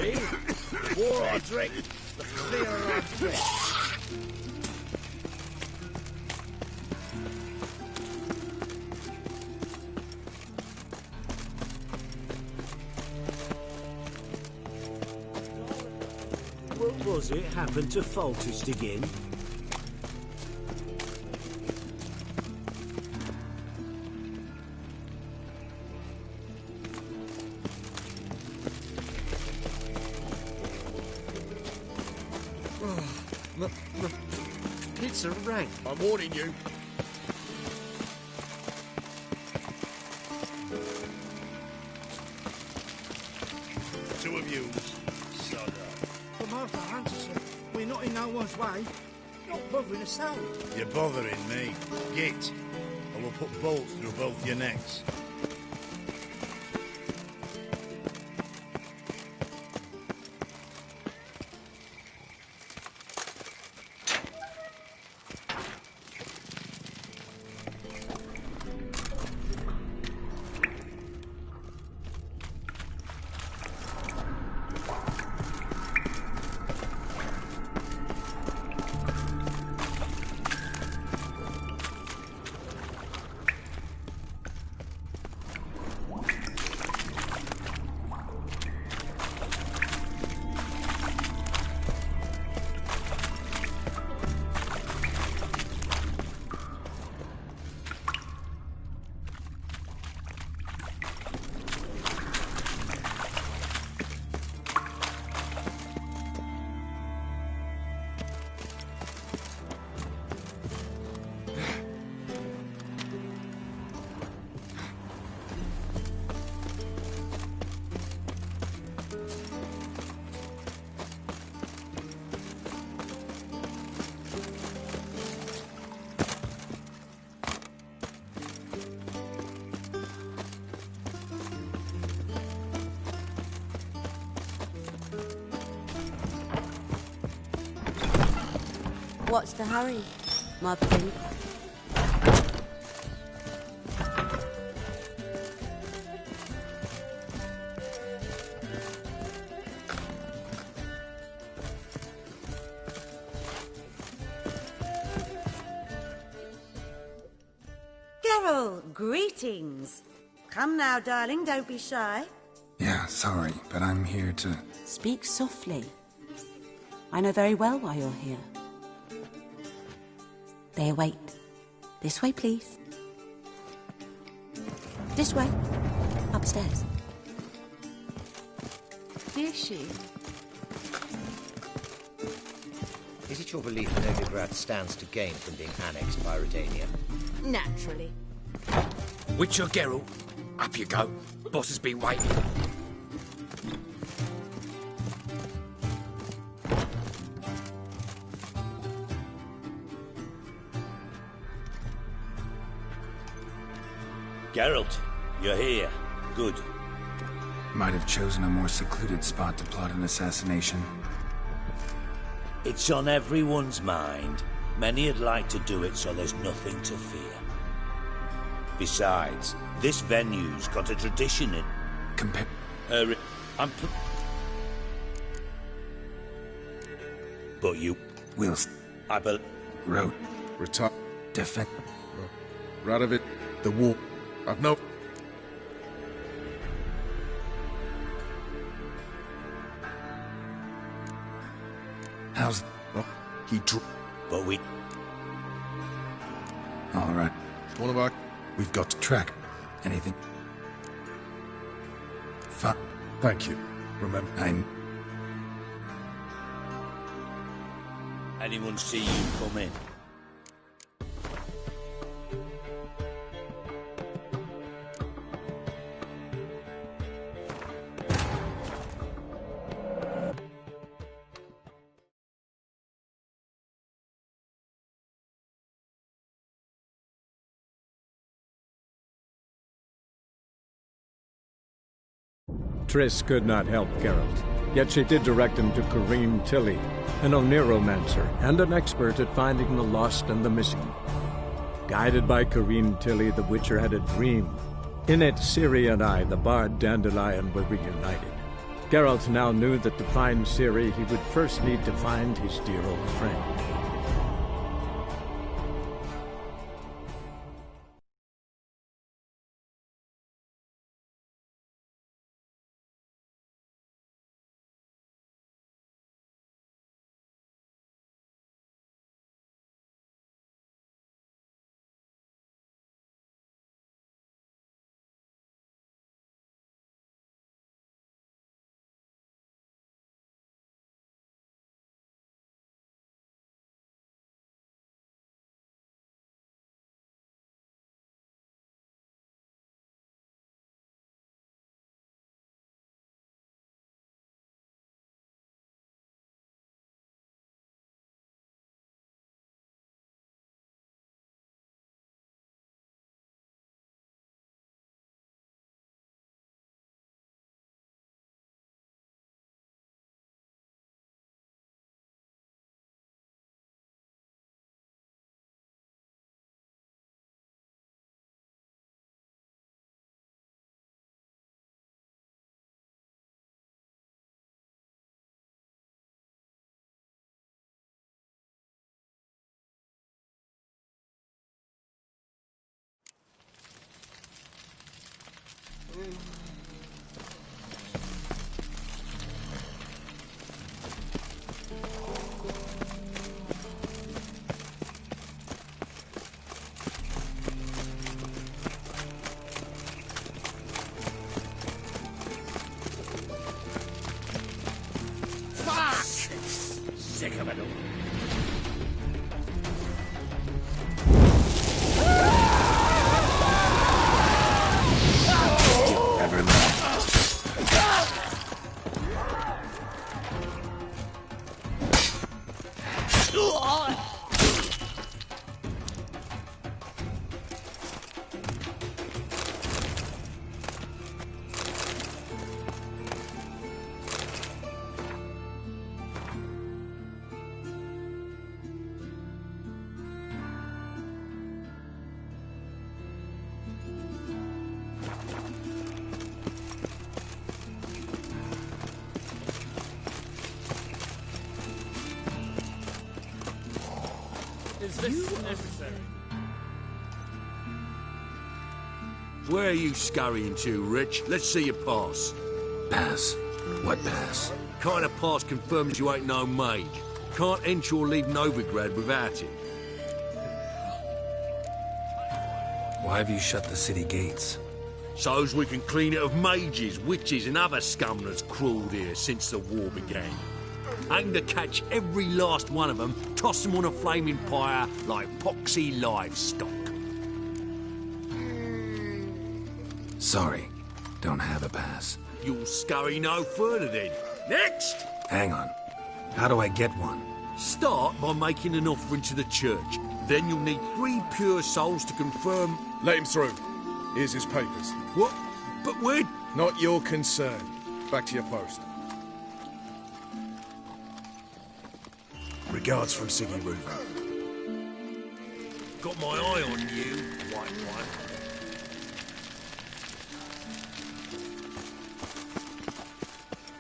See? The more I drink, the clearer I drink. What was it happened to Faltist again? It's a rank. I'm warning you. Two of you. Shut up. But Master Anderson, we're not in no one's way. Not bothering us out. You're bothering me. Git. I will put bolts through both your necks. What's the hurry, my prince? Geralt, greetings. Come now, darling, don't be shy. Yeah, sorry, but I'm here to... Speak softly. I know very well why you're here. There, wait. This way, please. This way. Upstairs. Is she? Is it your belief Novigrad stands to gain from being annexed by Redania? Naturally. Witcher Geralt, up you go. Boss has been waiting. Geralt, you're here. Good. Might have chosen a more secluded spot to plot an assassination. It's on everyone's mind. Many would like to do it, so there's nothing to fear. Besides, this venue's got a tradition in... But you... Wills. I bel... Road. Retire. Defend. Radovid. The war. I've no... How's... Oh, he drew... But we... All right. One of our... We've got to track. Anything? Fine. Thank you. Remember... Anyone see you come in? Triss could not help Geralt, yet she did direct him to Kareem Tilly, an Oniromancer and an expert at finding the lost and the missing. Guided by Kareem Tilly, the Witcher had a dream. In it, Ciri and I, the bard Dandelion, were reunited. Geralt now knew that to find Ciri, he would first need to find his dear old friend. Sick of it all. Ever learn? Is this necessary? Where are you scurrying to, Rich? Let's see your pass. Pass? What pass? Kind of pass confirms you ain't no mage. Can't enter or leave Novigrad without it. Why have you shut the city gates? So's we can clean it of mages, witches and other scum that's crawled here since the war began. Aim to catch every last one of them, toss them on a flaming pyre like poxy livestock. Sorry, don't have a pass. You'll scurry no further then. Next! Hang on. How do I get one? Start by making an offering to the church. Then you'll need 3 pure souls to confirm... Let him through. Here's his papers. What? But we're... Not your concern. Back to your post. Regards from Siggy Reuven. Got my eye on you, white one.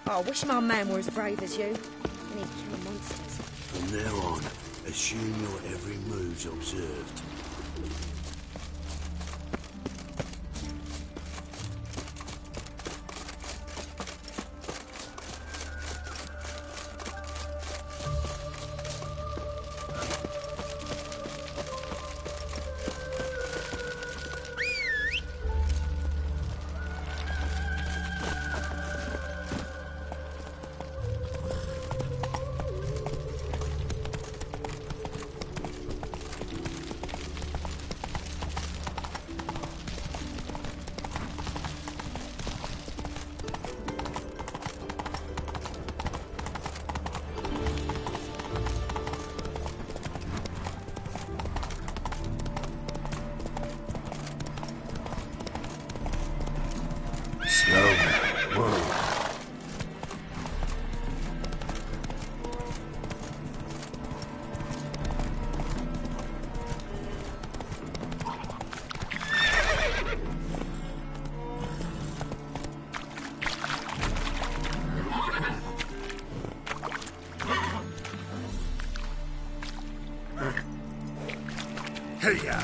Oh, I wish my man were as brave as you. And he'd kill monsters. From now on, assume your every move's observed. ya!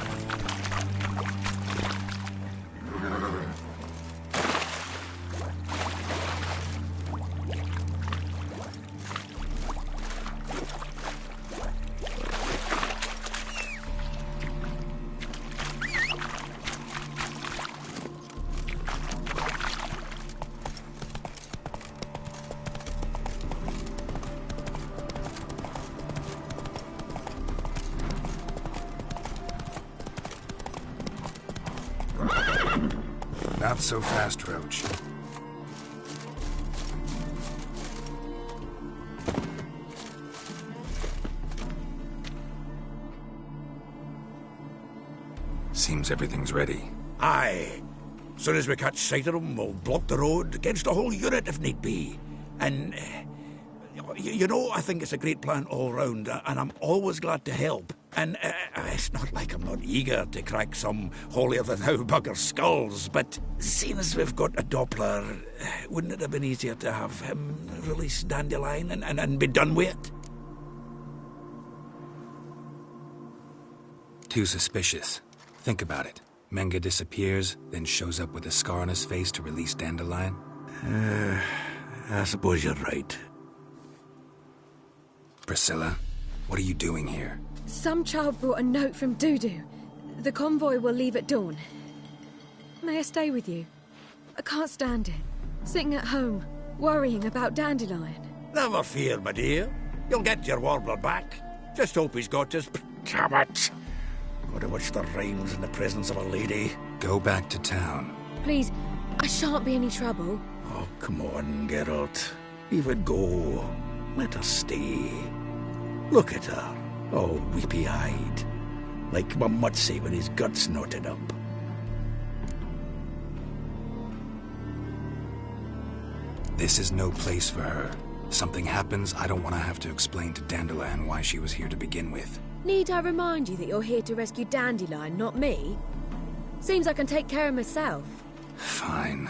Not so fast, Roach. Seems everything's ready. Aye. Soon as we catch sight of them, we'll block the road against the whole unit if need be. And, you know, I think it's a great plan all round, and I'm always glad to help. And it's not like I'm not eager to crack some holier-than-thou bugger's skulls, but seeing as we've got a Doppler, wouldn't it have been easier to have him release Dandelion and be done with it? Too suspicious. Think about it. Menga disappears, then shows up with a scar on his face to release Dandelion. I suppose you're right. Priscilla, what are you doing here? Some child brought a note from Dudu. The convoy will leave at dawn. May I stay with you? I can't stand it. Sitting at home, worrying about Dandelion. Never fear, my dear. You'll get your warbler back. Just hope he's got his... Damn it! Gotta watch the rhymes in the presence of a lady. Go back to town. Please, I shan't be any trouble. Oh, come on, Geralt. Leave it go. Let her stay. Look at her. Oh, weepy-eyed. Like my Mutsy with his guts knotted up. This is no place for her. Something happens, I don't want to have to explain to Dandelion why she was here to begin with. Need I remind you that you're here to rescue Dandelion, not me? Seems I can take care of myself. Fine.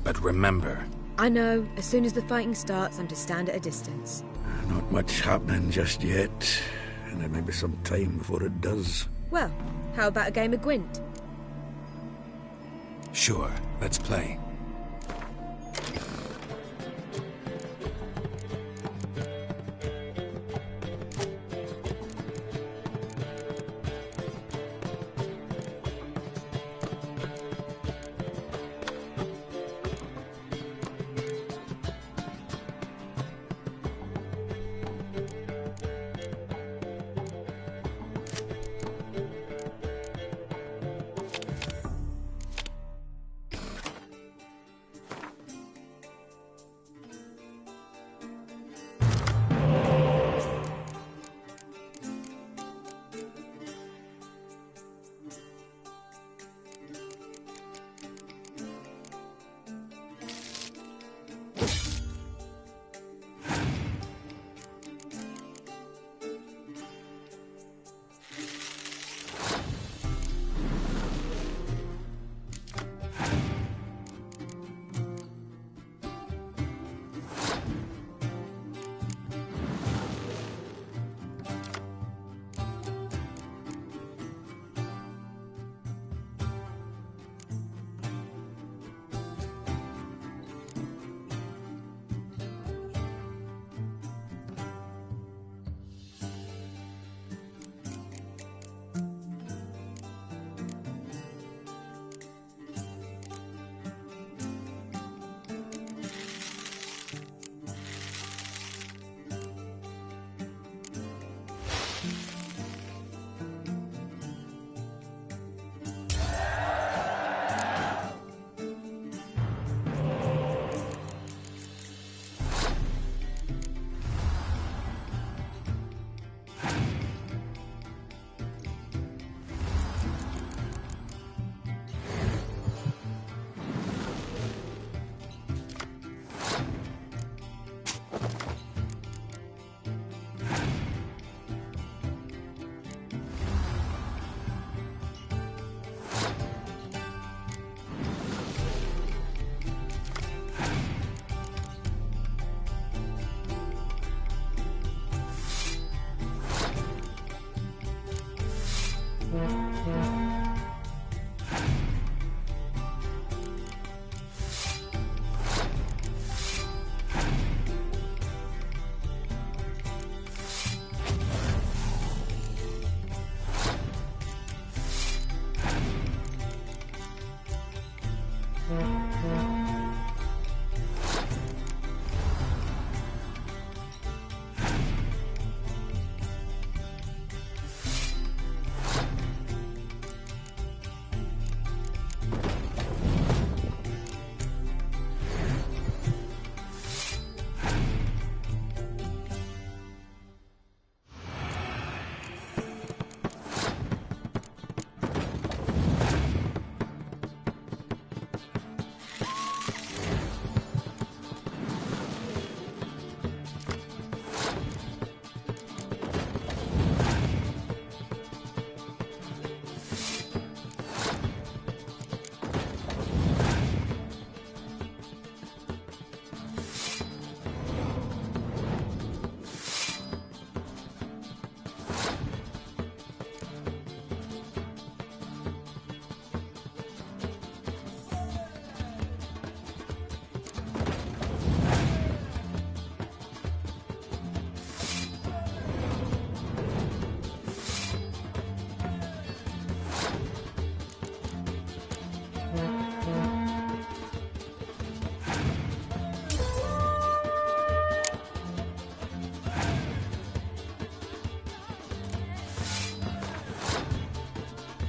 But remember... I know. As soon as the fighting starts, I'm to stand at a distance. Not much happening just yet. And there may be some time before it does. Well, how about a game of Gwent? Sure, let's play.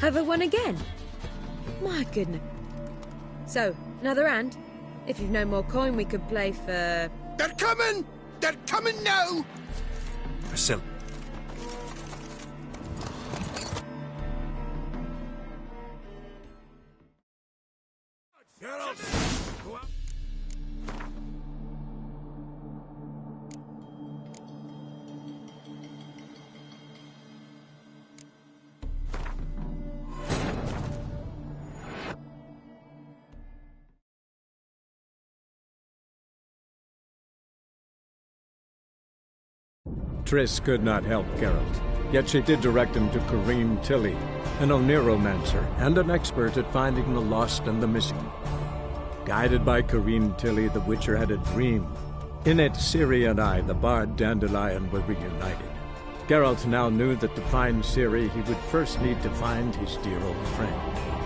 Have I won again? My goodness. So, another hand? If you've no more coin, we could play for... They're coming! They're coming now! Priscilla. Triss could not help Geralt, yet she did direct him to Kareem Tilly, an Oniromancer and an expert at finding the lost and the missing. Guided by Kareem Tilly, the Witcher had a dream. In it, Ciri and I, the bard Dandelion, were reunited. Geralt now knew that to find Ciri, he would first need to find his dear old friend.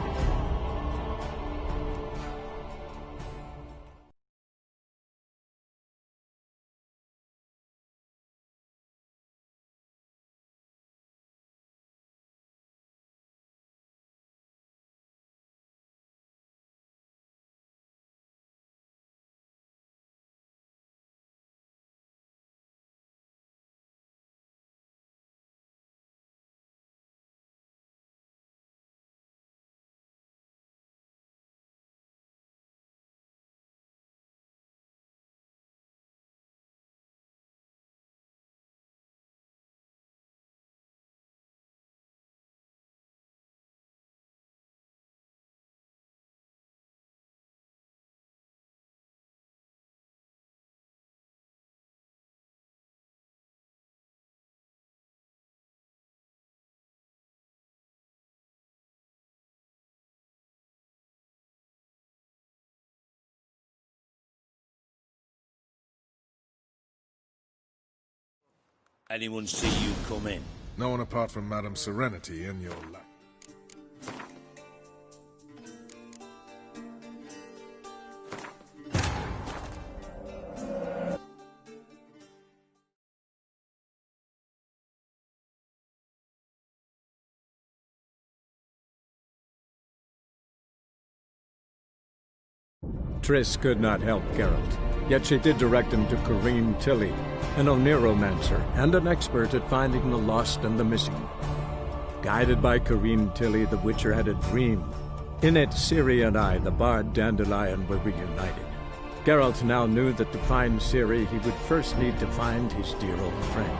Anyone see you come in? No one apart from Madame Serenity in your lap. Triss could not help Geralt, yet she did direct him to Kareem Tilly, an Oniromancer and an expert at finding the lost and the missing. Guided by Kareem Tilly, the Witcher had a dream. In it, Ciri and I, the bard Dandelion, were reunited. Geralt now knew that to find Ciri, he would first need to find his dear old friend.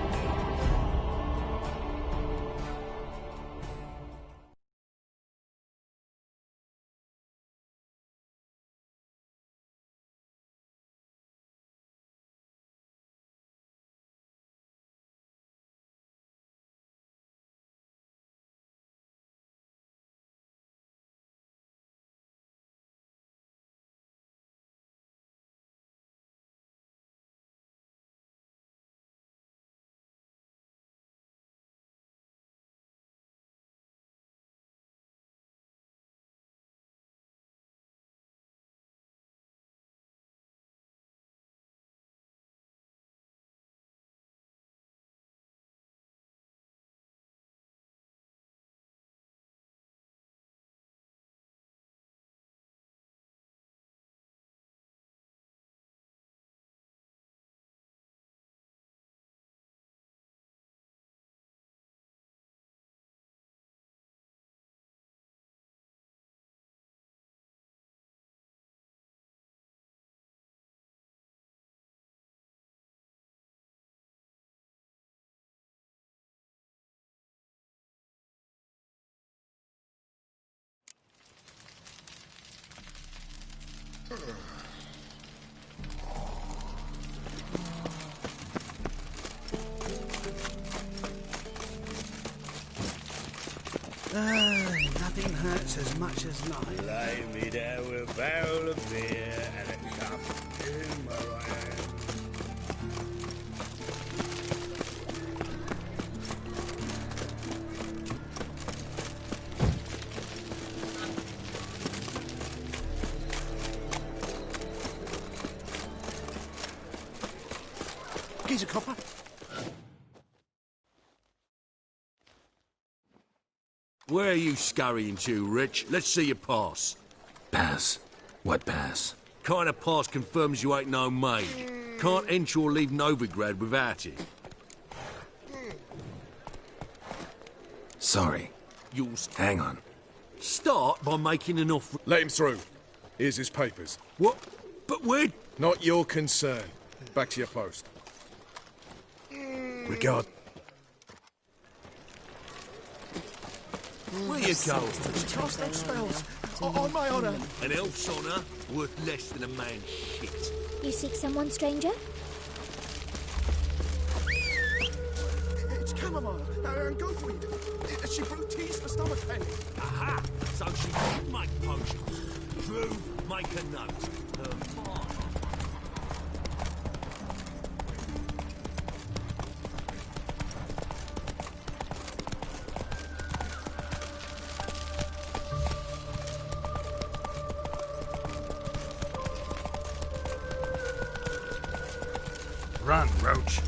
Nothing hurts as much as lying. Lay me down with a barrel of beer and a cup in my right hand. Here's a copper. Where are you scurrying to, Rich? Let's see your pass. Pass? What pass? Kind of pass confirms you ain't no maid. Can't enter or leave Novigrad without it. Sorry. You'll... Hang on. Start by making an offer... Let him through. Here's his papers. What? But where... Not your concern. Back to your post. Regard. Where you going? Cast no spells. On my honour. An elf's honour worth less than a man's shit. You seek someone, stranger? It's chamomile and goatweed. She brewed teas for stomach pain. Aha! So she did make potions. Drew, make a note. Her father. Run, Roach.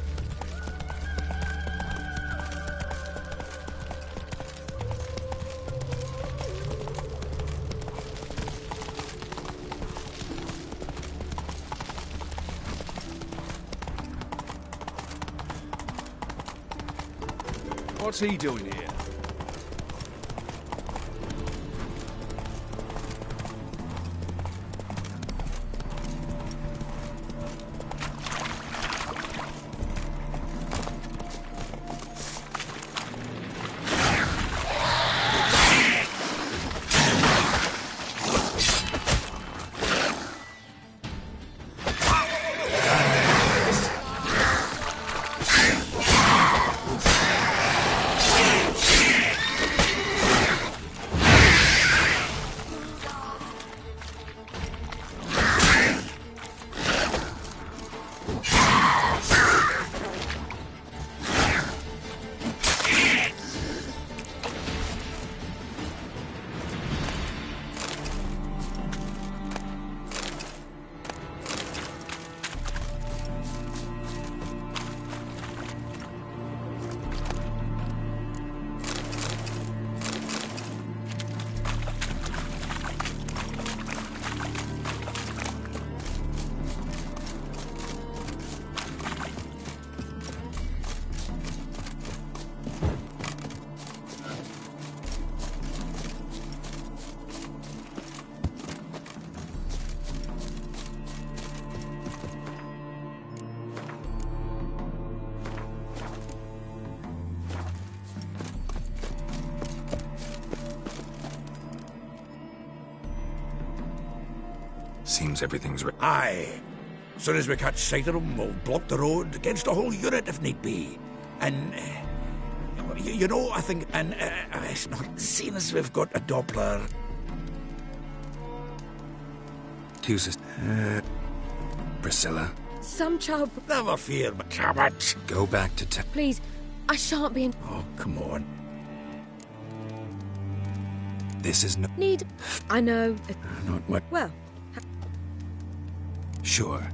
What's he doing here? Seems everything's ready. Aye. Soon as we catch sight of them, we'll block the road against the whole unit if need be. And, you know, I think, and it's not seen as we've got a Doppler. Priscilla. Some child... Never fear, McCabbage. Go back to town. Please, I shan't be in... Oh, come on. This is no... Need... I know. Not what... Well... Sure.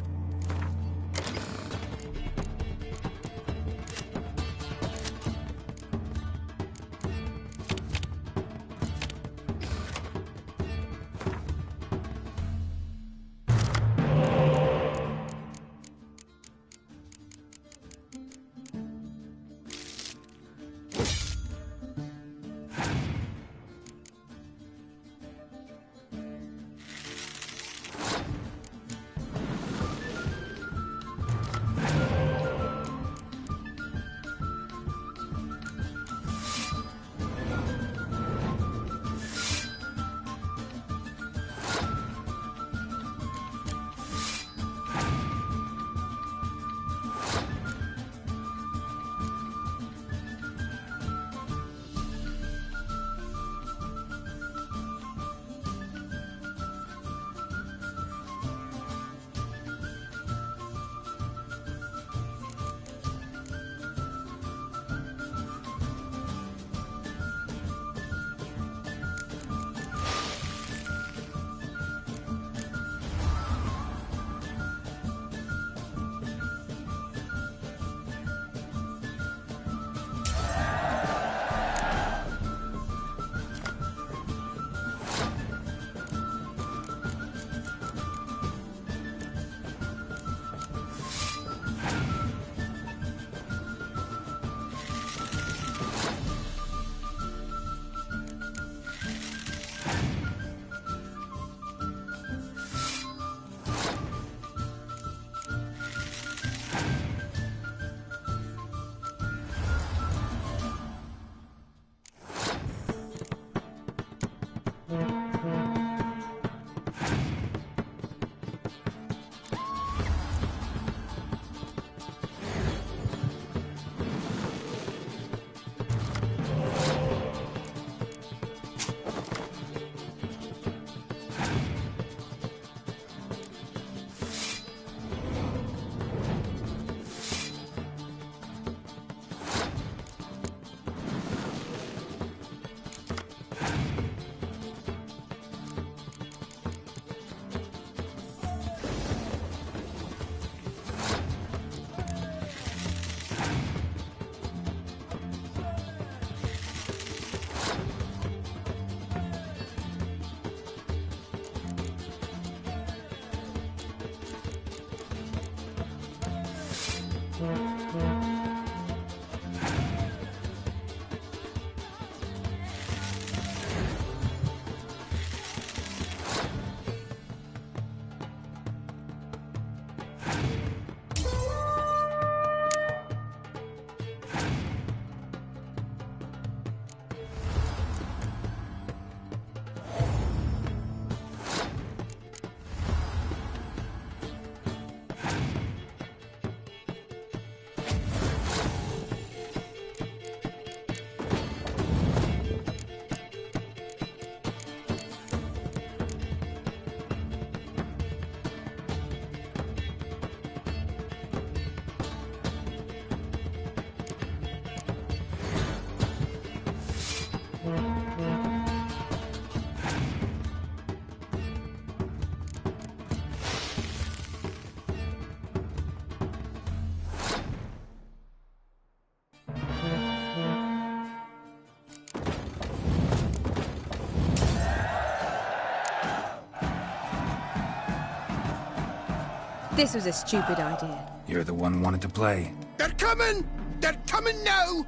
This was a stupid idea. You're the one wanted to play. They're coming! They're coming now!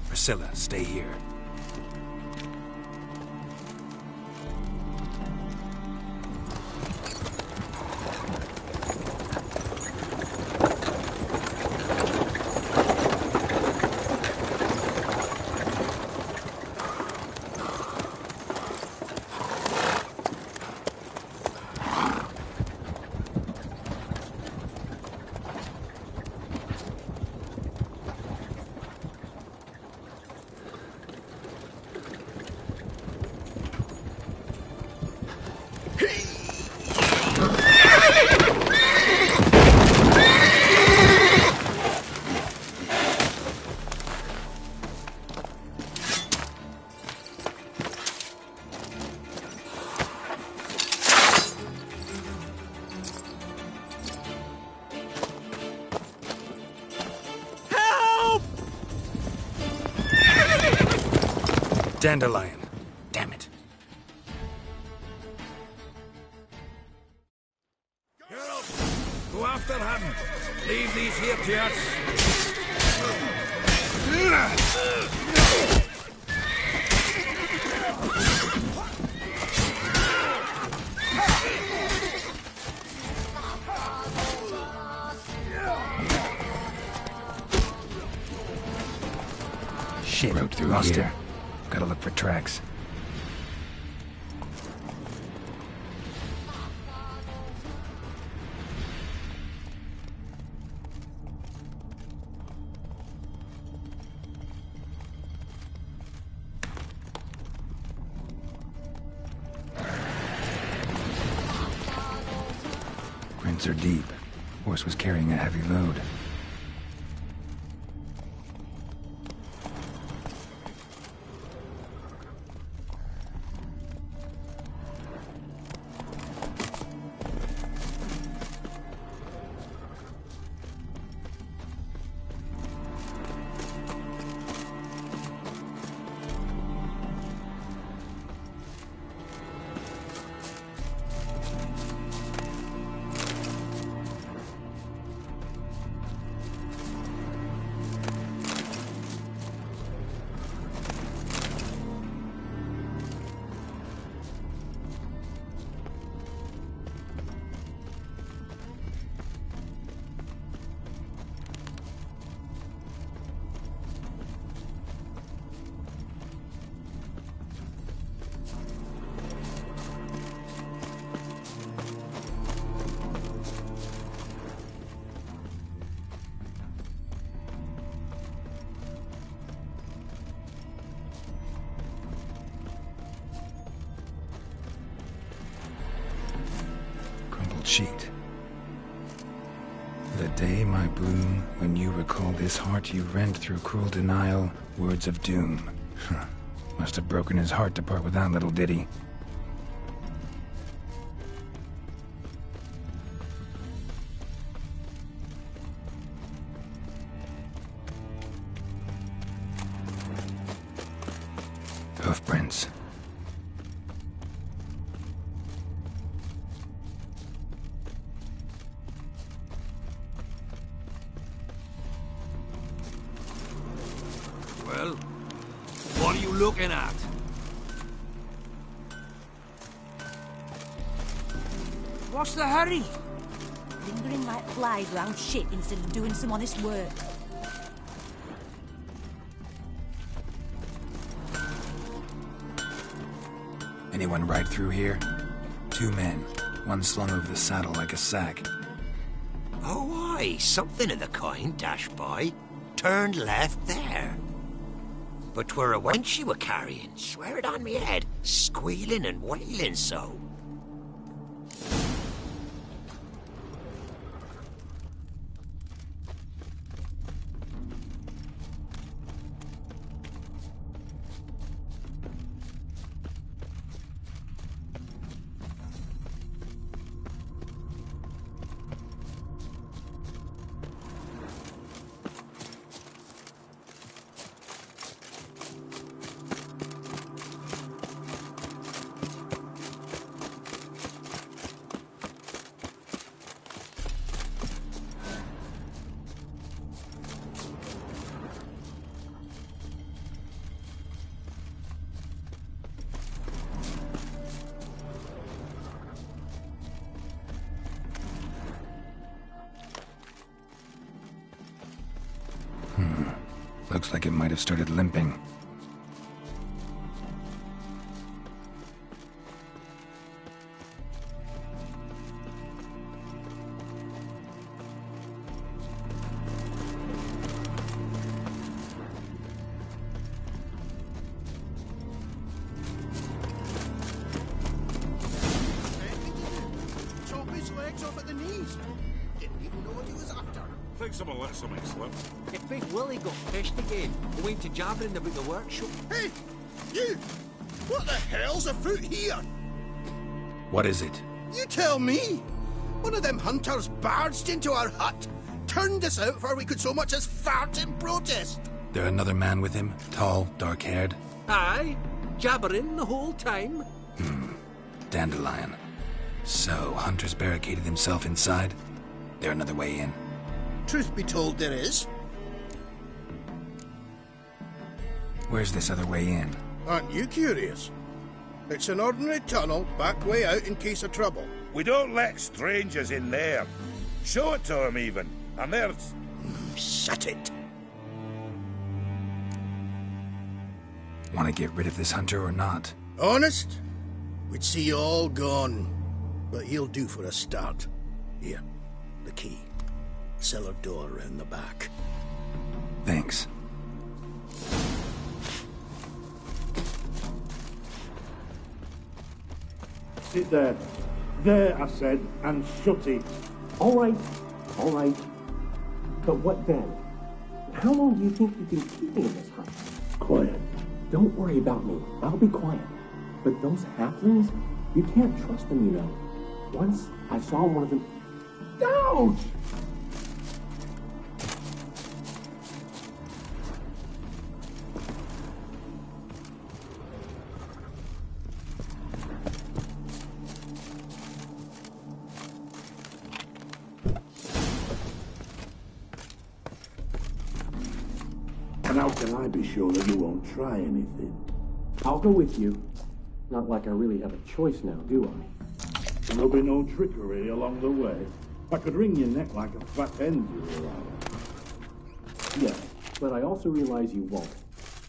Priscilla, stay here. Dandelion. Damn it. Geralt, go after him. Leave these here to us. Shit, rode through here. Gotta look for tracks. Prints are deep. Horse was carrying a heavy load. Sheet. The day, my bloom, when you recall this heart you rent through cruel denial, words of doom. Must have broken his heart to part with that little ditty. Hoofprints. you looking at? What's the hurry? Lingering like flies around shit instead of doing some honest work. Anyone ride through here? 2 men, one slung over the saddle like a sack. Oh, aye, something of the kind dashed by. Turned left there. But 'twere a wench she were carrying, swear it on me head, squealing and wailing so. Looks like it might have started limping. Chop his legs off at the knees. Didn't even know what he was after. Think someone let something slip. If Big Willie got fished again, going to jabbering about the workshop. Hey, you! What the hell's afoot here? What is it? You tell me! One of them hunters barged into our hut, turned us out before we could so much as fart in protest. There another man with him? Tall, dark-haired? Aye, jabbering the whole time. Dandelion. So, Hunter's barricaded himself inside? There another way in? Truth be told, there is. Where's this other way in? Aren't you curious? It's an ordinary tunnel, back way out in case of trouble. We don't let strangers in there. Show it to them, even. And there's... Shut it. Want to get rid of this hunter or not? Honest? We'd see you all gone. But he'll do for a start. Here, the key. Cellar door round the back. Thanks. Sit there. There, I said, and shut it. All right. But what then? How long do you think you can keep me in this hut? Quiet. Don't worry about me. I'll be quiet. But those halflings, you can't trust them, you know. Once I saw one of them... Ouch! And how can I be sure that you won't try anything? I'll go with you. Not like I really have a choice now, do I? There'll be no trickery along the way. I could wring your neck like a fat hen if you were out. Yes, but I also realize you won't.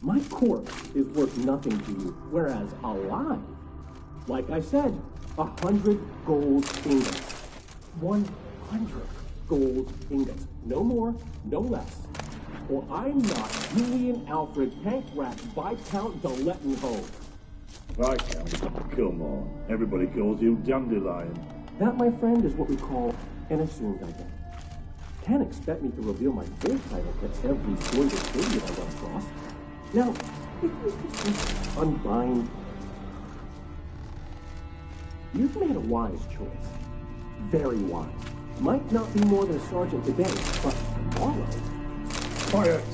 My corpse is worth nothing to you, whereas alive, like I said, 100 gold ingots. 100 gold ingots. No more, no less. Or I'm not Julian Alfred Pankrat Viscount de Lettenhove. Viscount? Come on. Everybody calls you Dandelion. That, my friend, is what we call an assumed identity. Can't expect me to reveal my full title to every sordid idiot I run across. Now, if you could just unbind... You've made a wise choice. Very wise. Might not be more than a sergeant today, but tomorrow... Quiet!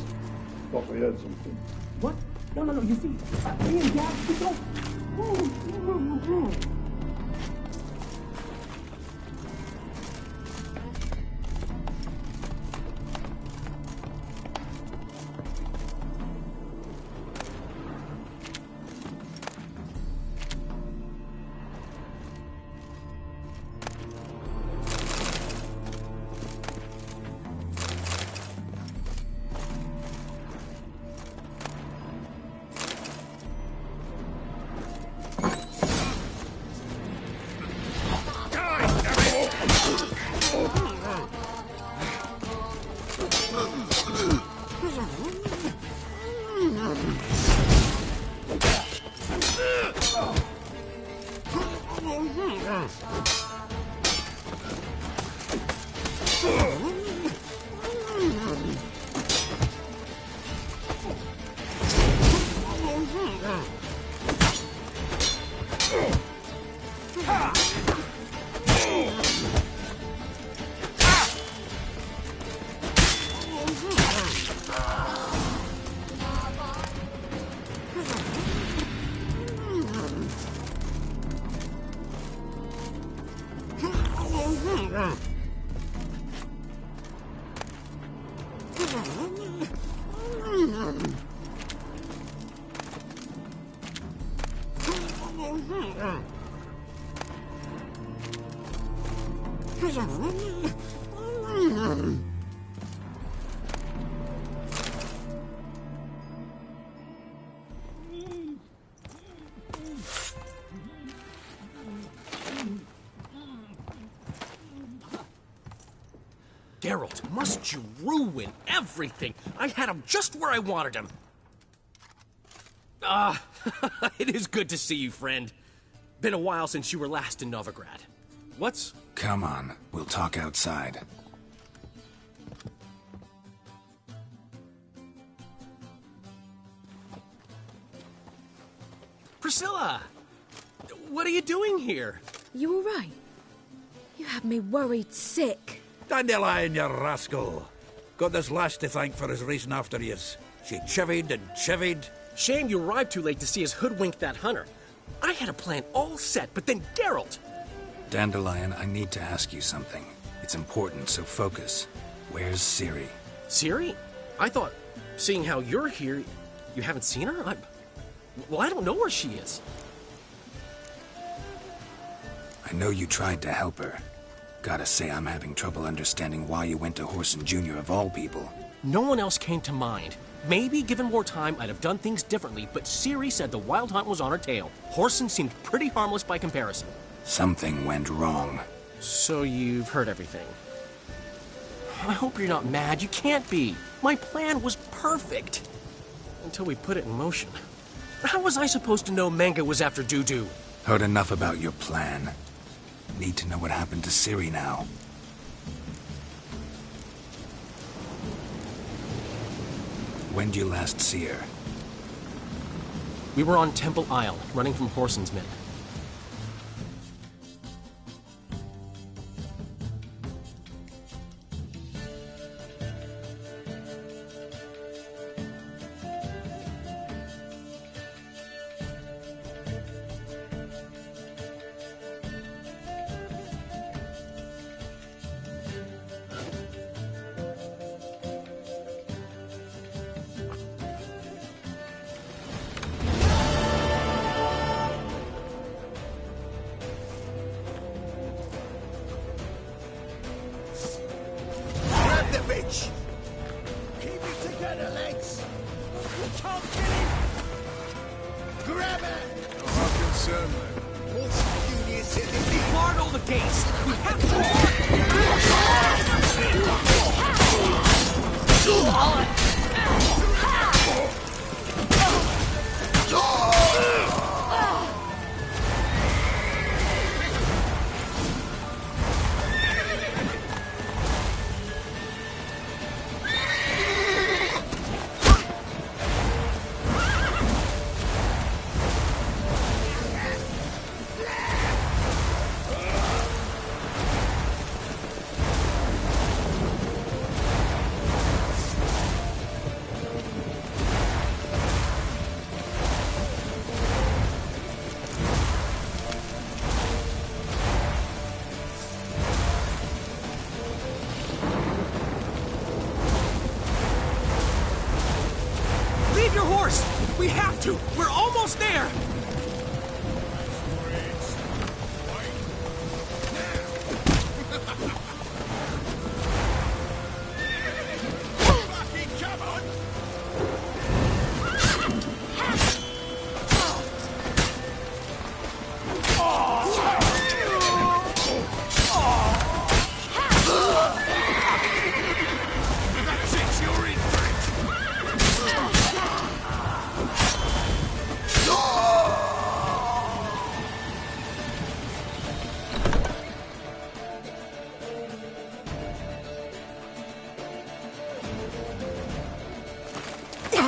Thought we heard something. What? No, you see, me and Jack, we don't... Geralt, must you ruin everything? I had him just where I wanted him. It is good to see you, friend. Been a while since you were last in Novigrad. What's... Come on, we'll talk outside. Priscilla! What are you doing here? You all right? You had me worried sick. Dandelion, you rascal. Got this lass to thank for his racing after yous. She chivied and chivied. Shame you arrived too late to see us hoodwink that hunter. I had a plan all set, but then Geralt... Dandelion, I need to ask you something. It's important, so focus. Where's Ciri? Ciri? I thought, seeing how you're here, you haven't seen her? Well, I don't know where she is. I know you tried to help her. Gotta say, I'm having trouble understanding why you went to Whoreson Jr. of all people. No one else came to mind. Maybe, given more time, I'd have done things differently, but Ciri said the Wild Hunt was on her tail. Whoreson seemed pretty harmless by comparison. Something went wrong. So you've heard everything. I hope you're not mad. You can't be. My plan was perfect. Until we put it in motion. How was I supposed to know Manga was after Dudu? Heard enough about your plan. Need to know what happened to Ciri now. When'd you last see her? We were on Temple Isle, running from Whoreson's men. We have to! We're almost there!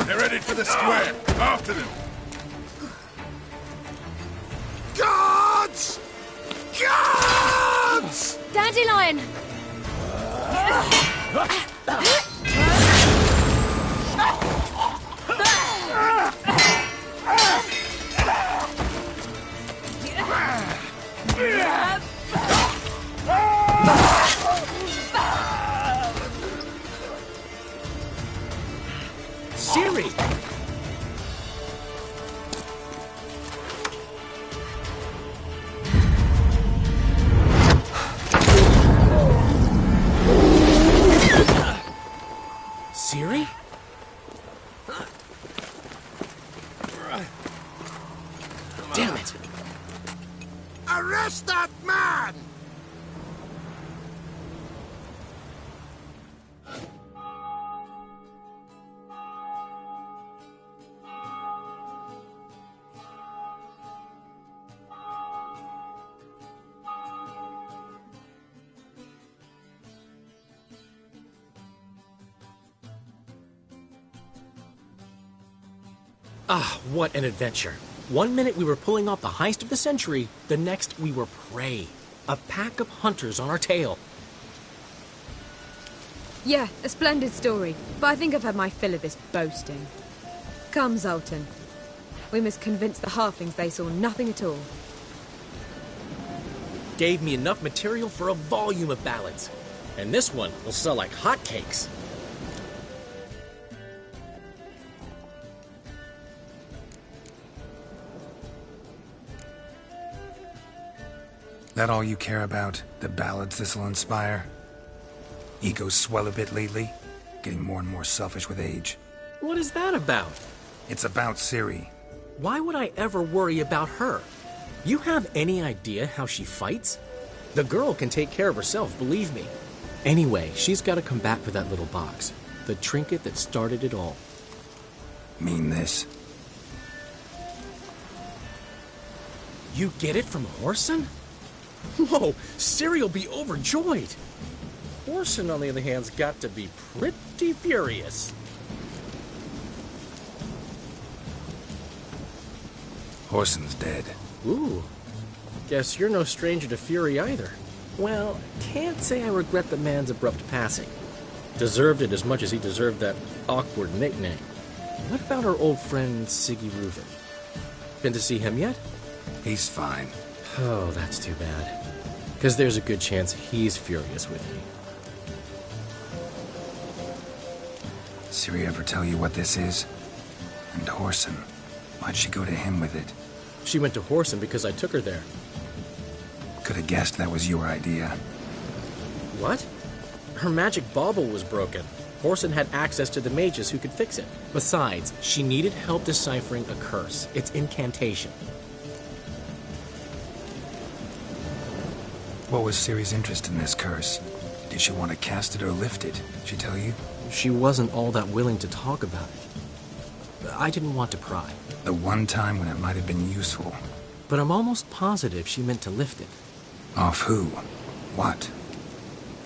They're headed for the square. After them. Guards! Guards! Dandelion! Ah, what an adventure. One minute we were pulling off the heist of the century, the next we were prey. A pack of hunters on our tail. Yeah, a splendid story, but I think I've had my fill of this boasting. Come, Zoltan. We must convince the halflings they saw nothing at all. Gave me enough material for a volume of ballads. And this one will sell like hotcakes. That all you care about? The ballads this'll inspire? Egos swell a bit lately? Getting more and more selfish with age. What is that about? It's about Ciri. Why would I ever worry about her? You have any idea how she fights? The girl can take care of herself, believe me. Anyway, she's got to come back for that little box. The trinket that started it all. Mean this? You get it from Whoreson? Whoa, Ciri will be overjoyed. Whoreson, on the other hand, has got to be pretty furious. Whoreson's dead. Ooh. Guess you're no stranger to fury either. Well, can't say I regret the man's abrupt passing. Deserved it as much as he deserved that awkward nickname. What about our old friend Siggy Reuven? Been to see him yet? He's fine. Oh, that's too bad. Because there's a good chance he's furious with me. Ciri ever tell you what this is? And Whoreson, why'd she go to him with it? She went to Whoreson because I took her there. Could have guessed that was your idea. What? Her magic bauble was broken. Whoreson had access to the mages who could fix it. Besides, she needed help deciphering a curse. It's incantation. What was Ciri's interest in this curse? Did she want to cast it or lift it? Did she tell you? She wasn't all that willing to talk about it. I didn't want to pry. The one time when it might have been useful. But I'm almost positive she meant to lift it. Off who? What?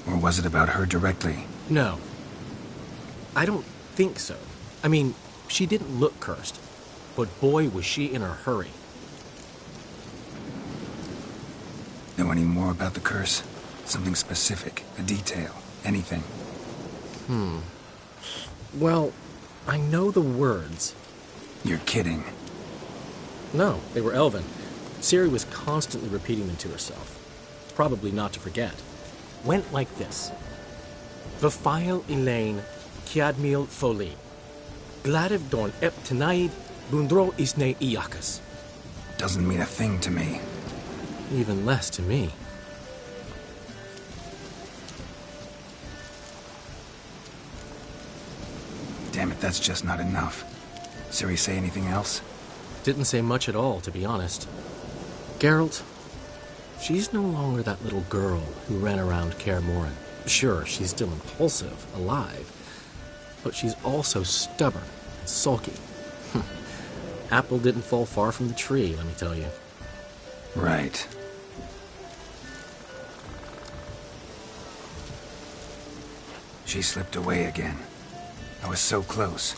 Or was it about her directly? No. I don't think so. I mean, she didn't look cursed. But boy, was she in a hurry. Know any more about the curse? Something specific, a detail, anything? Well, I know the words. You're kidding. No, they were Elven. Ciri was constantly repeating them to herself. Probably not to forget. Went like this. Vafile Elaine, Kiadmil Foli. Gladiv Dorn Ep Tenaid, Bundro Isne Iakas. Doesn't mean a thing to me. Even less to me. Damn it, that's just not enough. Ciri say anything else? Didn't say much at all, to be honest. Geralt, she's no longer that little girl who ran around Kaer Morhen. Sure, she's still impulsive, alive, but she's also stubborn and sulky. Apple didn't fall far from the tree, let me tell you. Right. She slipped away again. I was so close.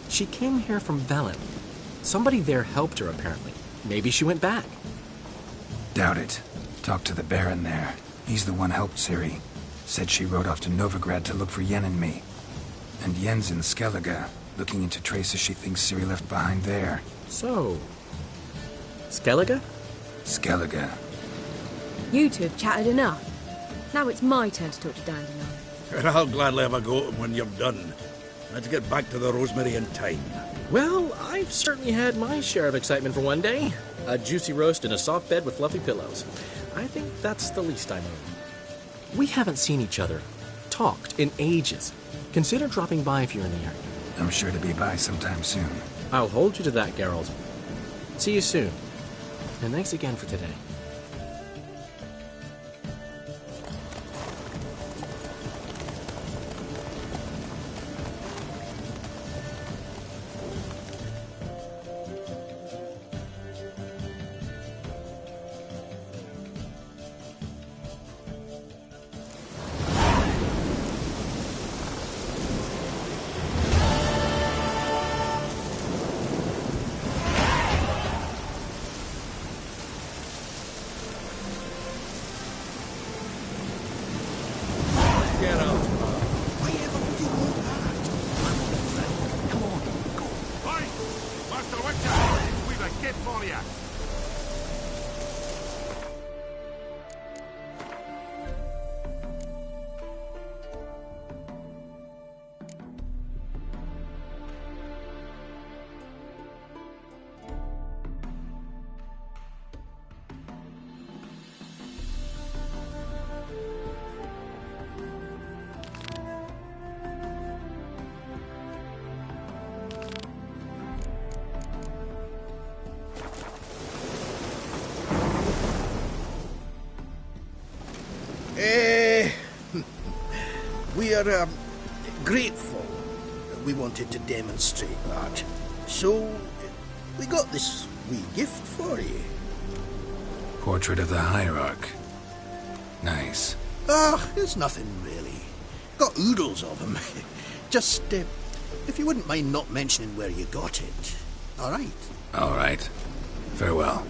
She came here from Velen. Somebody there helped her, apparently. Maybe she went back. Doubt it. Talked to the Baron there. He's the one helped Ciri. Said she rode off to Novigrad to look for Yen and me. And Yen's in Skellige, looking into traces she thinks Ciri left behind there. So, Skellige? Skellige. You two have chatted enough. Now it's my turn to talk to Dandelion. And I'll gladly have a go at him when you're done. Let's get back to the Rosemary in time. Well, I've certainly had my share of excitement for one day. A juicy roast in a soft bed with fluffy pillows. I think that's the least I know. We haven't seen each other, talked in ages. Consider dropping by if you're in the area. I'm sure to be by sometime soon. I'll hold you to that, Geralt. See you soon. And thanks again for today. follow you. We are grateful. We wanted to demonstrate that. So, we got this wee gift for you. Portrait of the Hierarch. Nice. It's nothing really. Got oodles of them. Just, if you wouldn't mind not mentioning where you got it. All right? All right. Farewell.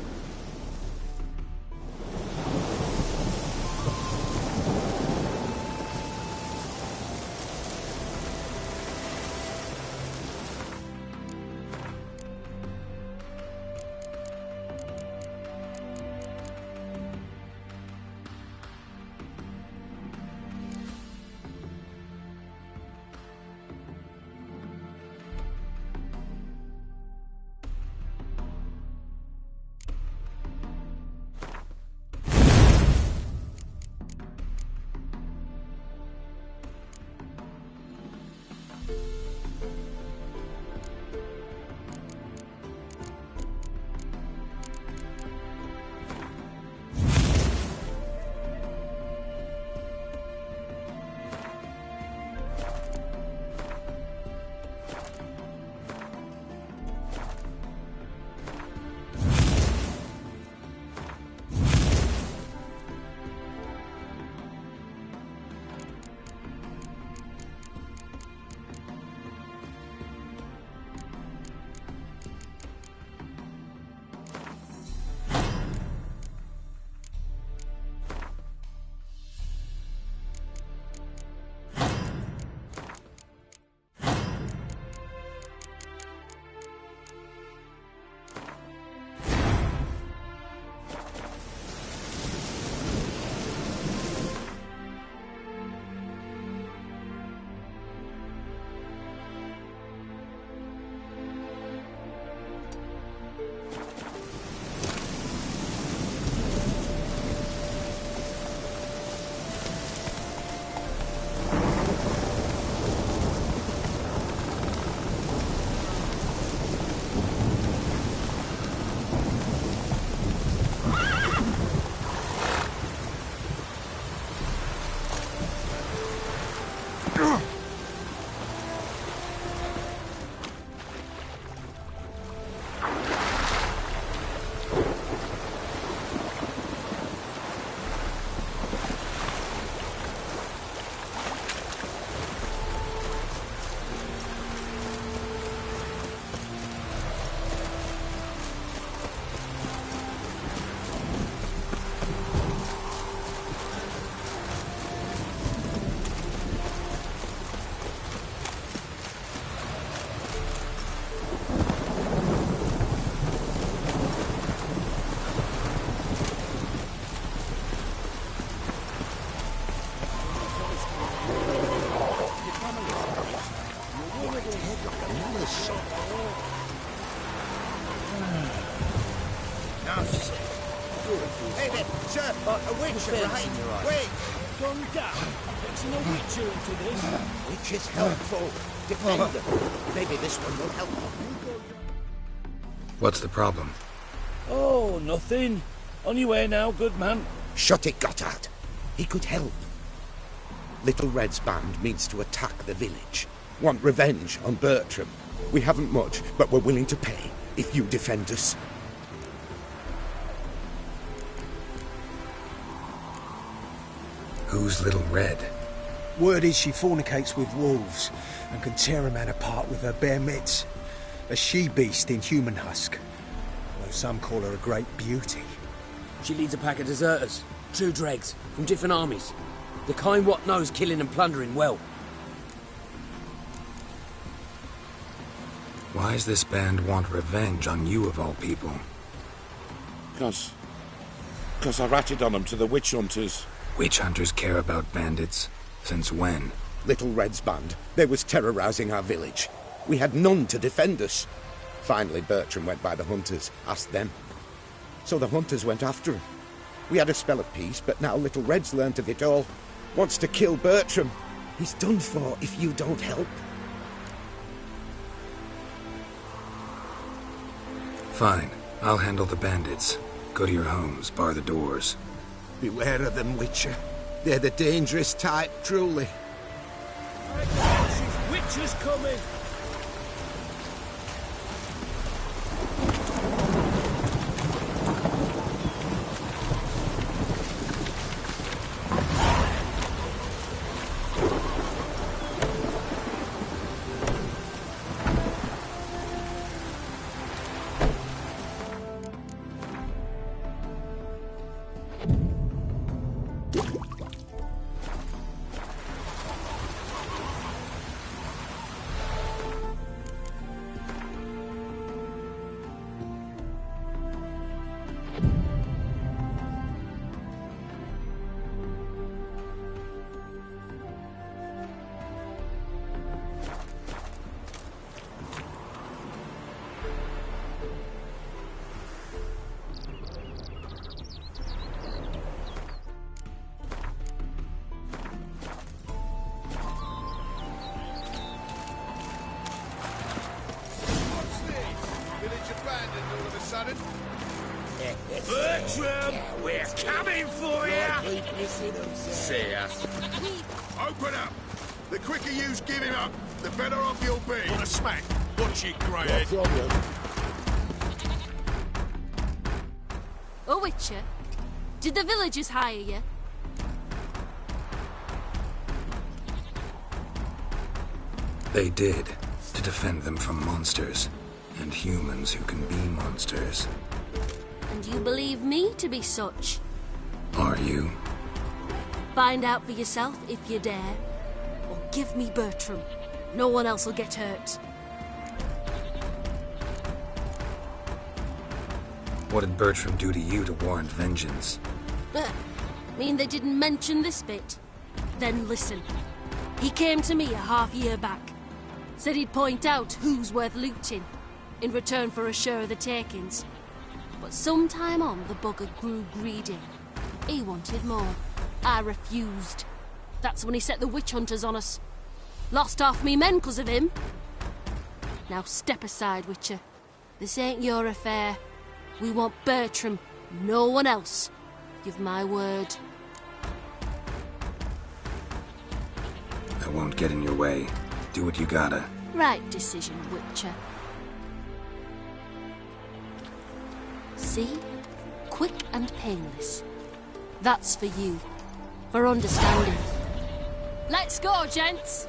Hey there, sir, a witch behind. Wait! Gone down. Mixing a witcher into this. Witch is helpful. Defend them. Maybe this one will help them. What's the problem? Oh, nothing. On your way now, good man. Shut it, Gotthard. He could help. Little Red's band means to attack the village. Want revenge on Bertram. We haven't much, but we're willing to pay if you defend us. Who's Little Red? Word is she fornicates with wolves and can tear a man apart with her bare mitts. A she-beast in human husk. Though some call her a great beauty. She leads a pack of deserters, true dregs, from different armies. The kind what knows killing and plundering well. Why's this band want revenge on you of all people? Because I ratted on them to the witch hunters. Witch hunters care about bandits? Since when? Little Red's band. They was terrorising our village. We had none to defend us. Finally, Bertram went by the hunters, asked them. So the hunters went after him. We had a spell of peace, but now Little Red's learnt of it all. Wants to kill Bertram. He's done for if you don't help. Fine. I'll handle the bandits. Go to your homes, bar the doors. Beware of them, Witcher. They're the dangerous type, truly. Witches coming! Bertram, we're coming for you! See ya. Open up! The quicker you give him up, the better off you'll be. Want a smack? Watch it, greyhead. No problem. Oh, Witcher, did the villagers hire you? They did, to defend them from monsters, and humans who can be monsters. And you believe me to be such? Are you? Find out for yourself if you dare. Or give me Bertram. No one else will get hurt. What did Bertram do to you to warrant vengeance? Mean they didn't mention this bit? Then listen. He came to me a half-year back. Said he'd point out who's worth looting, in return for a share of the takings. But sometime on, the bugger grew greedy. He wanted more. I refused. That's when he set the witch hunters on us. Lost half me men 'cause of him. Now step aside, Witcher. This ain't your affair. We want Bertram, no one else. You've my word. I won't get in your way. Do what you gotta. Right decision, Witcher. See? Quick and painless. That's for you. For understanding. Let's go, gents!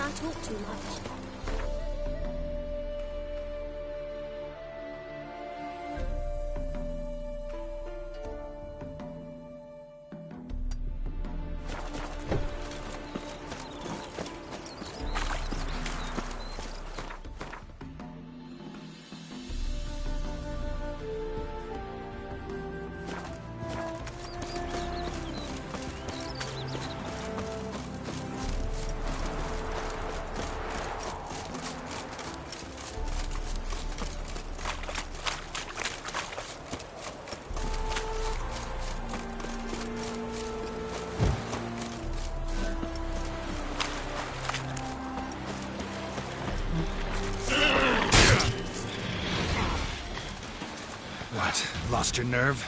I talk too much. Lost your nerve?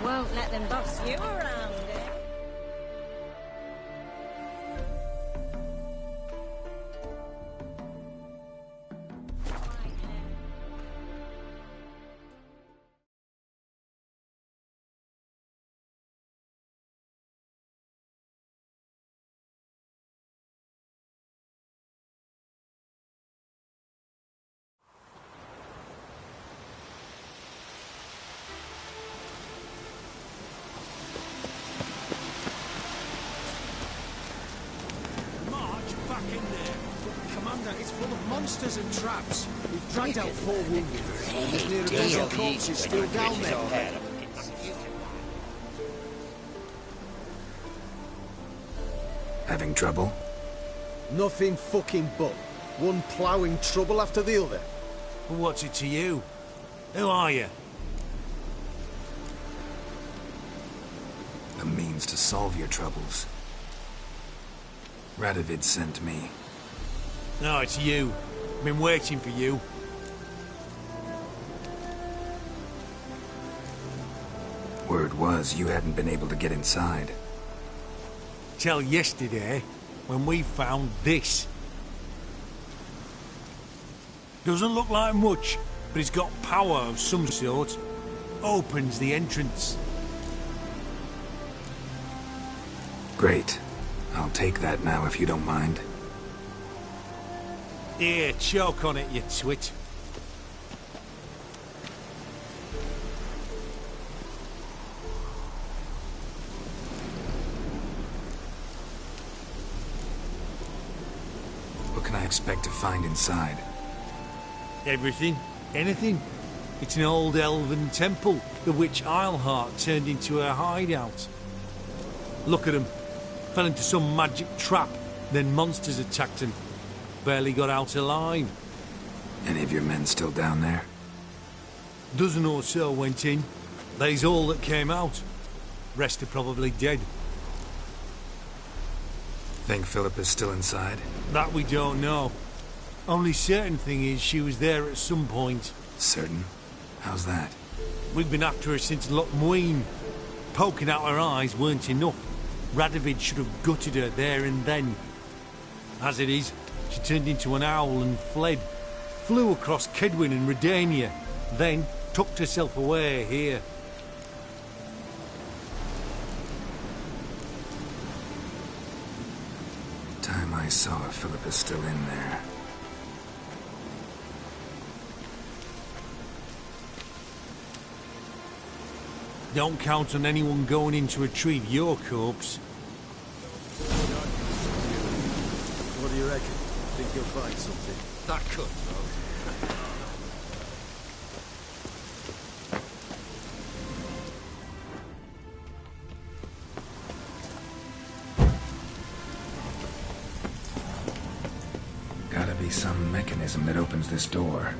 Won't let them boss you around, eh? Monsters and traps. We've dragged out 4 wounded. There's near a dozen corpses still down there. Having trouble? Nothing fucking but. One ploughing trouble after the other. Well, what's it to you? Who are you? A means to solve your troubles. Radovid sent me. No, it's you. I've been waiting for you. Word was you hadn't been able to get inside. Till yesterday, when we found this. Doesn't look like much, but it's got power of some sort. Opens the entrance. Great. I'll take that now if you don't mind. Here, choke on it, you twit. What can I expect to find inside? Everything. Anything. It's an old elven temple, the witch Isleheart turned into a hideout. Look at him. Fell into some magic trap, then monsters attacked him. Barely got out alive. Any of your men still down there? Dozen or so went in. They's all that came out. Rest are probably dead. Think Philip is still inside? That we don't know. Only certain thing is she was there at some point. Certain? How's that? We've been after her since Lochmuin. Poking out her eyes weren't enough. Radovid should have gutted her there and then. As it is, she turned into an owl and fled. Flew across Kedwin and Redania, then tucked herself away here. Time I saw her, Philip is still in there. Don't count on anyone going in to retrieve your corpse. What do you reckon? Think you'll find something? That could, gotta be some mechanism that opens this door.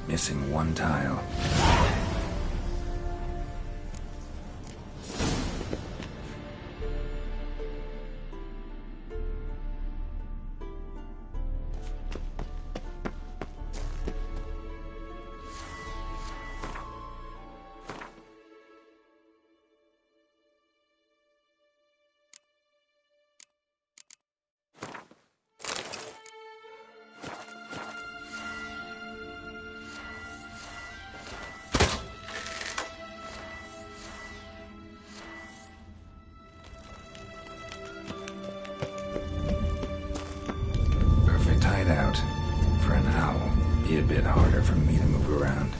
Missing one tile. Hideout. For an owl. Be a bit harder for me to move around.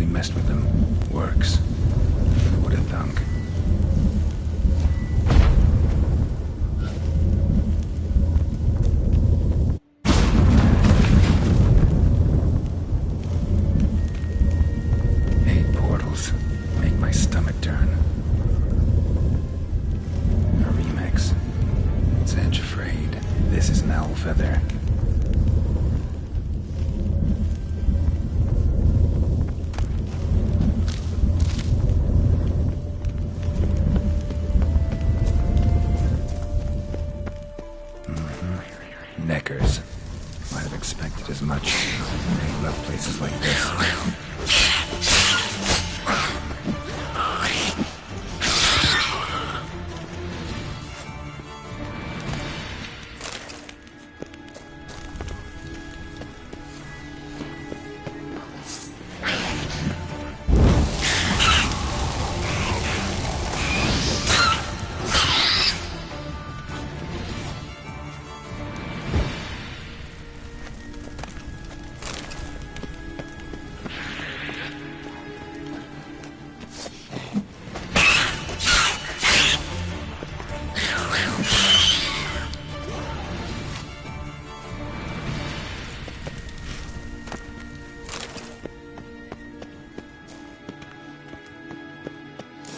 Messed with them. Works. Who would have thunk? Eight portals. Make my stomach turn. A remix. It's Edge Afraid. This is an owl feather. Neckers. Might have expected as much. They love places like this.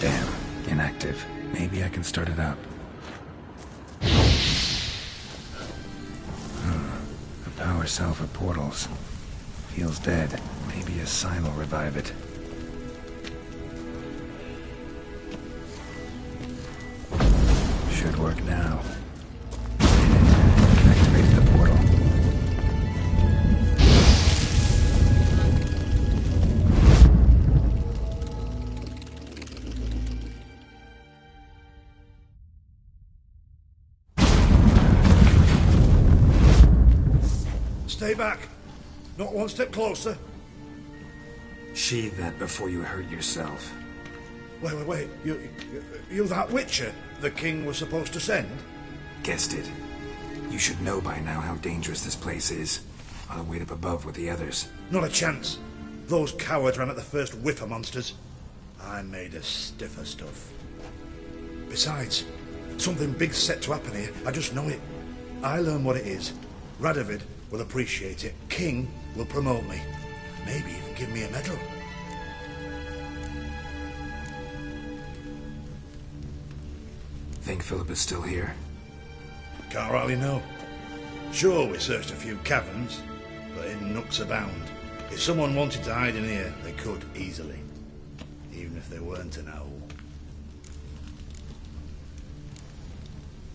Damn, inactive. Maybe I can start it up. A power cell for portals. Feels dead. Maybe a sign will revive it. Should work now. Activated the portal. Stay back. Not one step closer. Sheathe that before you hurt yourself. Wait. You that Witcher the king was supposed to send? Guessed it. You should know by now how dangerous this place is. I'll wait up above with the others. Not a chance. Those cowards ran at the first whiff of monsters. I made a stiffer stuff. Besides, something big's set to happen here. I just know it. I learn what it is. Radovid will appreciate it. King will promote me. Maybe even give me a medal. Think Philip is still here? Can't rightly know. Sure, we searched a few caverns, but hidden nooks abound. If someone wanted to hide in here, they could easily. Even if they weren't an owl.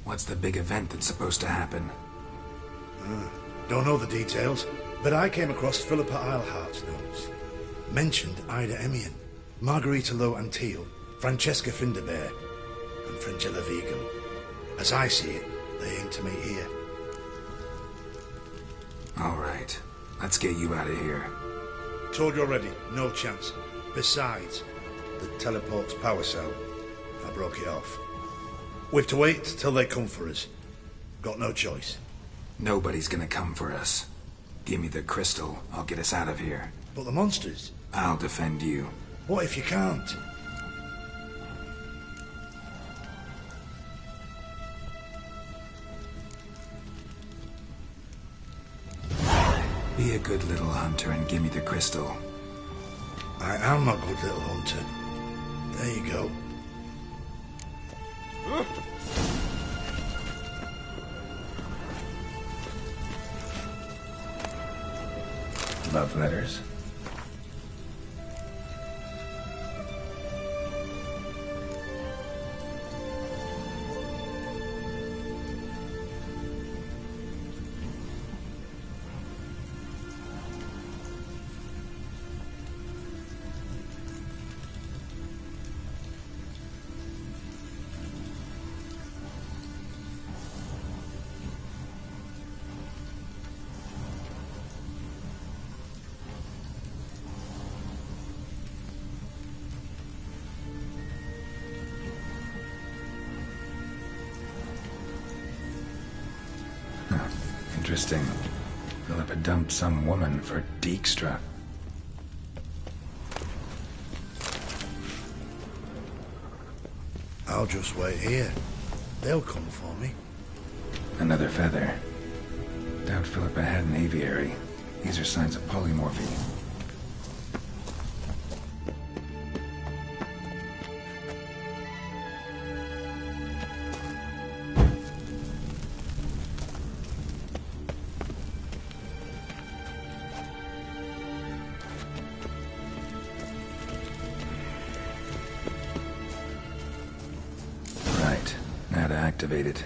What's the big event that's supposed to happen? Don't know the details, but I came across Philippa Eilhart's notes. Mentioned Ida Emian, Margarita Lowe Antille, Francesca Finderbear, and Frangella Vigo. As I see it, they aim to meet here. All right. Let's get you out of here. Told you already, no chance. Besides, the teleport's power cell. I broke it off. We've to wait till they come for us. Got no choice. Nobody's gonna come for us. Give me the crystal, I'll get us out of here. But the monsters? I'll defend you. What if you can't? Be a good little hunter and give me the crystal. I am a good little hunter. There you go. Love letters. Interesting. Philippa dumped some woman for Dijkstra. I'll just wait here. They'll come for me. Another feather. Doubt Philippa had an aviary. These are signs of polymorphy. Activated.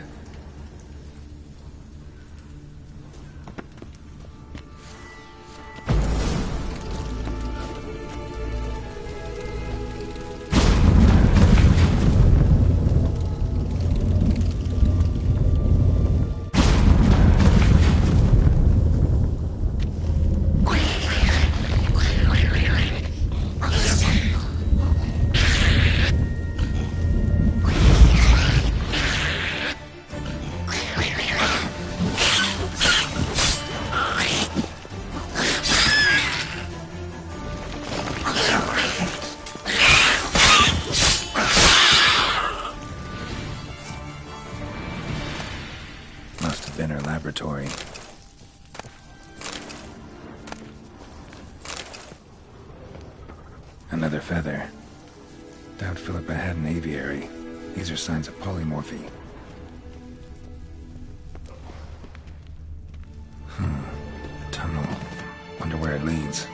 Laboratory. Another feather. Doubt Philippa had an aviary. These are signs of polymorphy. A tunnel. Wonder where it leads.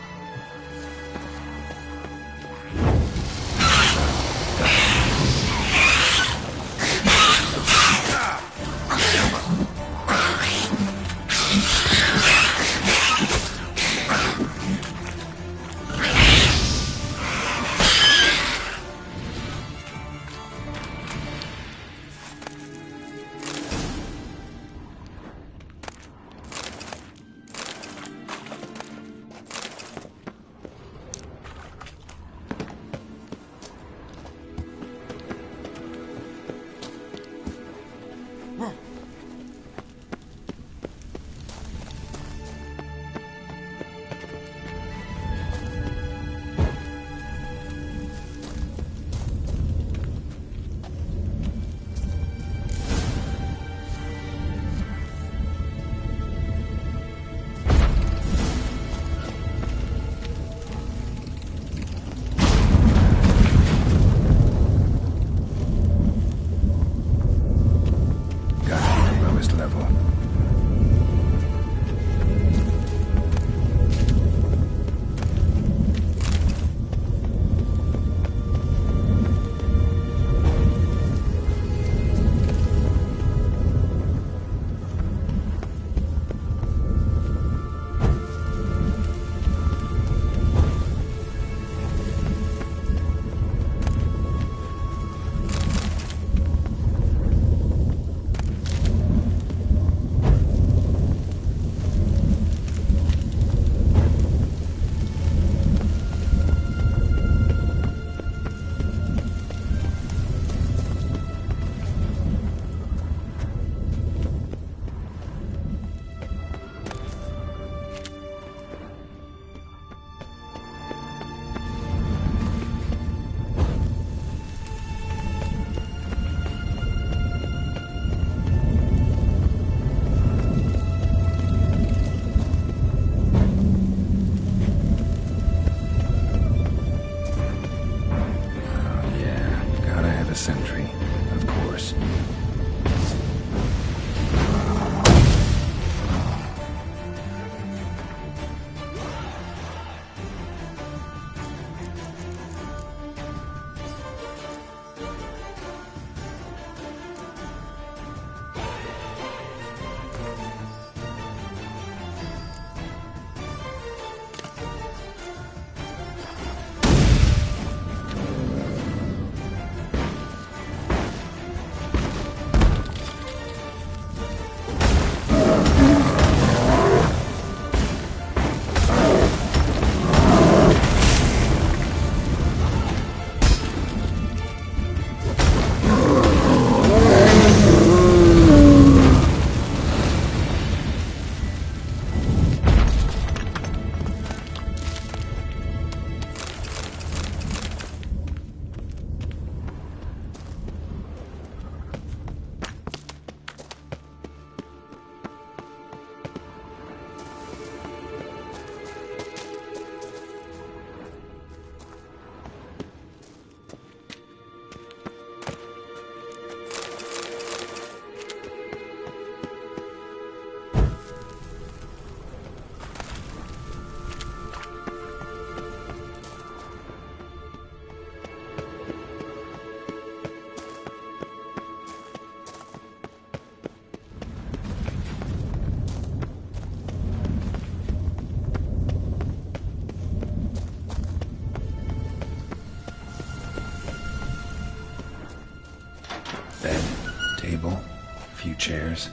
chairs.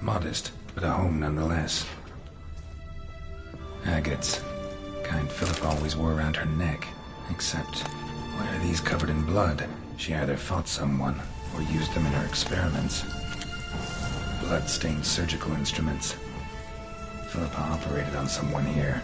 Modest, but a home nonetheless. Agates. Kind Philip always wore around her neck. Except, why are these covered in blood? She either fought someone, or used them in her experiments. Blood-stained surgical instruments. Philippa operated on someone here.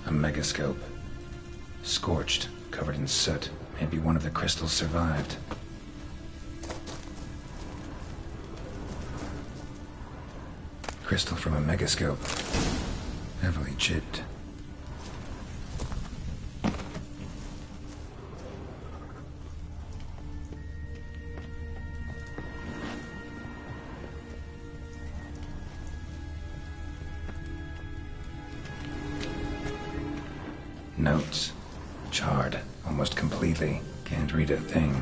A megascope. Scorched, covered in soot. Maybe one of the crystals survived. Crystal from a megascope. Heavily chipped. Notes. Charred, almost completely. Can't read a thing.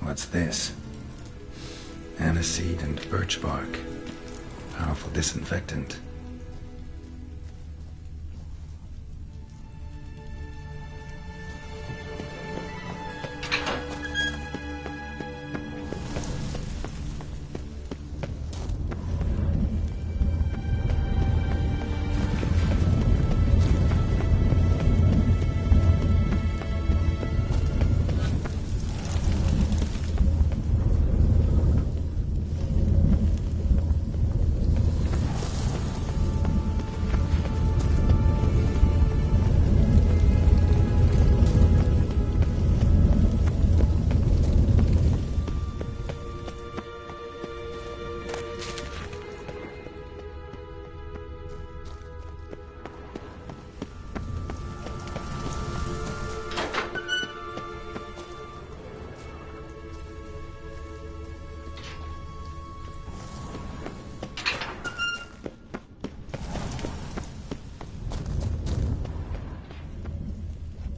What's this? Aniseed and birch bark. Powerful disinfectant.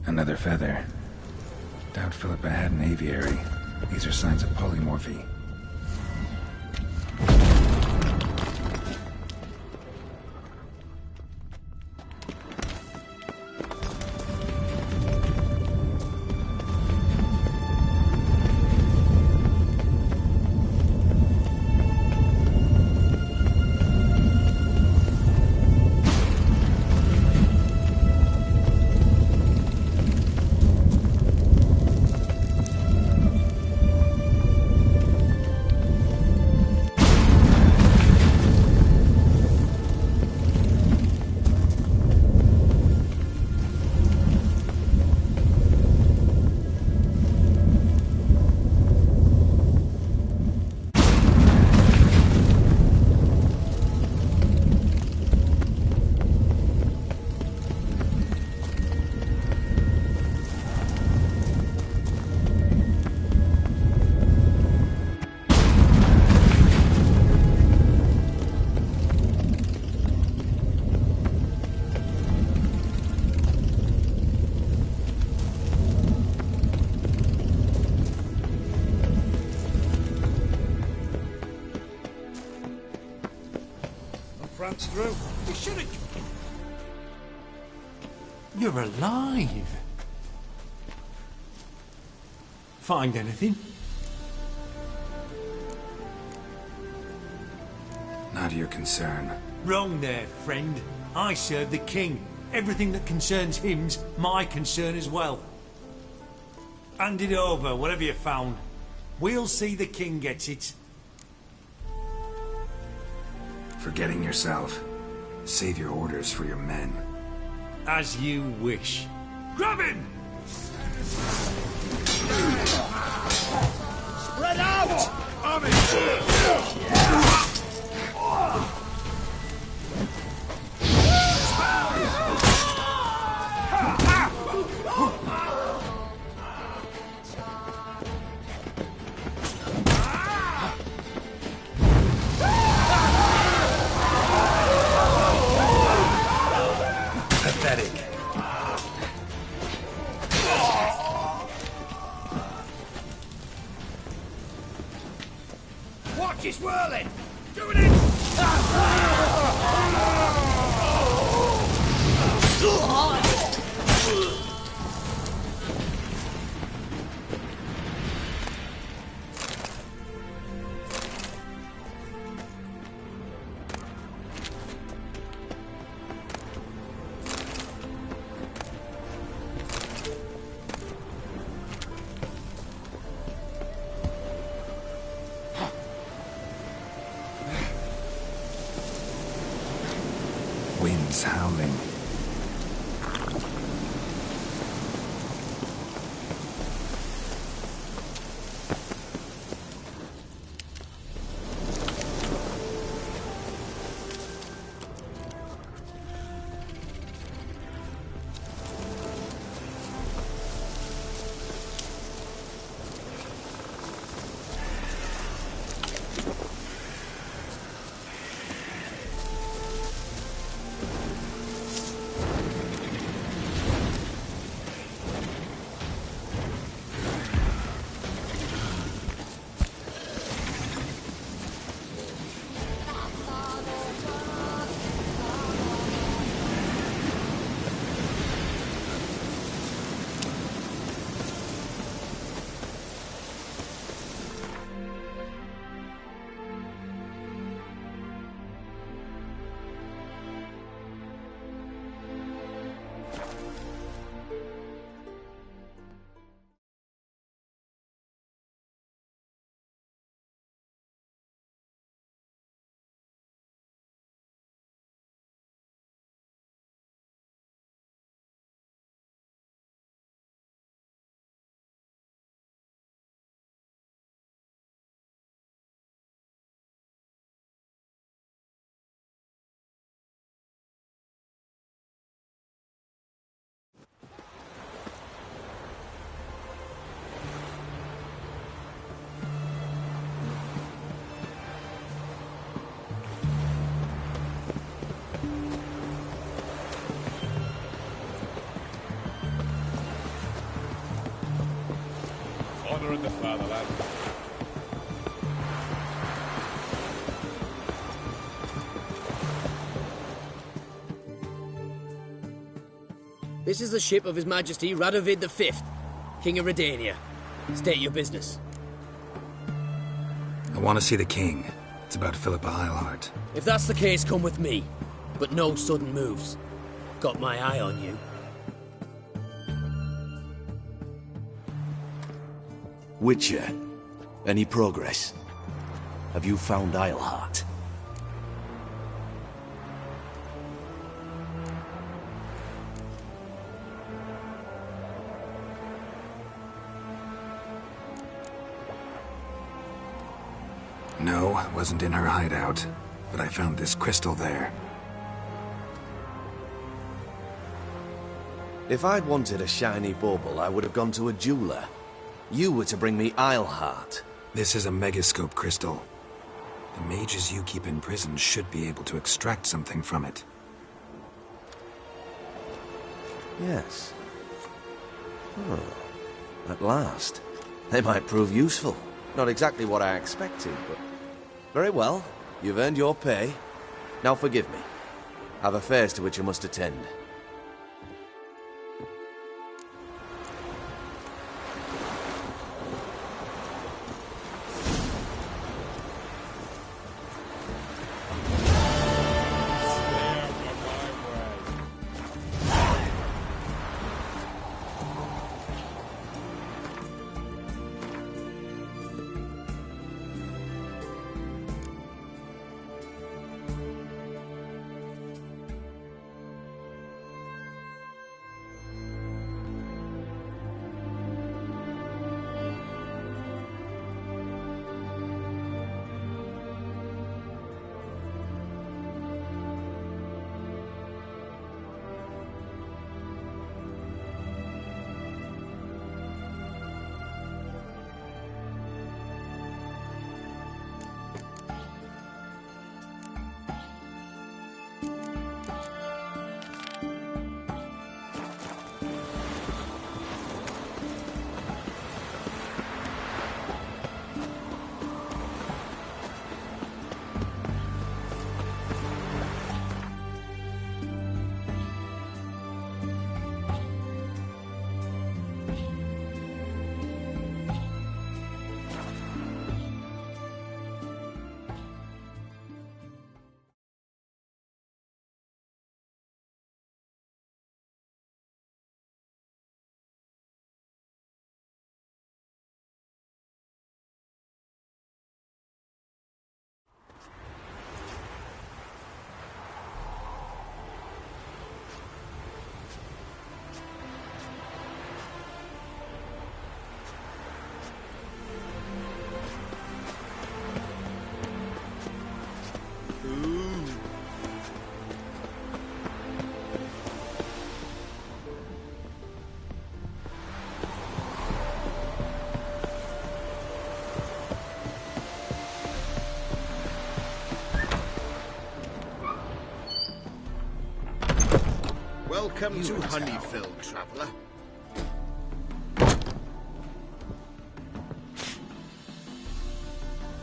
Another feather. Doubt Philippa had an aviary. These are signs of polymorphy. Through. You should have. You're alive. Find anything? Not your concern. Wrong there, friend. I serve the king. Everything that concerns him's my concern as well. Hand it over, whatever you found. We'll see the king gets it. Forgetting yourself. Save your orders for your men. As you wish. Grab him! Spread out! I'm in. Pathetic. winds howling. Honor in the fatherland. This is the ship of His Majesty Radovid V, King of Redania. State your business. I want to see the king. It's about Philippa Eilhart. If that's the case, come with me. But no sudden moves. Got my eye on you. Witcher, any progress? Have you found Eilhart? No, I wasn't in her hideout, but I found this crystal there. If I'd wanted a shiny bauble, I would have gone to a jeweler. You were to bring me Eilhart. This is a megascope crystal. The mages you keep in prison should be able to extract something from it. Yes. Oh, at last. They might prove useful. Not exactly what I expected, but... Very well. You've earned your pay. Now forgive me. I've affairs to which you must attend. Welcome to Honeyfield, traveller.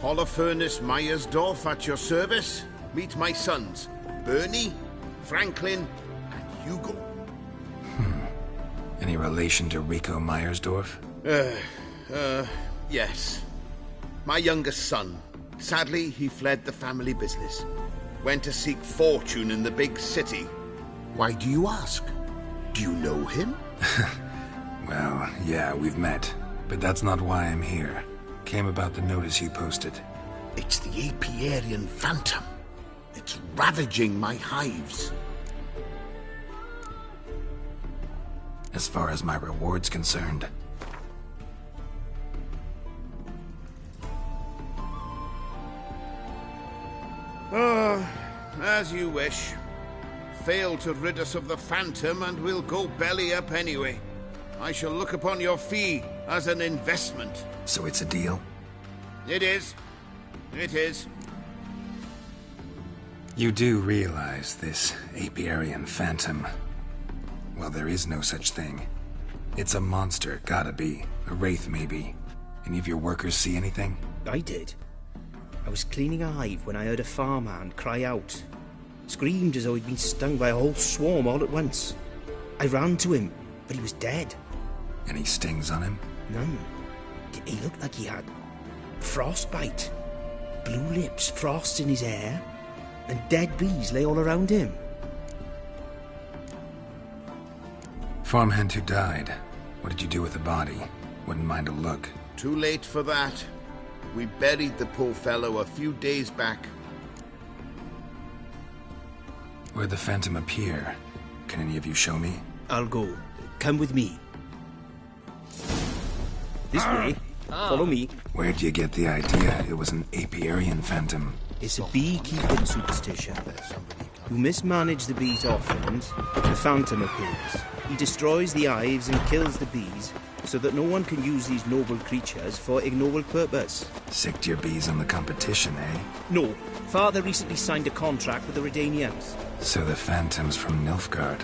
Holofernes Meyersdorf at your service. Meet my sons, Bernie, Franklin, and Hugo. Any relation to Rico Meyersdorf? Yes. My youngest son. Sadly, he fled the family business. Went to seek fortune in the big city. Why do you ask? Do you know him? Well, yeah, we've met. But that's not why I'm here. Came about the notice you posted. It's the Apiarian Phantom. It's ravaging my hives. As far as my reward's concerned. As you wish. Fail to rid us of the Phantom and we'll go belly up anyway. I shall look upon your fee as an investment. So it's a deal? It is. It is. You do realize this Apiarian Phantom. Well, there is no such thing. It's a monster, gotta be. A wraith, maybe. Any of your workers see anything? I did. I was cleaning a hive when I heard a farmhand cry out. Screamed as though he'd been stung by a whole swarm all at once. I ran to him, but he was dead. Any stings on him? None. He looked like he had frostbite. Blue lips, frost in his hair, and dead bees lay all around him. Farmhand who died. What did you do with the body? Wouldn't mind a look. Too late for that. We buried the poor fellow a few days back. Where'd the Phantom appear? Can any of you show me? I'll go. Come with me. This way. Follow me. Where'd you get the idea it was an Apiarian Phantom? It's a beekeeping superstition. You mismanage the bees' offerings, the Phantom appears. He destroys the hives and kills the bees, so that no one can use these noble creatures for ignoble purpose. Sicked your bees on the competition, eh? No. Father recently signed a contract with the Redanians. So the Phantom's from Nilfgaard.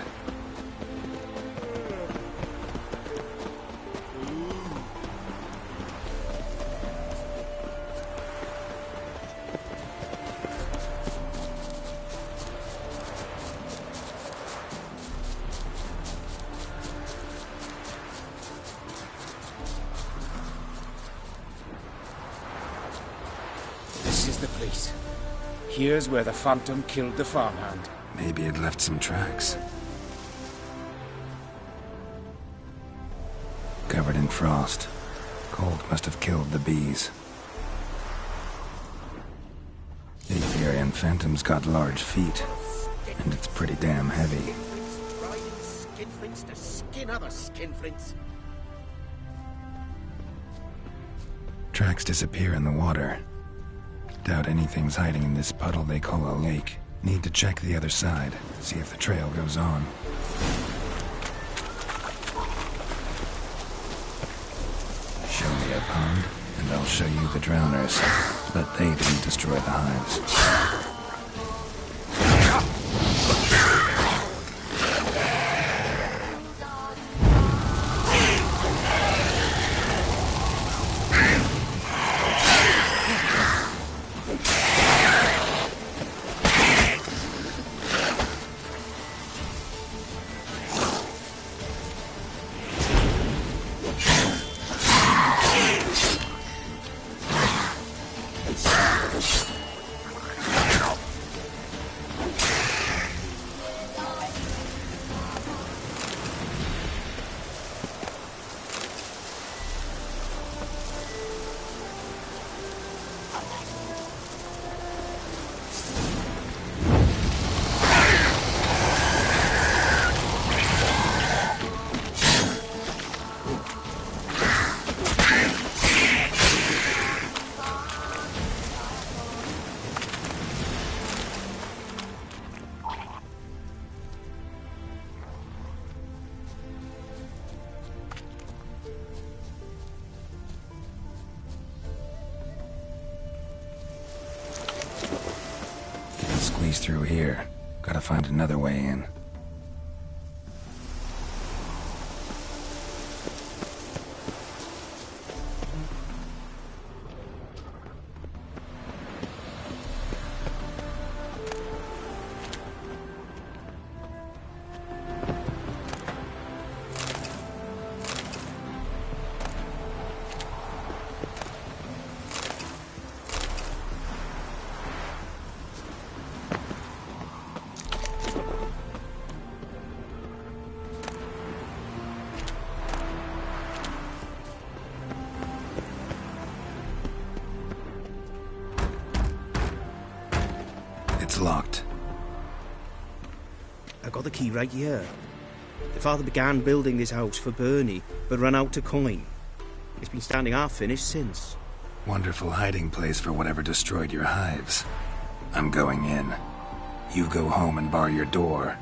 This is the place. Here's where the Phantom killed the farmhand. Maybe it left some tracks. Covered in frost. Cold must have killed the bees. The Apiarian Phantom's got large feet, and it's pretty damn heavy. Skinflints to skin other skinflints. Tracks disappear in the water. Doubt anything's hiding in this puddle they call a lake. Need to check the other side, see if the trail goes on. Show me a pond, and I'll show you the drowners. But they didn't destroy the hives. Squeeze through here. Gotta find another way in. locked. I got the key right here. The father began building this house for Bernie, but ran out of coin. It's been standing half finished since. Wonderful hiding place for whatever destroyed your hives. I'm going in. You go home and bar your door.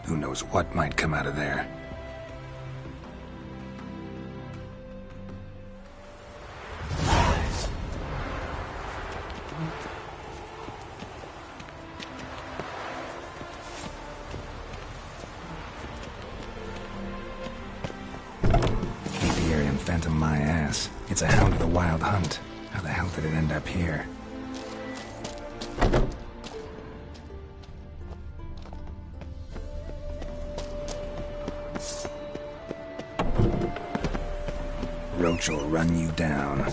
Who knows what might come out of there. Apiarian phantom my ass. It's a hound of the wild hunt. How the hell did it end up here? Roach will run you down.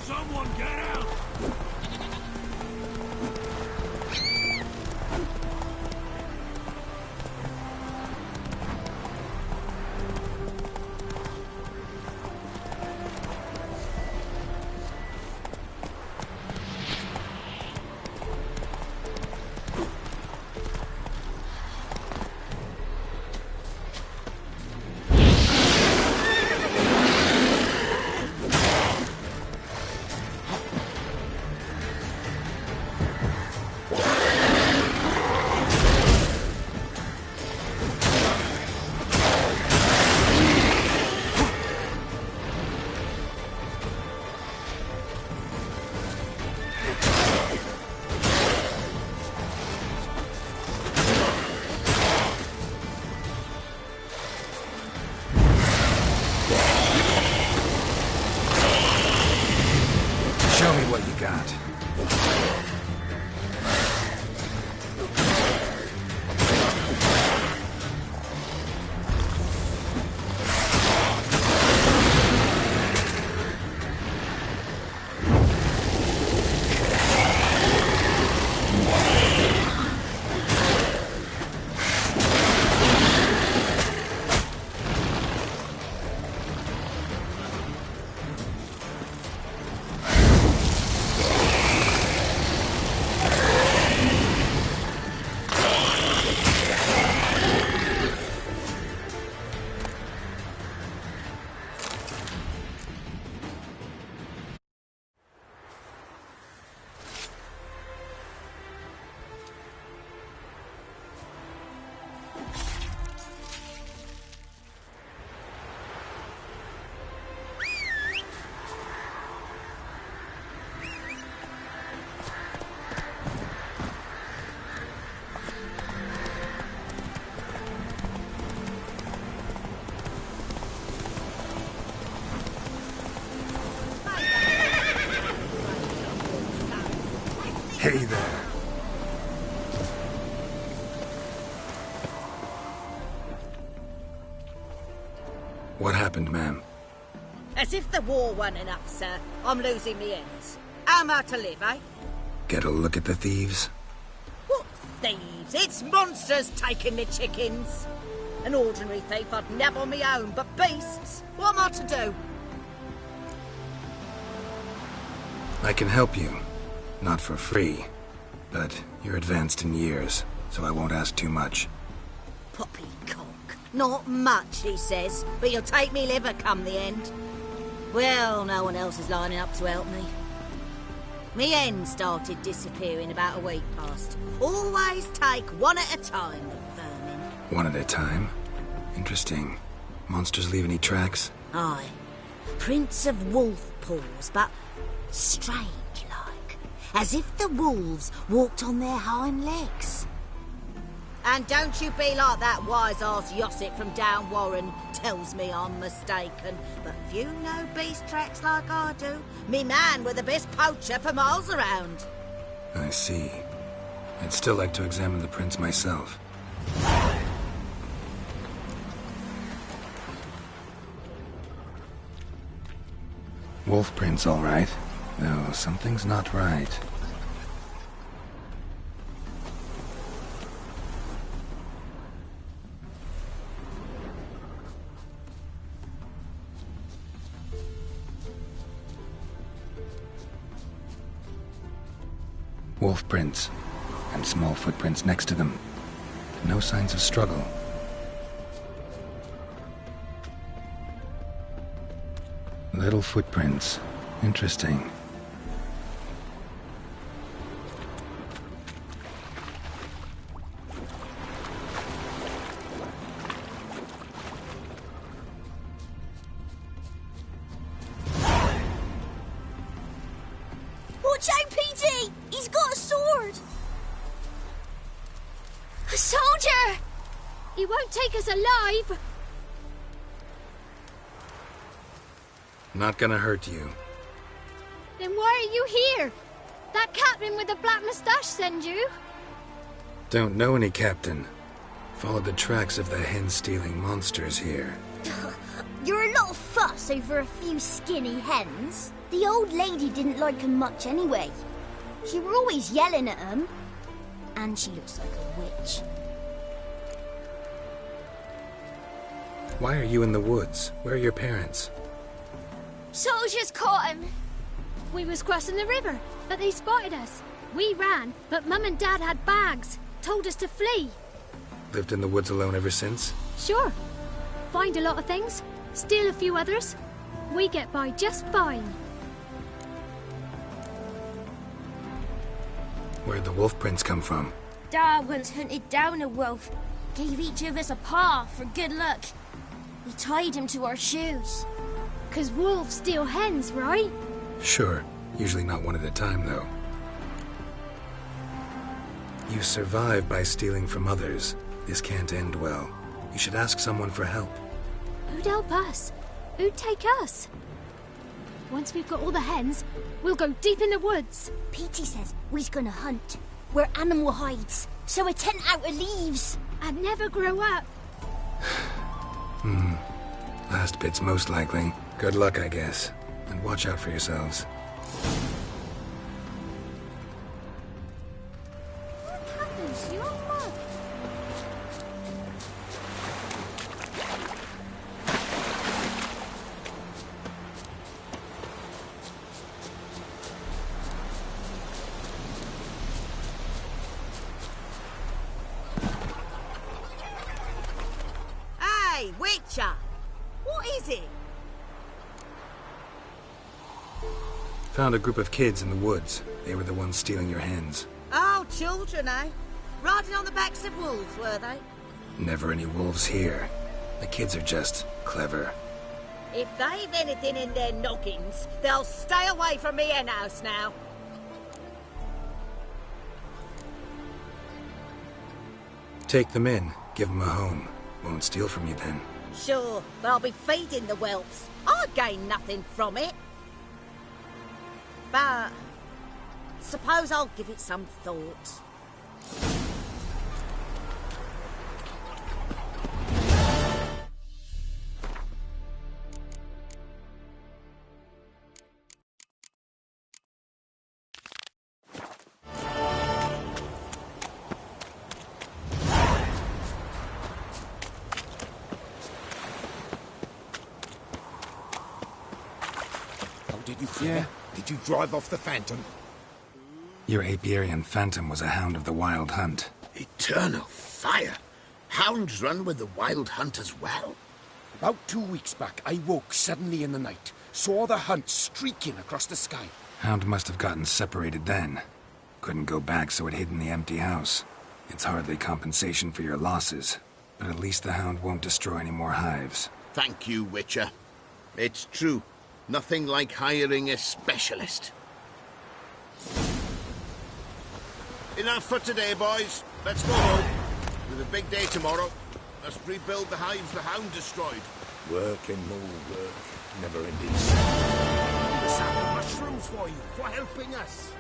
Someone get out! Show me what you got. Hey there. What happened, ma'am? As if the war weren't enough, sir. I'm losing me ends. How am I to live, eh? Get a look at the thieves? What thieves? It's monsters taking me chickens. An ordinary thief I'd nab on me own, but beasts? What am I to do? I can help you. Not for free. But you're advanced in years, so I won't ask too much. Poppycock. Not much, he says, but you'll take me liver come the end. Well, no one else is lining up to help me. Me hen started disappearing about a week past. Always take one at a time, the vermin. One at a time? Interesting. Monsters leave any tracks? Aye. Prints of wolf paws, but strange like. As if the wolves walked on their hind legs. And don't you be like that wise-ass Yossip from down Warren tells me I'm mistaken. But few know beast tracks like I do. Me man were the best poacher for miles around. I see. I'd still like to examine the prints myself. Wolf prints, all right. Though something's not right. Wolf prints, and small footprints next to them. No signs of struggle. Little footprints. Interesting. Watch out, Petey! He's got a sword! A soldier! He won't take us alive! Not gonna hurt you. Then why are you here? That captain with the black moustache send you? Don't know any captain. Followed the tracks of the hen-stealing monsters here. You're a lot of fuss over a few skinny hens. The old lady didn't like 'em much anyway. She were always yelling at 'em. And she looks like a witch. Why are you in the woods? Where are your parents? Soldiers caught him. We was crossing the river, but they spotted us. We ran, but Mum and Dad had bags. Told us to flee. Lived in the woods alone ever since? Sure. Find a lot of things, steal a few others. We get by just fine. Where'd the wolf prints come from? Dad once hunted down a wolf. Gave each of us a paw for good luck. We tied him to our shoes. 'Cause wolves steal hens, right? Sure. Usually not one at a time, though. You survive by stealing from others. This can't end well. You should ask someone for help. Who'd help us? Who'd take us? Once we've got all the hens, we'll go deep in the woods. Petey says we's gonna hunt. Where animal hides. So a tent out of leaves. And never grow up. Last bit's most likely. Good luck, I guess. And watch out for yourselves. What happens? You're mad. Hey, Witcher! What is it? Found a group of kids in the woods. They were the ones stealing your hens. Oh, children, eh? Riding on the backs of wolves, were they? Never any wolves here. The kids are just clever. If they've anything in their noggins, they'll stay away from me hen house now. Take them in. Give them a home. Won't steal from you then. Sure, but I'll be feeding the whelps. I'll gain nothing from it. But suppose I'll give it some thought. Did you clear? Did you drive off the Phantom? Your Apiarian Phantom was a hound of the Wild Hunt. Eternal fire! Hounds run with the Wild Hunt as well. About 2 weeks back, I woke suddenly in the night. Saw the hunt streaking across the sky. Hound must have gotten separated then. Couldn't go back, so it hid in the empty house. It's hardly compensation for your losses, but at least the hound won't destroy any more hives. Thank you, Witcher. It's true. Nothing like hiring a specialist. Enough for today, boys. Let's go home. With a big day tomorrow. Let's rebuild the hives the hound destroyed. Work and more work. Never ending. The sack of mushrooms for you, for helping us.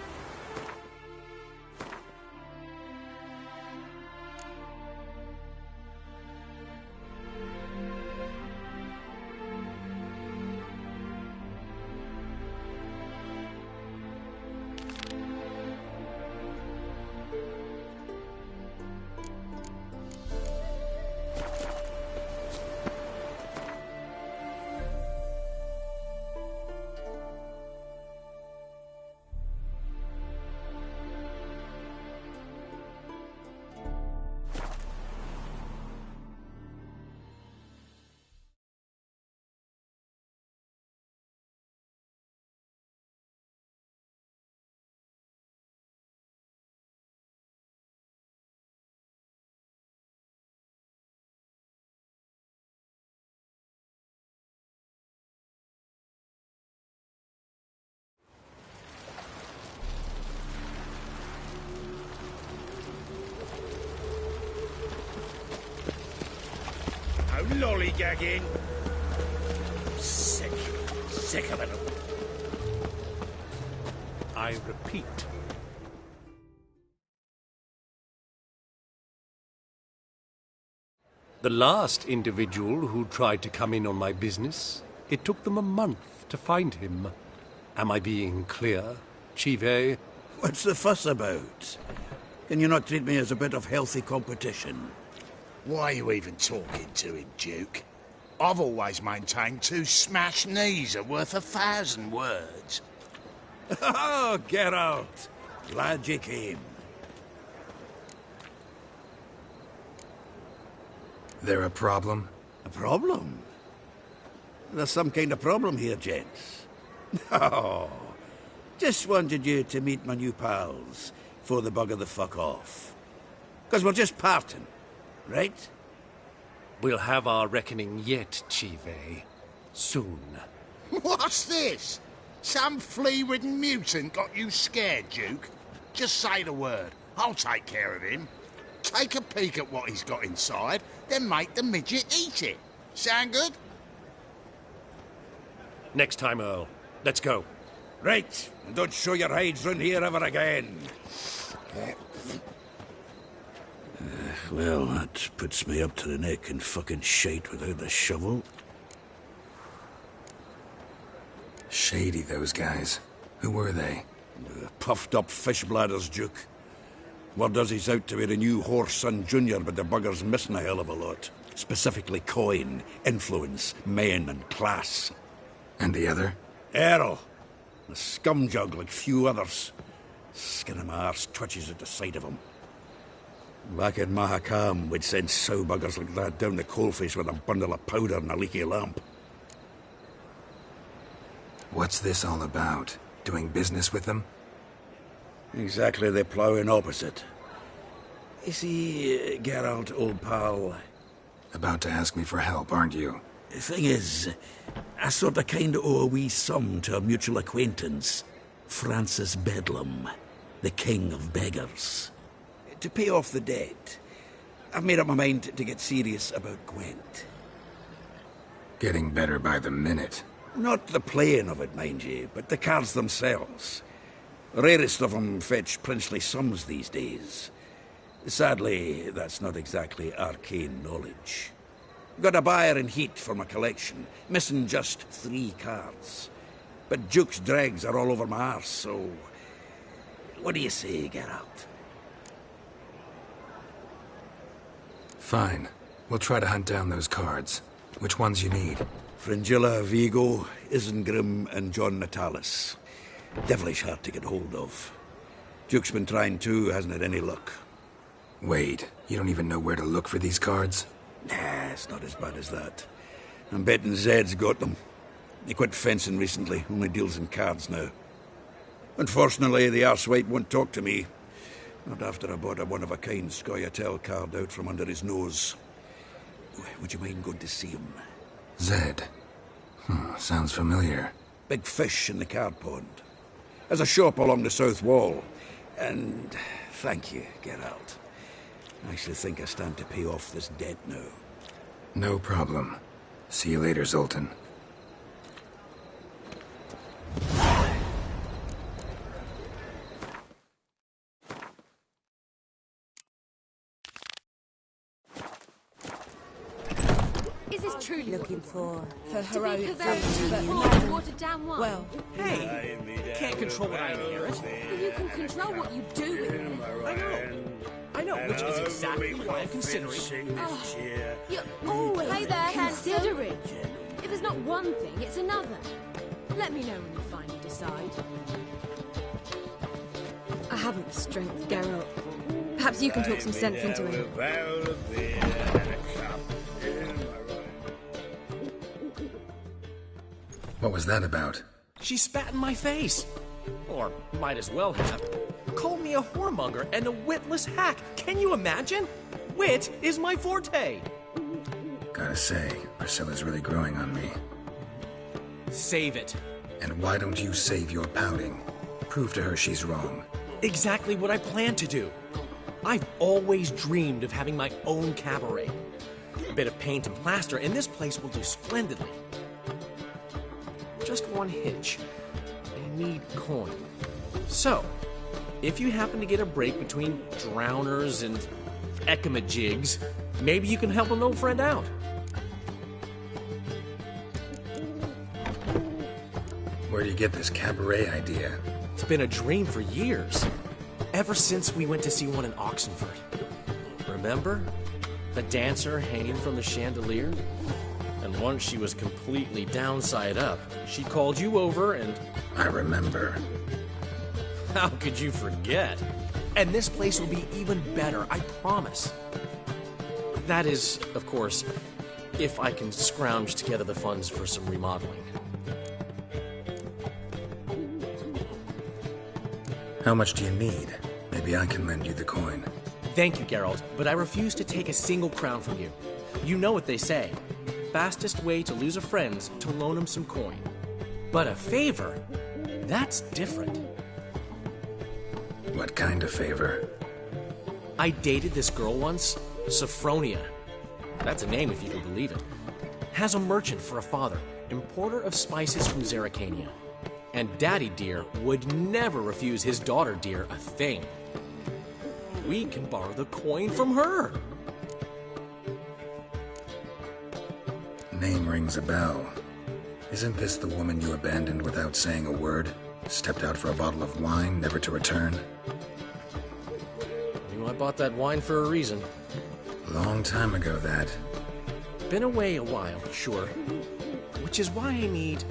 lollygagging. Sick of it. I repeat. The last individual who tried to come in on my business, it took them a month to find him. Am I being clear, Chive? What's the fuss about? Can you not treat me as a bit of healthy competition? Why are you even talking to him, Duke? I've always maintained 2 smashed knees are worth 1,000 words. Oh, Geralt. Glad you came. There a problem? A problem? There's some kind of problem here, gents. Oh, just wanted you to meet my new pals before they bugger the fuck off. 'Cause we're just parting, right? We'll have our reckoning yet, Chive. Soon. What's this? Some flea-ridden mutant got you scared, Duke? Just say the word. I'll take care of him. Take a peek at what he's got inside, then make the midget eat it. Sound good? Next time, Earl. Let's go. Right, and don't show your hides round here ever again. Well, that puts me up to the neck in fucking shite without the shovel. Shady, those guys. Who were they? Puffed up fish bladders, Duke. Word does he's out to be the new Whoreson Jr., but the bugger's missing a hell of a lot. Specifically coin, influence, men, and class. And the other? Earl. A scumjug like few others. Skin of my arse twitches at the sight of him. Back in Mahakam, we'd send sow buggers like that down the coalface with a bundle of powder and a leaky lamp. What's this all about? Doing business with them? Exactly the ploughing opposite. You see, Geralt, old pal... About to ask me for help, aren't you? The thing is, I sort of kind of owe a wee sum to a mutual acquaintance, Francis Bedlam, the king of beggars. To pay off the debt, I've made up my mind to get serious about Gwent. Getting better by the minute. Not the playing of it, mind you, but the cards themselves. The rarest of them fetch princely sums these days. Sadly, that's not exactly arcane knowledge. Got a buyer in heat for my collection, missing just 3 cards. But Duke's dregs are all over my arse, so... What do you say, Geralt? Fine. We'll try to hunt down those cards. Which ones you need? Fringilla, Vigo, Isengrim, and John Natalis. Devilish hard to get hold of. Duke's been trying too, hasn't had any luck. Wait, you don't even know where to look for these cards? Nah, it's not as bad as that. I'm betting Zed's got them. He quit fencing recently, only deals in cards now. Unfortunately, the arsewipe won't talk to me. Not after I bought a one-of-a-kind Scoia'tael card out from under his nose. Would you mind going to see him? Zed. Sounds familiar. Big fish in the card pond. There's a shop along the south wall. And thank you, Geralt. I actually think I stand to pay off this debt now. No problem. See you later, Zoltan. Is this truly looking for heroic watered down wine? Well, hey, you can't control what I inherit. But you can control what you do with it. I know, which is exactly what I'm considering. You're always considering. If there's not one thing, it's another. Let me know when you finally decide. I haven't the strength, Geralt. Perhaps you can talk some sense into him. What was that about? She spat in my face. Or might as well have. Called me a whoremonger and a witless hack. Can you imagine? Wit is my forte. Gotta say, Priscilla's really growing on me. Save it. And why don't you save your pouting? Prove to her she's wrong. Exactly what I plan to do. I've always dreamed of having my own cabaret. bit of paint and plaster, and this place will do splendidly. Just one hitch. I need coin. So, if you happen to get a break between drowners and ekamajigs, maybe you can help an old friend out. Where do you get this cabaret idea? It's been a dream for years. Ever since we went to see one in Oxenford. Remember? The dancer hanging from the chandelier? And once she was completely downside up, she called you over and... I remember. How could you forget? And this place will be even better, I promise. That is, of course, if I can scrounge together the funds for some remodeling. How much do you need? Maybe I can lend you the coin. Thank you, Geralt, but I refuse to take a single crown from you. You know what they say. Fastest way to lose a friend's to loan him some coin. But a favor? That's different. What kind of favor? I dated this girl once, Sophronia. That's a name if you can believe it. Has a merchant for a father, importer of spices from Zerrikania. And Daddy Dear would never refuse his daughter Dear a thing. We can borrow the coin from her. Name rings a bell. Isn't this the woman you abandoned without saying a word? Stepped out for a bottle of wine, never to return? You know, I bought that wine for a reason. Long time ago, that. Been away a while, sure. Which is why I need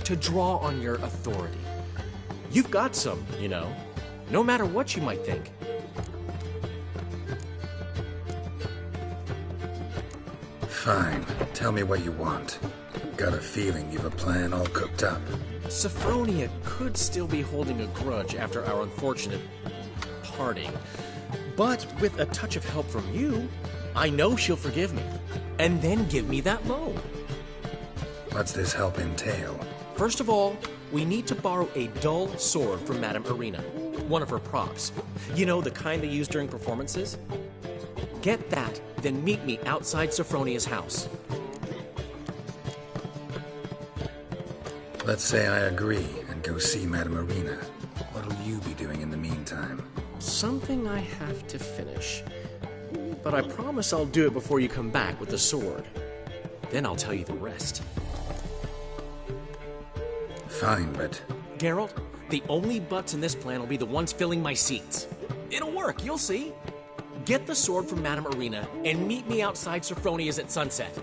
to draw on your authority. You've got some, you know, no matter what you might think. Fine. Tell me what you want. Got a feeling you've a plan all cooked up. Sophronia could still be holding a grudge after our unfortunate parting. But with a touch of help from you, I know she'll forgive me. And then give me that loan. What's this help entail? First of all, we need to borrow a dull sword from Madame Irina, one of her props. You know, the kind they use during performances? Get that, then meet me outside Sophronia's house. Let's say I agree and go see Madame Irina. What'll you be doing in the meantime? Something I have to finish. But I promise I'll do it before you come back with the sword. Then I'll tell you the rest. Fine, but... Geralt, the only buts in this plan will be the ones filling my seats. It'll work, you'll see. Get the sword from Madame Irina and meet me outside Sophronia's at sunset.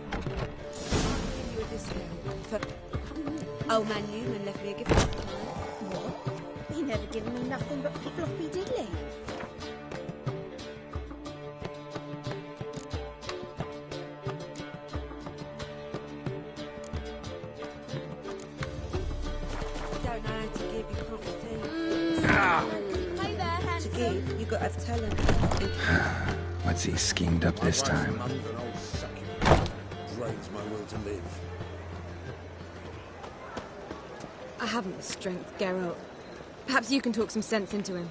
Old man Newman left me a gift. What? He never given me nothing but floppy diddly. Don't know how to give, you can't think. Hey there, handsome. To give, you got to have talent. What's he schemed up this time? Drains my will to live. I haven't the strength, Geralt. Perhaps you can talk some sense into him.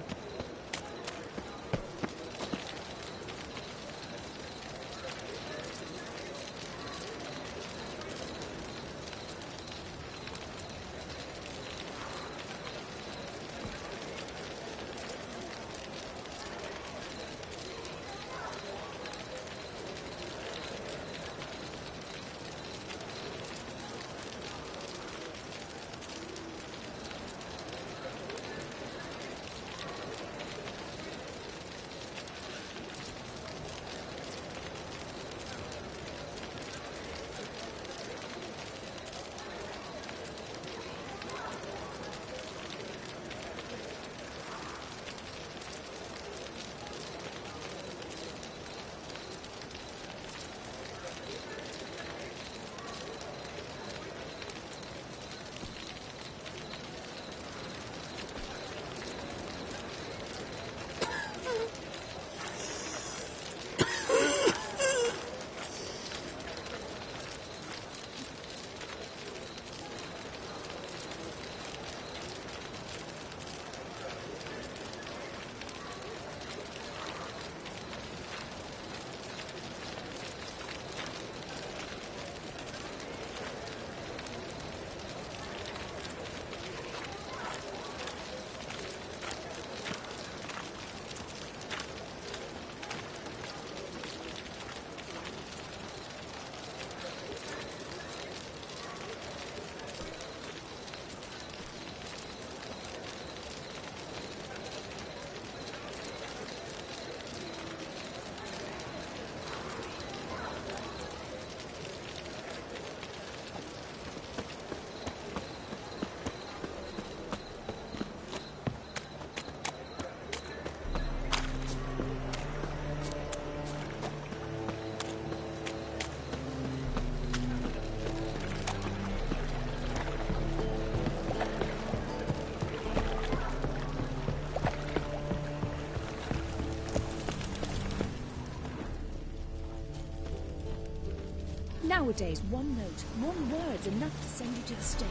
Nowadays, one note, one word's enough to send you to the stake.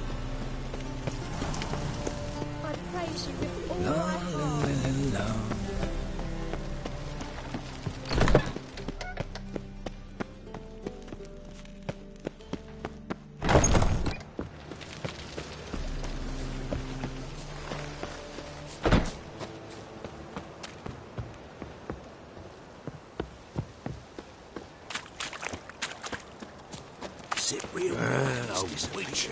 I praise you with all my heart. Sit real witch.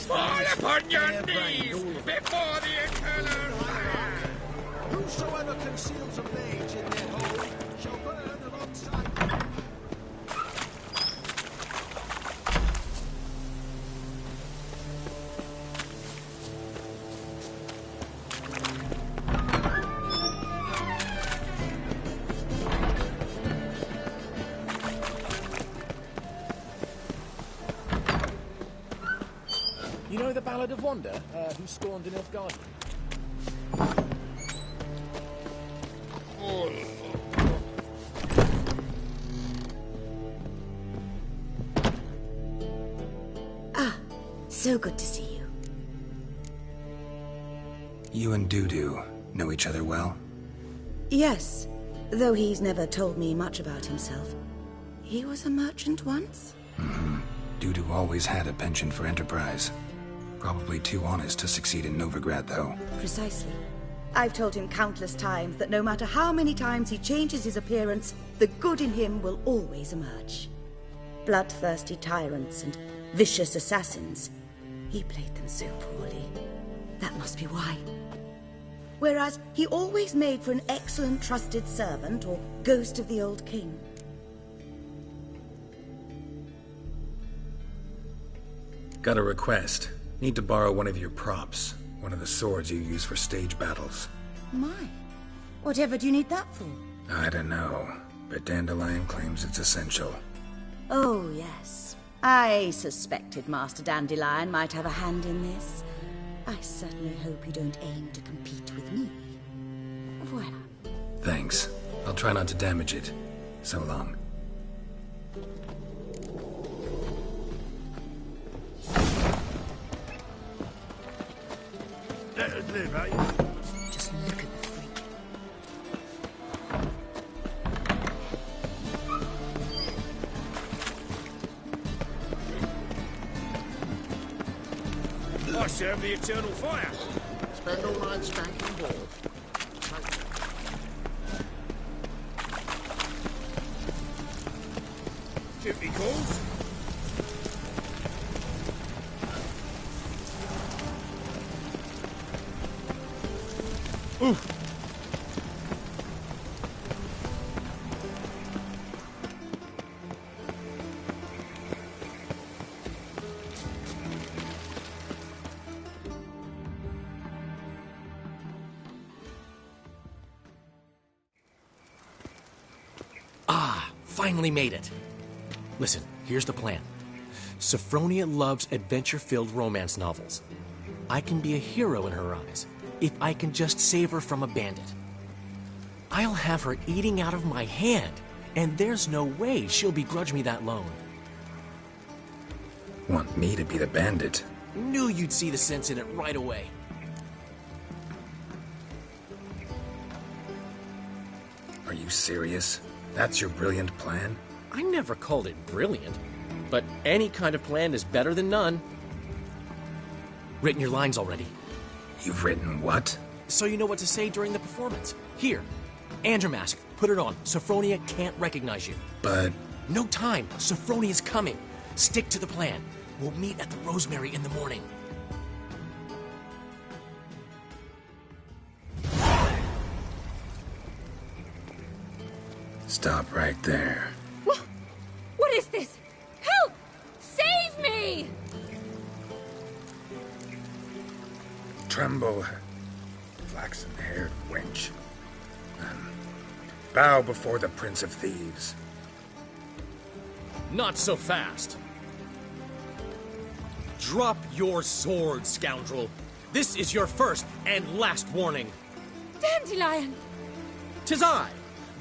Fall upon your knees before the eternal fire! Whosoever conceals a mage in their hole shall burn alongside. You know the Ballad of Wanda, who scorned an elf garden? Ah, so good to see you. You and Dudu know each other well? Yes, though he's never told me much about himself. He was a merchant once? Dudu always had a penchant for enterprise. Probably too honest to succeed in Novigrad, though. Precisely. I've told him countless times that no matter how many times he changes his appearance, the good in him will always emerge. Bloodthirsty tyrants and vicious assassins. He played them so poorly. That must be why. Whereas he always made for an excellent trusted servant or ghost of the old king. Got a request. Need to borrow one of your props. One of the swords you use for stage battles. My, whatever do you need that for? I don't know, but Dandelion claims it's essential. Oh, yes. I suspected Master Dandelion might have a hand in this. I certainly hope you don't aim to compete with me. Voilà. Thanks. I'll try not to damage it. So long. Let us live, eh? Just look at the freak. I serve the eternal fire. Spend all night spanking board. Duty calls. Oof. Ah, finally made it. Listen, here's the plan. Sophronia loves adventure-filled romance novels. I can be a hero in her eyes if I can just save her from a bandit. I'll have her eating out of my hand, and there's no way she'll begrudge me that loan. Want me to be the bandit? Knew you'd see the sense in it right away. Are you serious? That's your brilliant plan? I never called it brilliant, but any kind of plan is better than none. Written your lines already. You've written what? So you know what to say during the performance. Here, Andrew Mask, put it on. Sophronia can't recognize you. But... No time. Sophronia's coming. Stick to the plan. We'll meet at the Rosemary in the morning. Stop right there. What is this? Help! Save me! Tremble, flaxen-haired wench. Bow before the Prince of Thieves. Not so fast. Drop your sword, scoundrel. This is your first and last warning. Dandelion! 'Tis I,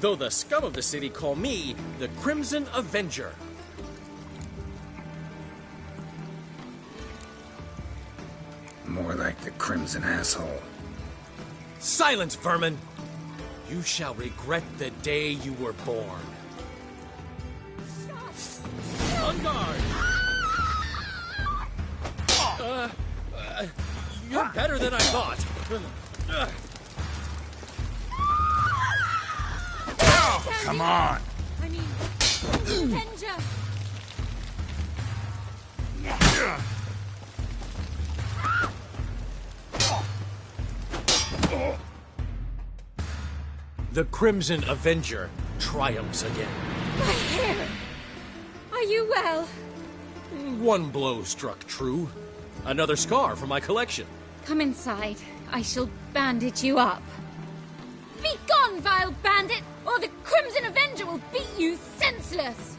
Though the scum of the city call me the Crimson Avenger. More like the Crimson Asshole. Silence, vermin! You shall regret the day you were born. On guard! You're better than I thought. Come on! I mean, Avenger! The Crimson Avenger triumphs again. My hair! Are you well? One blow struck true. Another scar from my collection. Come inside. I shall bandage you up. Be gone, vile bandit, or the Crimson Avenger will beat you senseless!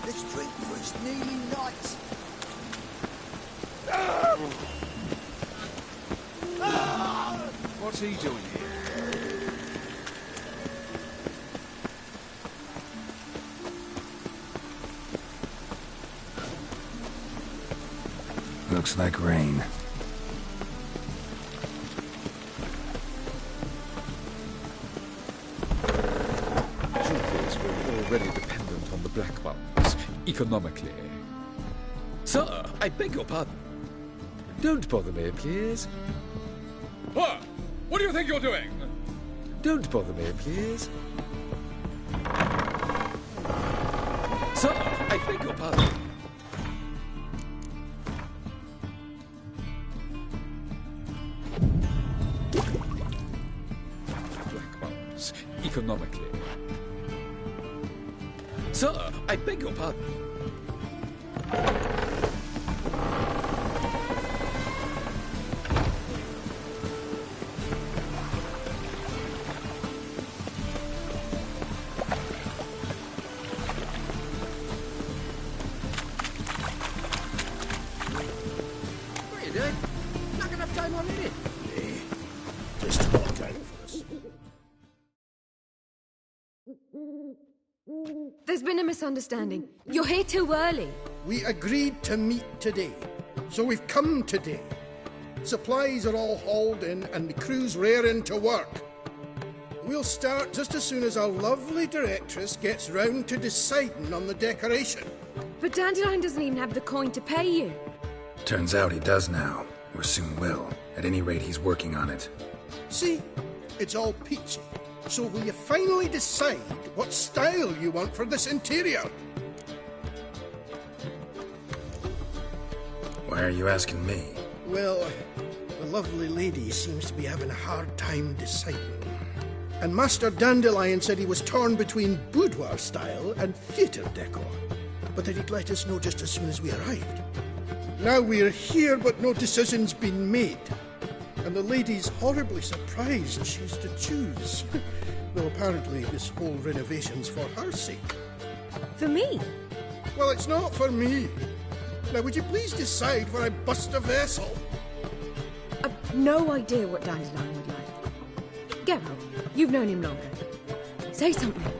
This drink was nearly night. What's he doing here? Looks like rain. Truth is, we're already dependent on the Black Ones, economically. Sir, I beg your pardon. Don't bother me, please. What? What do you think you're doing? Don't bother me, please. Sir, I beg your pardon. Black Ones, economically. Sir, I beg your pardon. What are you doing? Not enough time already. Just about time for us. There's been a misunderstanding. You're here too early. We agreed to meet today, so we've come today. Supplies are all hauled in and the crew's raring to work. We'll start just as soon as our lovely directress gets round to deciding on the decoration. But Dandelion doesn't even have the coin to pay you. Turns out he does now, or soon will. At any rate, he's working on it. See, it's all peachy. So will you finally decide what style you want for this interior? Why are you asking me? Well, the lovely lady seems to be having a hard time deciding. And Master Dandelion said he was torn between boudoir style and theatre decor, but that he'd let us know just as soon as we arrived. Now we're here, but no decision's been made. And the lady's horribly surprised she's to choose. Though apparently this whole renovation's for her sake. For me? Well, it's not for me. Now, would you please decide where I bust a vessel? I've no idea what Dandelion would like. Geralt, you've known him longer. Say something.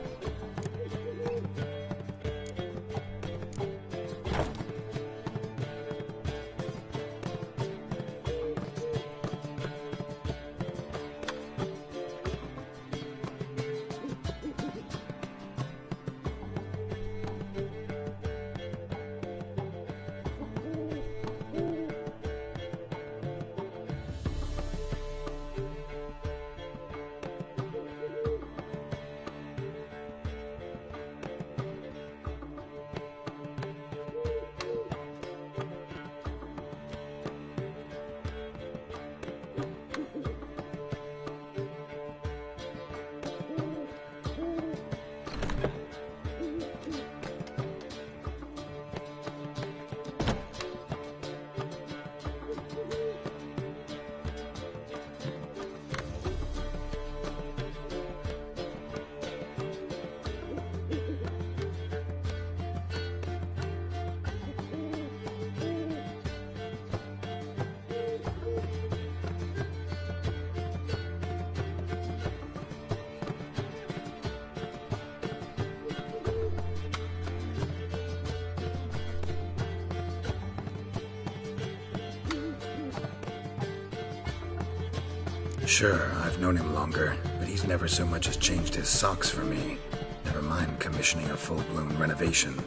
Sure, I've known him longer, but he's never so much as changed his socks for me. Never mind commissioning a full-blown renovation.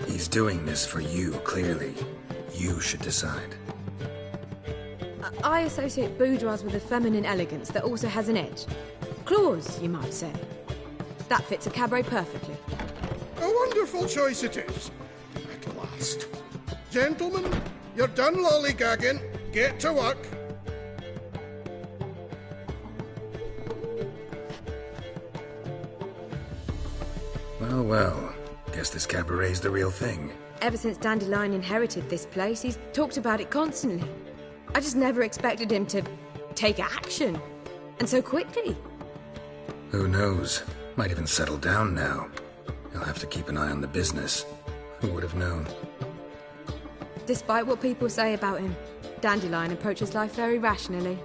He's doing this for you, clearly. You should decide. I associate boudoirs with a feminine elegance that also has an edge. Claws, you might say. That fits a cabaret perfectly. A wonderful choice it is. At last. Gentlemen, you're done lollygagging. Get to work. Well, guess this cabaret's the real thing. Ever since Dandelion inherited this place, he's talked about it constantly. I just never expected him to take action. And so quickly. Who knows? Might even settle down now. He'll have to keep an eye on the business. Who would have known? Despite what people say about him, Dandelion approaches life very rationally.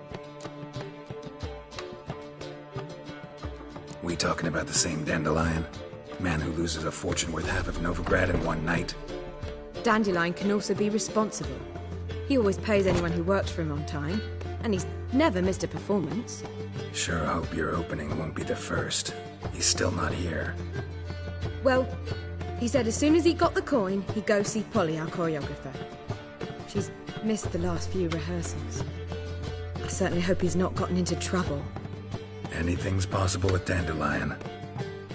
We talking about the same Dandelion? Man who loses a fortune worth half of Novigrad in one night? Dandelion can also be responsible. He always pays anyone who works for him on time, and he's never missed a performance. Sure hope your opening won't be the first. He's still not here. Well, he said as soon as he got the coin, he'd go see Polly, our choreographer. She's missed the last few rehearsals. I certainly hope he's not gotten into trouble. Anything's possible with Dandelion.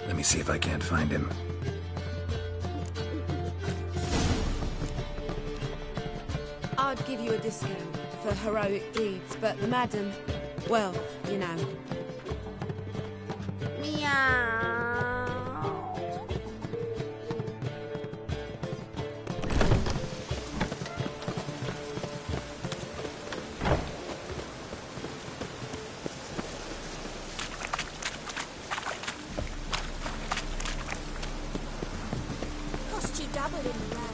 Let me see if I can't find him. I'd give you a discount for heroic deeds, but the madam, well, you know. Meow. Cost you double in the rain.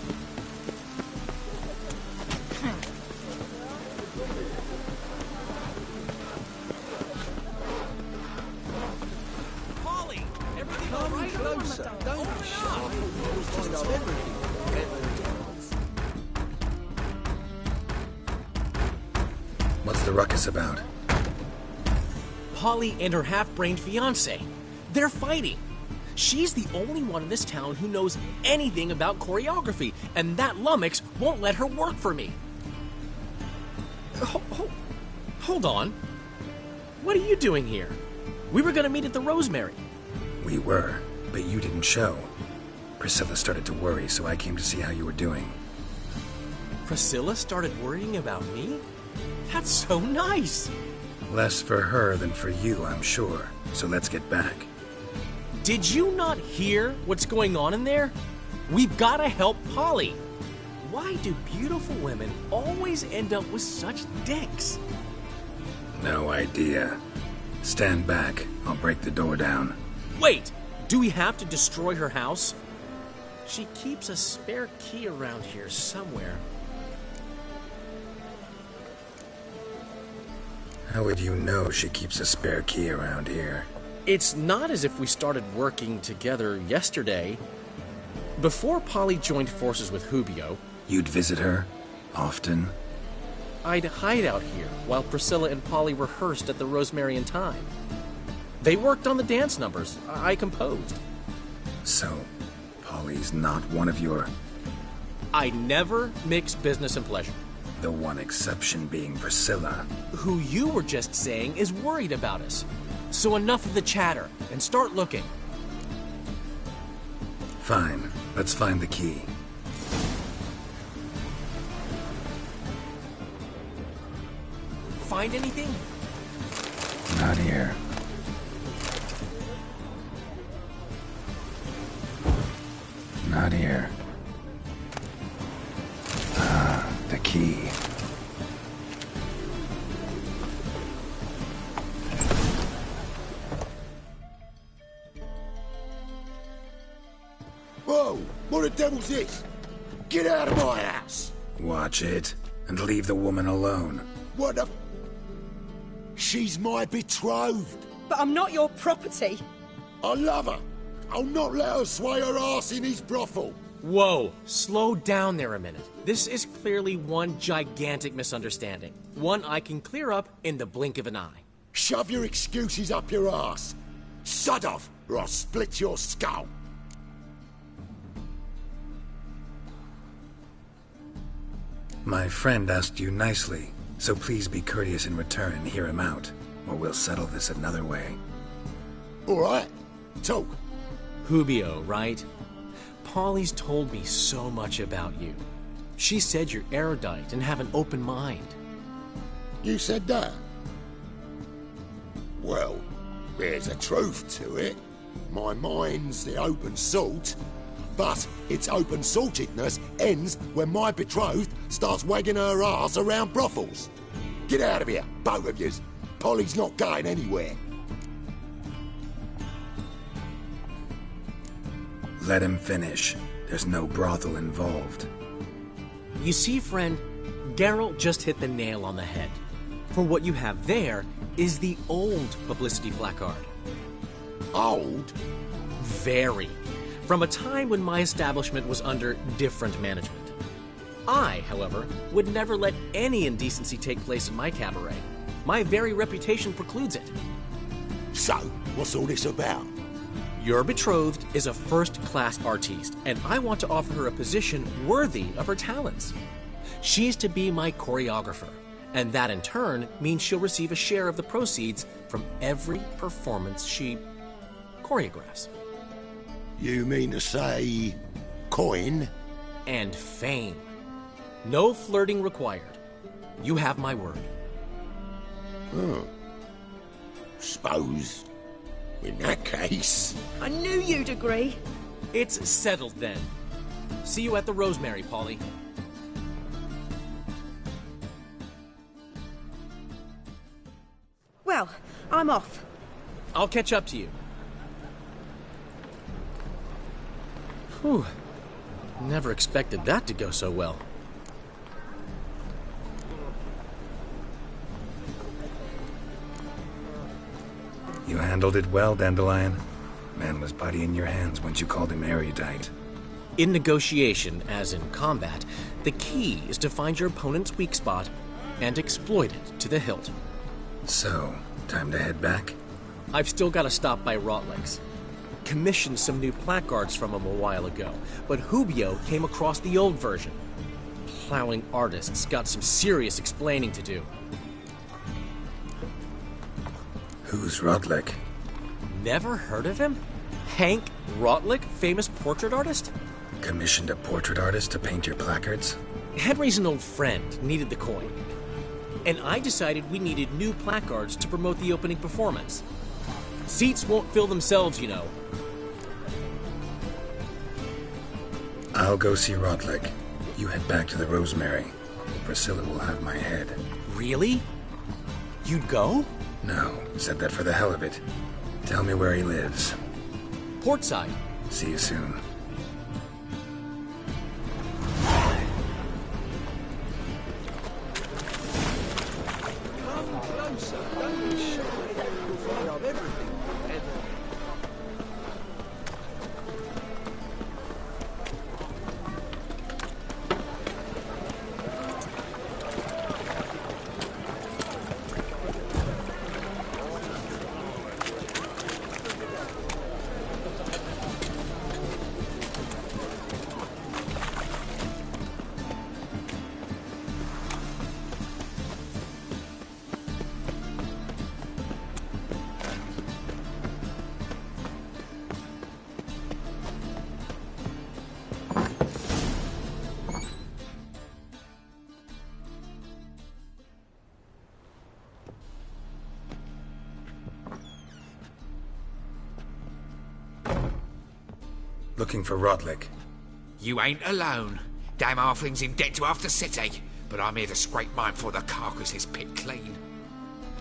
Polly, everything all Come right? closer. Don't be shy. We'll find out everything. What's the ruckus about? Polly and her half-brained fiancé. They're fighting. She's the only one in this town who knows anything about choreography, and that lummox won't let her work for me. Hold on. What are you doing here? We were going to meet at the Rosemary. We were, but you didn't show. Priscilla started to worry, so I came to see how you were doing. Priscilla started worrying about me? That's so nice. Less for her than for you, I'm sure. So let's get back. Did you not hear what's going on in there? We've got to help Polly. Why do beautiful women always end up with such dicks? No idea. Stand back. I'll break the door down. Wait! Do we have to destroy her house? She keeps a spare key around here somewhere. How would you know she keeps a spare key around here? It's not as if we started working together yesterday. Before Polly joined forces with Hubio, You'd visit her? Often? I'd hide out here while Priscilla and Polly rehearsed at the Rosemary in Time. They worked on the dance numbers I composed. So, Polly's not one of your... I never mix business and pleasure. The one exception being Priscilla. Who you were just saying is worried about us. So enough of the chatter, and start looking. Fine. Let's find the key. Find anything? Not here. Not here. Ah, the key. Whoa! What the devil's this? Get out of my house! Watch it, and leave the woman alone. What the... She's my betrothed. But I'm not your property. I love her. I'll not let her sway her ass in his brothel. Whoa, slow down there a minute. This is clearly one gigantic misunderstanding. One I can clear up in the blink of an eye. Shove your excuses up your arse. Sod off, or I'll split your skull. My friend asked you nicely, so please be courteous in return and hear him out, or we'll settle this another way. All right. Talk. Hubio, right? Polly's told me so much about you. She said you're erudite and have an open mind. You said that? Well, there's a truth to it. My mind's the open salt, but its open saltedness ends when my betrothed starts wagging her arse around brothels. Get out of here, both of yous. Polly's not going anywhere. Let him finish. There's no brothel involved. You see, friend, Geralt just hit the nail on the head. For what you have there is the old publicity placard. Old? Very. From a time when my establishment was under different management. I, however, would never let any indecency take place in my cabaret. My very reputation precludes it. So, what's all this about? Your betrothed is a first-class artiste, and I want to offer her a position worthy of her talents. She's to be my choreographer, and that in turn means she'll receive a share of the proceeds from every performance she choreographs. You mean to say... coin? And fame. No flirting required. You have my word. Oh. Suppose... in that case... I knew you'd agree. It's settled then. See you at the Rosemary, Polly. Well, I'm off. I'll catch up to you. Whew. Never expected that to go so well. You handled it well, Dandelion. Man was body in your hands once you called him erudite. In negotiation, as in combat, the key is to find your opponent's weak spot and exploit it to the hilt. So, time to head back? I've still got to stop by Rotlick's. Commissioned some new placards from him a while ago, but Hubio came across the old version. Plowing artists got some serious explaining to do. Who's Rotlick? Never heard of him? Hank Rotlick, famous portrait artist? Commissioned a portrait artist to paint your placards? Henry's an old friend, needed the coin. And I decided we needed new placards to promote the opening performance. Seats won't fill themselves, you know. I'll go see Rotlick. You head back to the Rosemary. Priscilla will have my head. Really? You'd go? No, said that for the hell of it. Tell me where he lives. Portside. See you soon. Come closer. Don't be shy. You'll find out everything. Looking for Rotlick. You ain't alone. Damn halfling's in debt to half the city, but I'm here to scrape mine before the carcass is picked clean.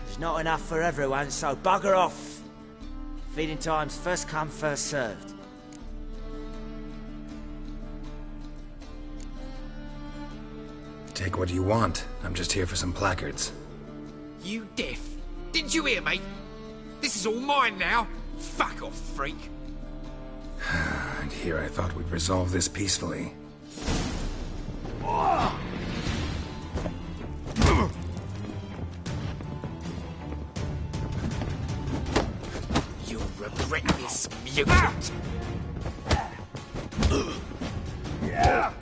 There's not enough for everyone, so bugger off. Feeding time's first come, first served. Take what you want. I'm just here for some placards. You deaf? Didn't you hear me? This is all mine now. Fuck off, freak. And here I thought we'd resolve this peacefully. Oh! You can't! Yeah.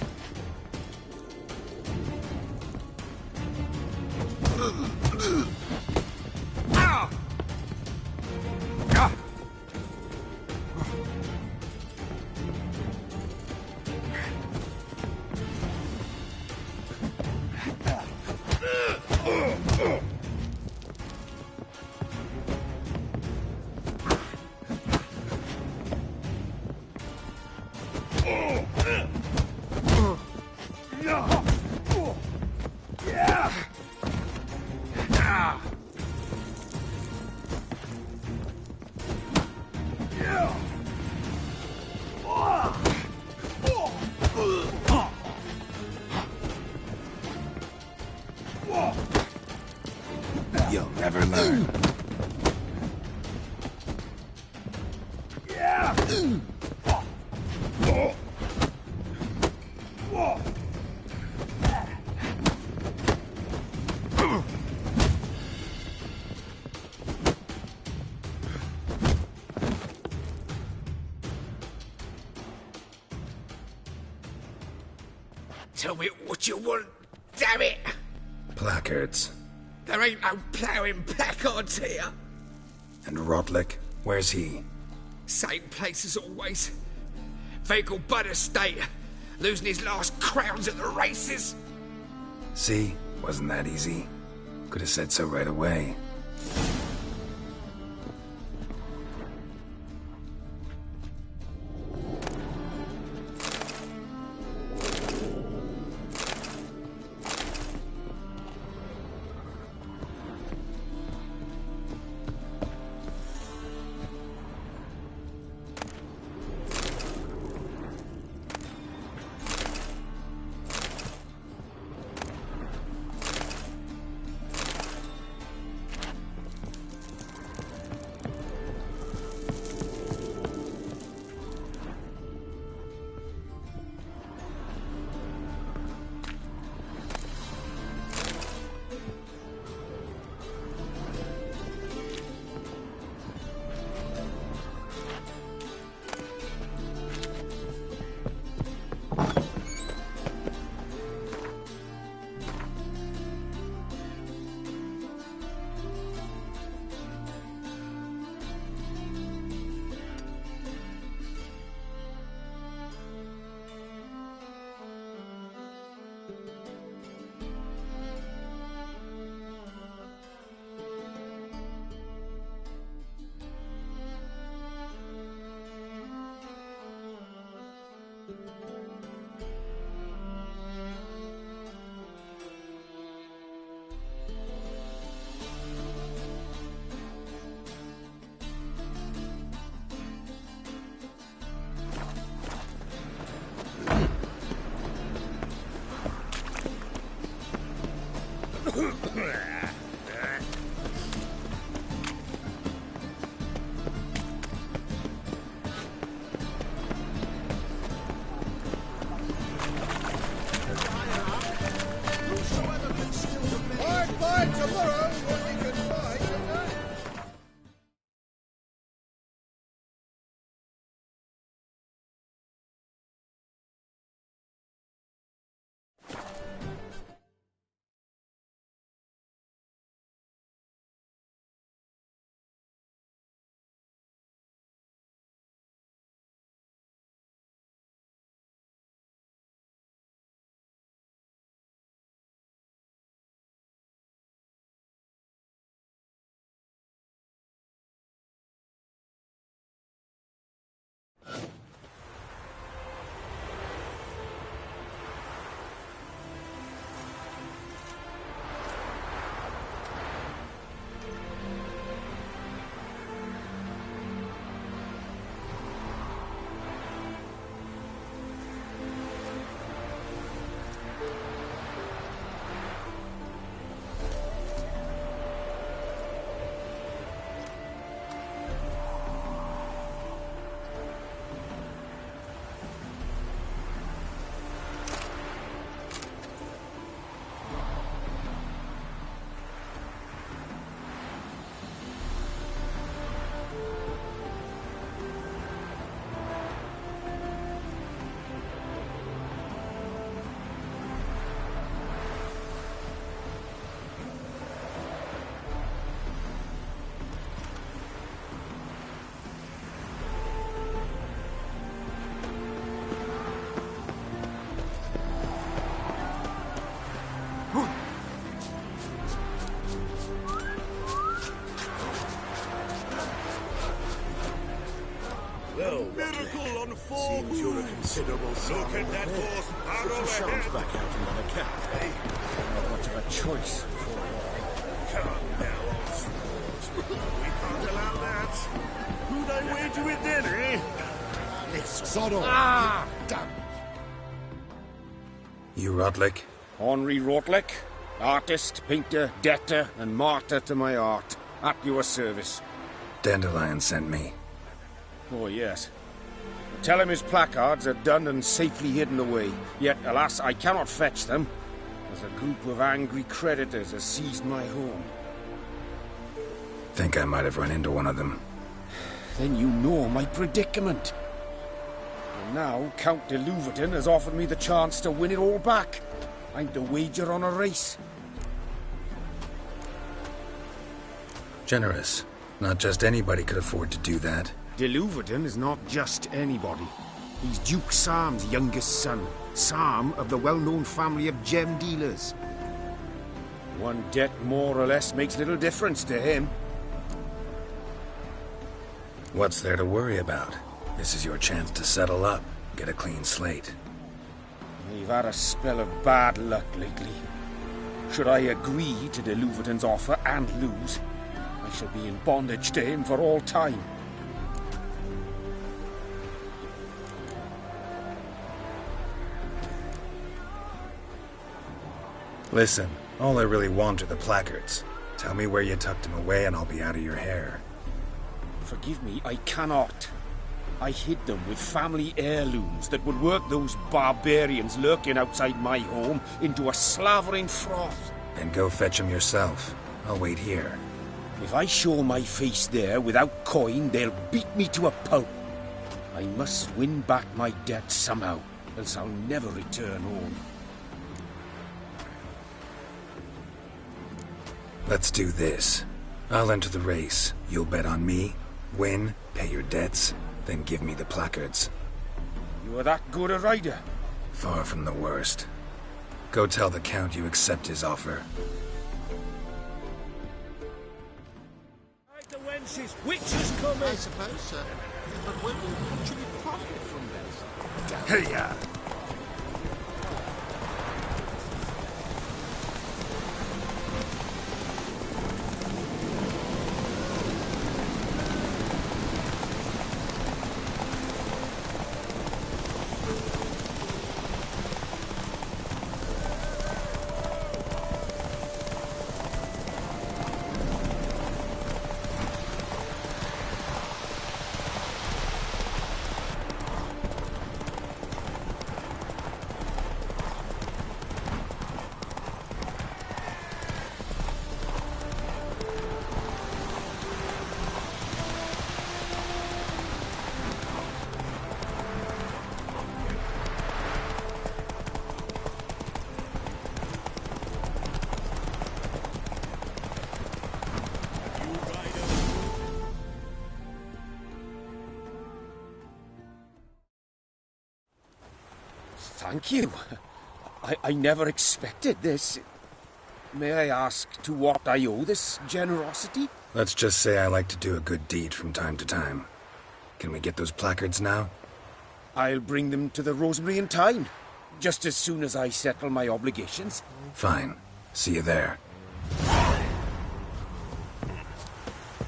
You'll never learn. Tell me what you want, damn it! Placards. There ain't no ploughing placards here. And Rotlick, where's he? Same place as always. Vehicle Bud Estate, losing his last crowns at the races. See? Wasn't that easy? Could have said so right away. considerable. Look at that horse barrow ahead. Back out into the cat, eh? Not much of a choice before long. Come now, old sport. We can't allow that. Who'd I wager with then, eh? Let's sod off. Ah! Damn. You Rodlick? Henri Rotlick, artist, painter, debtor, and martyr to my art. At your service. Dandelion sent me. Oh, yes. Tell him his placards are done and safely hidden away. Yet, alas, I cannot fetch them, as a group of angry creditors has seized my home. Think I might have run into one of them. Then you know my predicament. And now, Count de Louverton has offered me the chance to win it all back. I'm to wager on a race. Generous. Not just anybody could afford to do that. De Louverton is not just anybody. He's Duke Sam's youngest son. Sam of the well-known family of gem dealers. One debt more or less makes little difference to him. What's there to worry about? This is your chance to settle up, get a clean slate. We've had a spell of bad luck lately. Should I agree to de Louverton's offer and lose, I shall be in bondage to him for all time. Listen, all I really want are the placards. Tell me where you tucked them away and I'll be out of your hair. Forgive me, I cannot. I hid them with family heirlooms that would work those barbarians lurking outside my home into a slavering froth. Then go fetch them yourself. I'll wait here. If I show my face there without coin, they'll beat me to a pulp. I must win back my debt somehow, else I'll never return home. Let's do this. I'll enter the race. You'll bet on me, win, pay your debts, then give me the placards. You are that good a rider? Far from the worst. Go tell the Count you accept his offer. Right, the wenches, witches coming. I suppose so. But when will we actually profit from this? Hey-ya! Thank you. I never expected this. May I ask to what I owe this generosity? Let's just say I like to do a good deed from time to time. Can we get those placards now? I'll bring them to the Rosemary in time, just as soon as I settle my obligations. Fine. See you there.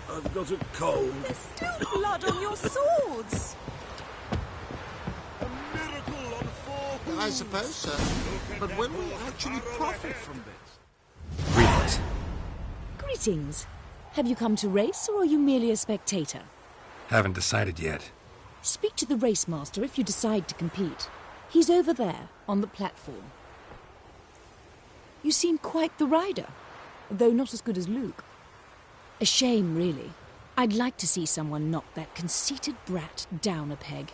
I've got a cold. There's still blood on your swords. I suppose so. But when will we actually profit from this? Read it. Greetings. Have you come to race, or are you merely a spectator? Haven't decided yet. Speak to the race master if you decide to compete. He's over there, on the platform. You seem quite the rider, though not as good as Luke. A shame, really. I'd like to see someone knock that conceited brat down a peg.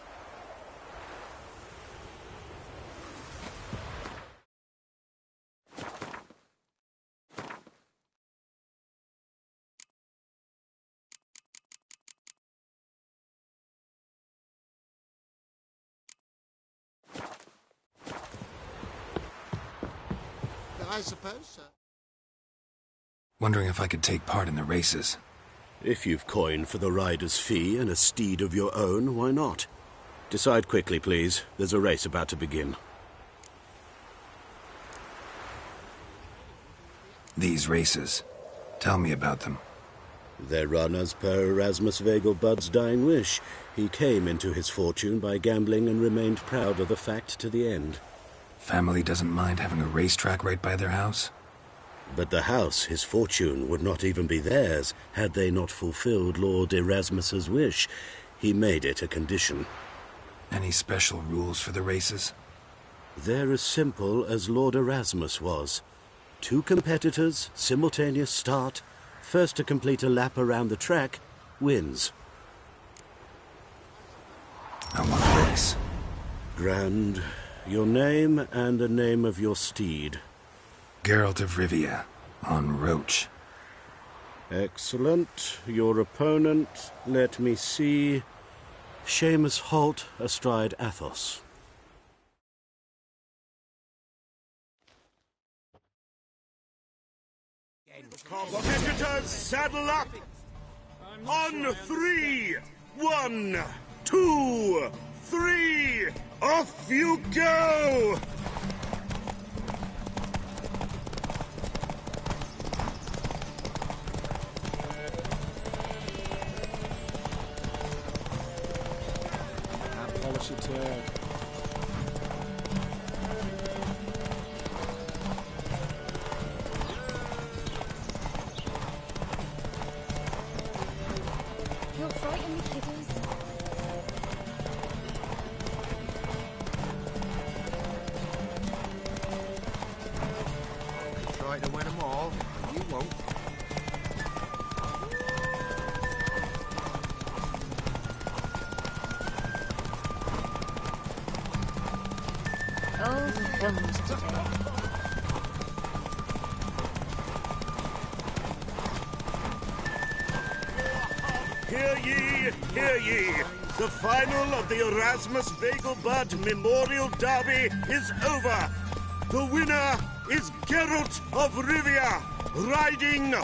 I suppose so. Wondering if I could take part in the races. If you've coin for the rider's fee and a steed of your own, why not? Decide quickly, please. There's a race about to begin. These races. Tell me about them. They run as per Erasmus Vegelbud's dying wish. He came into his fortune by gambling and remained proud of the fact to the end. Family doesn't mind having a racetrack right by their house? But the house, his fortune, would not even be theirs had they not fulfilled Lord Erasmus's wish. He made it a condition. Any special rules for the races? They're as simple as Lord Erasmus was. 2 competitors, simultaneous start. First to complete a lap around the track wins. I want to race. Grand. Your name and the name of your steed. Geralt of Rivia, on Roach. Excellent. Your opponent, let me see. Seamus Holt, astride Athos. Competitors, saddle up! On 3! 1, 2, 3! Off you go! Polish your turd. You'll frighten the kiddies. Try to win them all. You won't. Oh, films today. Hear ye, hear ye! The final of the Erasmus Vegelbud Memorial Derby is over. The winner is Geralt of Rivia, riding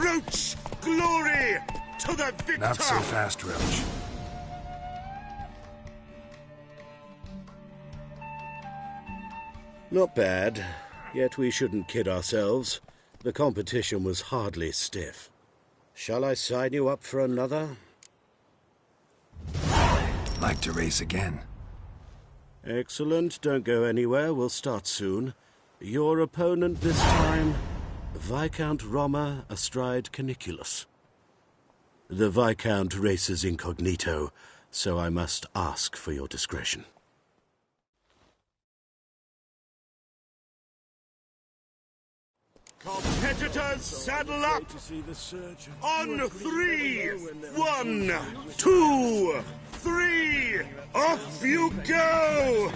Roach Glory to the victor! Not so fast, Roach. Not bad, yet we shouldn't kid ourselves. The competition was hardly stiff. Shall I sign you up for another? Like to race again. Excellent. Don't go anywhere. We'll start soon. Your opponent this time, Viscount Roma astride Caniculus. The Viscount races incognito, so I must ask for your discretion. Competitors, saddle up! On 3! 1, 2, 3! Off you go!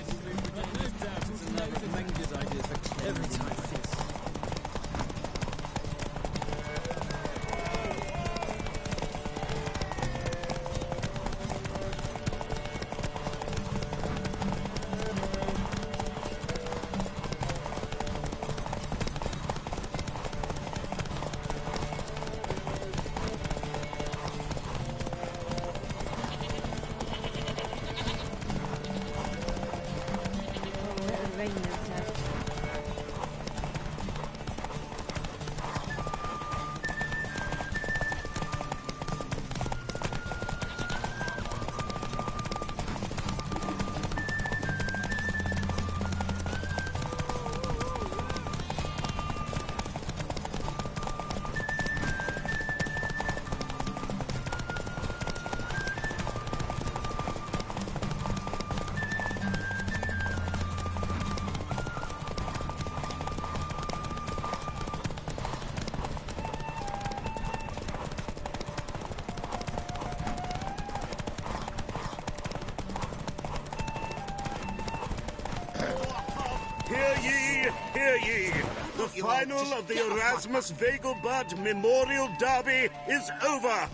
Hear ye! The final of the Erasmus Vegelbud Memorial Derby is over.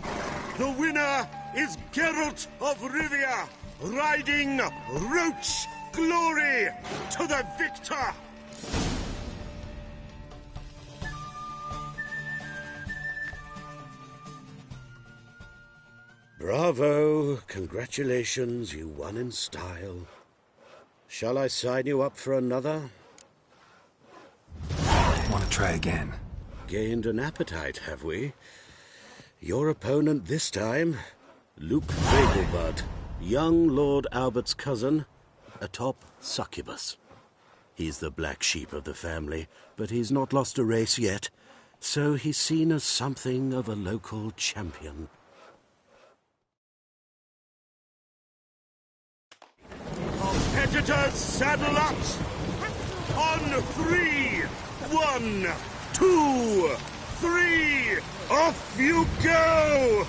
The winner is Geralt of Rivia, riding Roach Glory to the victor! Bravo! Congratulations, you won in style. Shall I sign you up for another? Want to try again? Gained an appetite, have we? Your opponent this time, Luke Vegelbud, young Lord Albert's cousin, atop succubus. He's the black sheep of the family, but he's not lost a race yet, so he's seen as something of a local champion. Competitors, saddle up! On 3! 1, 2, 3! Off you go!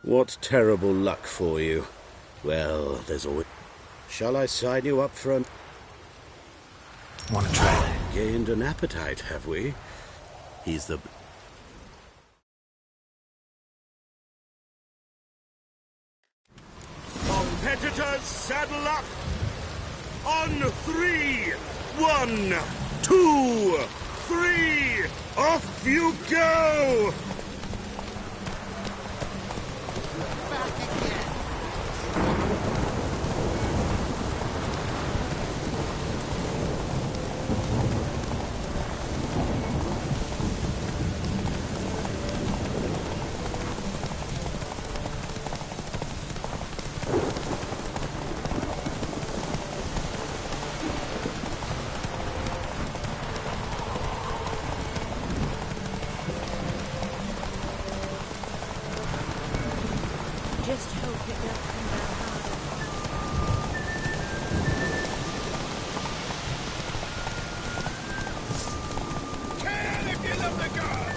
What terrible luck for you. Well, there's always... Shall I sign you up for an... Want to try? Gained an appetite, have we? He's the... Competitors, saddle up! On 3! 1, 2, 3! Off you go! Just hope it doesn't come down harder. Can if you love the gods!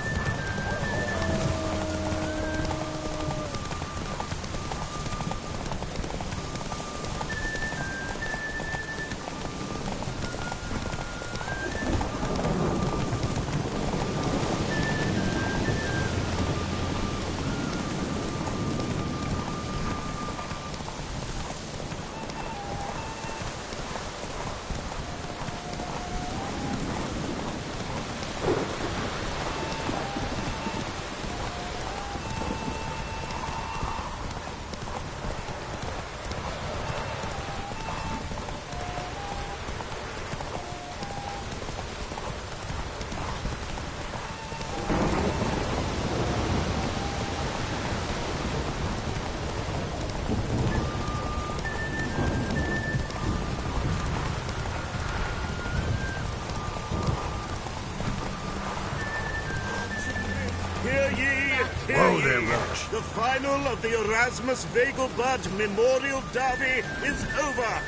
Whoa there, Roach. The final of the Erasmus Vegelbud Memorial Derby is over.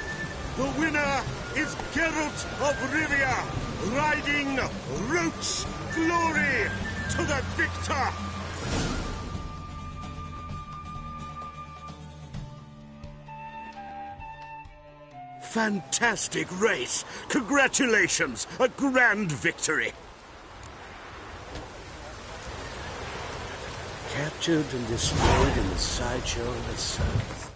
The winner is Geralt of Rivia, riding Roach glory to the victor. Fantastic race. Congratulations. A grand victory. Captured and displayed in the sideshow of the circus.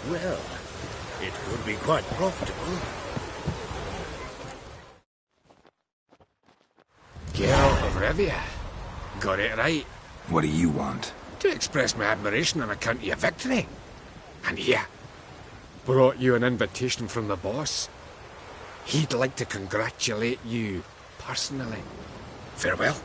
Well, it could be quite profitable. Get Brevia. Got it right. What do you want? To express my admiration on account of your victory. And here, brought you an invitation from the boss. He'd like to congratulate you personally. Farewell.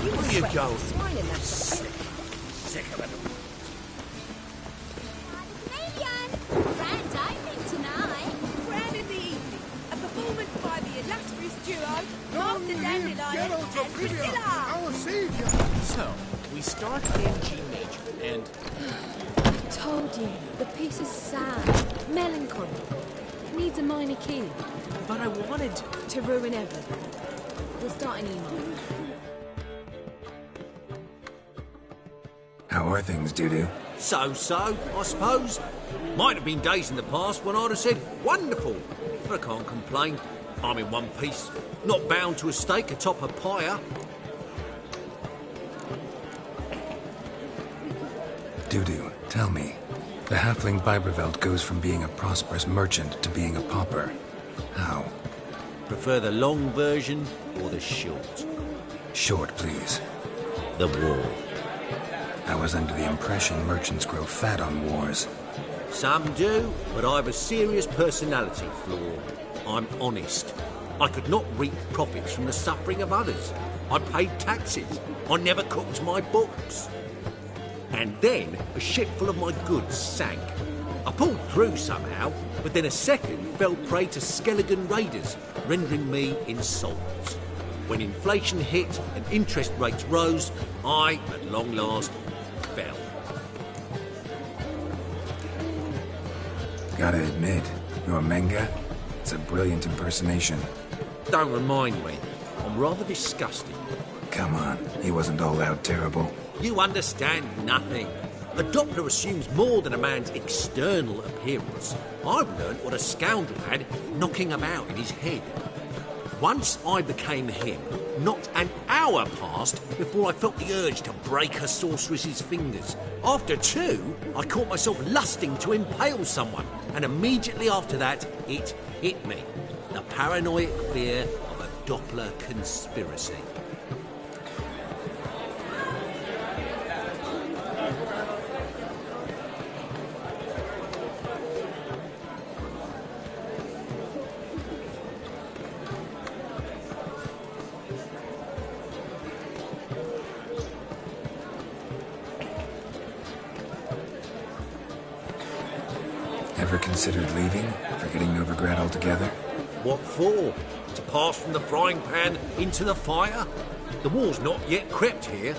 Where you go? Sick of it. Grand opening tonight. Grand indeed. A performance by the illustrious duo, Mark the Dandelion and Priscilla. Our savior. So, we start in G major, and... I told you, the piece is sad, melancholy. Needs a minor key. But I wanted to ruin everything. We'll start in E minor. How are things, Dudu? So-so, I suppose. Might have been days in the past when I'd have said, wonderful. But I can't complain. I'm in one piece. Not bound to a stake atop a pyre. Dudu, tell me. The halfling Biberveld goes from being a prosperous merchant to being a pauper. How? Prefer the long version or the short? Short, please. The war. I was under the impression merchants grow fat on wars. Some do, but I've a serious personality flaw. I'm honest. I could not reap profits from the suffering of others. I paid taxes. I never cooked my books. And then a ship full of my goods sank. I pulled through somehow, but then a second fell prey to Skelligan raiders, rendering me insolvent. When inflation hit and interest rates rose, I, at long last, fell. Gotta admit, your Menga, it's a brilliant impersonation. Don't remind me. I'm rather disgusted. Come on, he wasn't all out terrible. You understand nothing. A Doppler assumes more than a man's external appearance. I've learnt what a scoundrel had knocking about in his head. Once I became him, not an hour passed before I felt the urge to break a sorceress's fingers. After two, I caught myself lusting to impale someone, and immediately after that, it hit me. The paranoid fear of a Doppler conspiracy. Ever considered leaving? Forgetting Novigrad altogether? What for? To pass from the frying pan into the fire? The war's not yet crept here.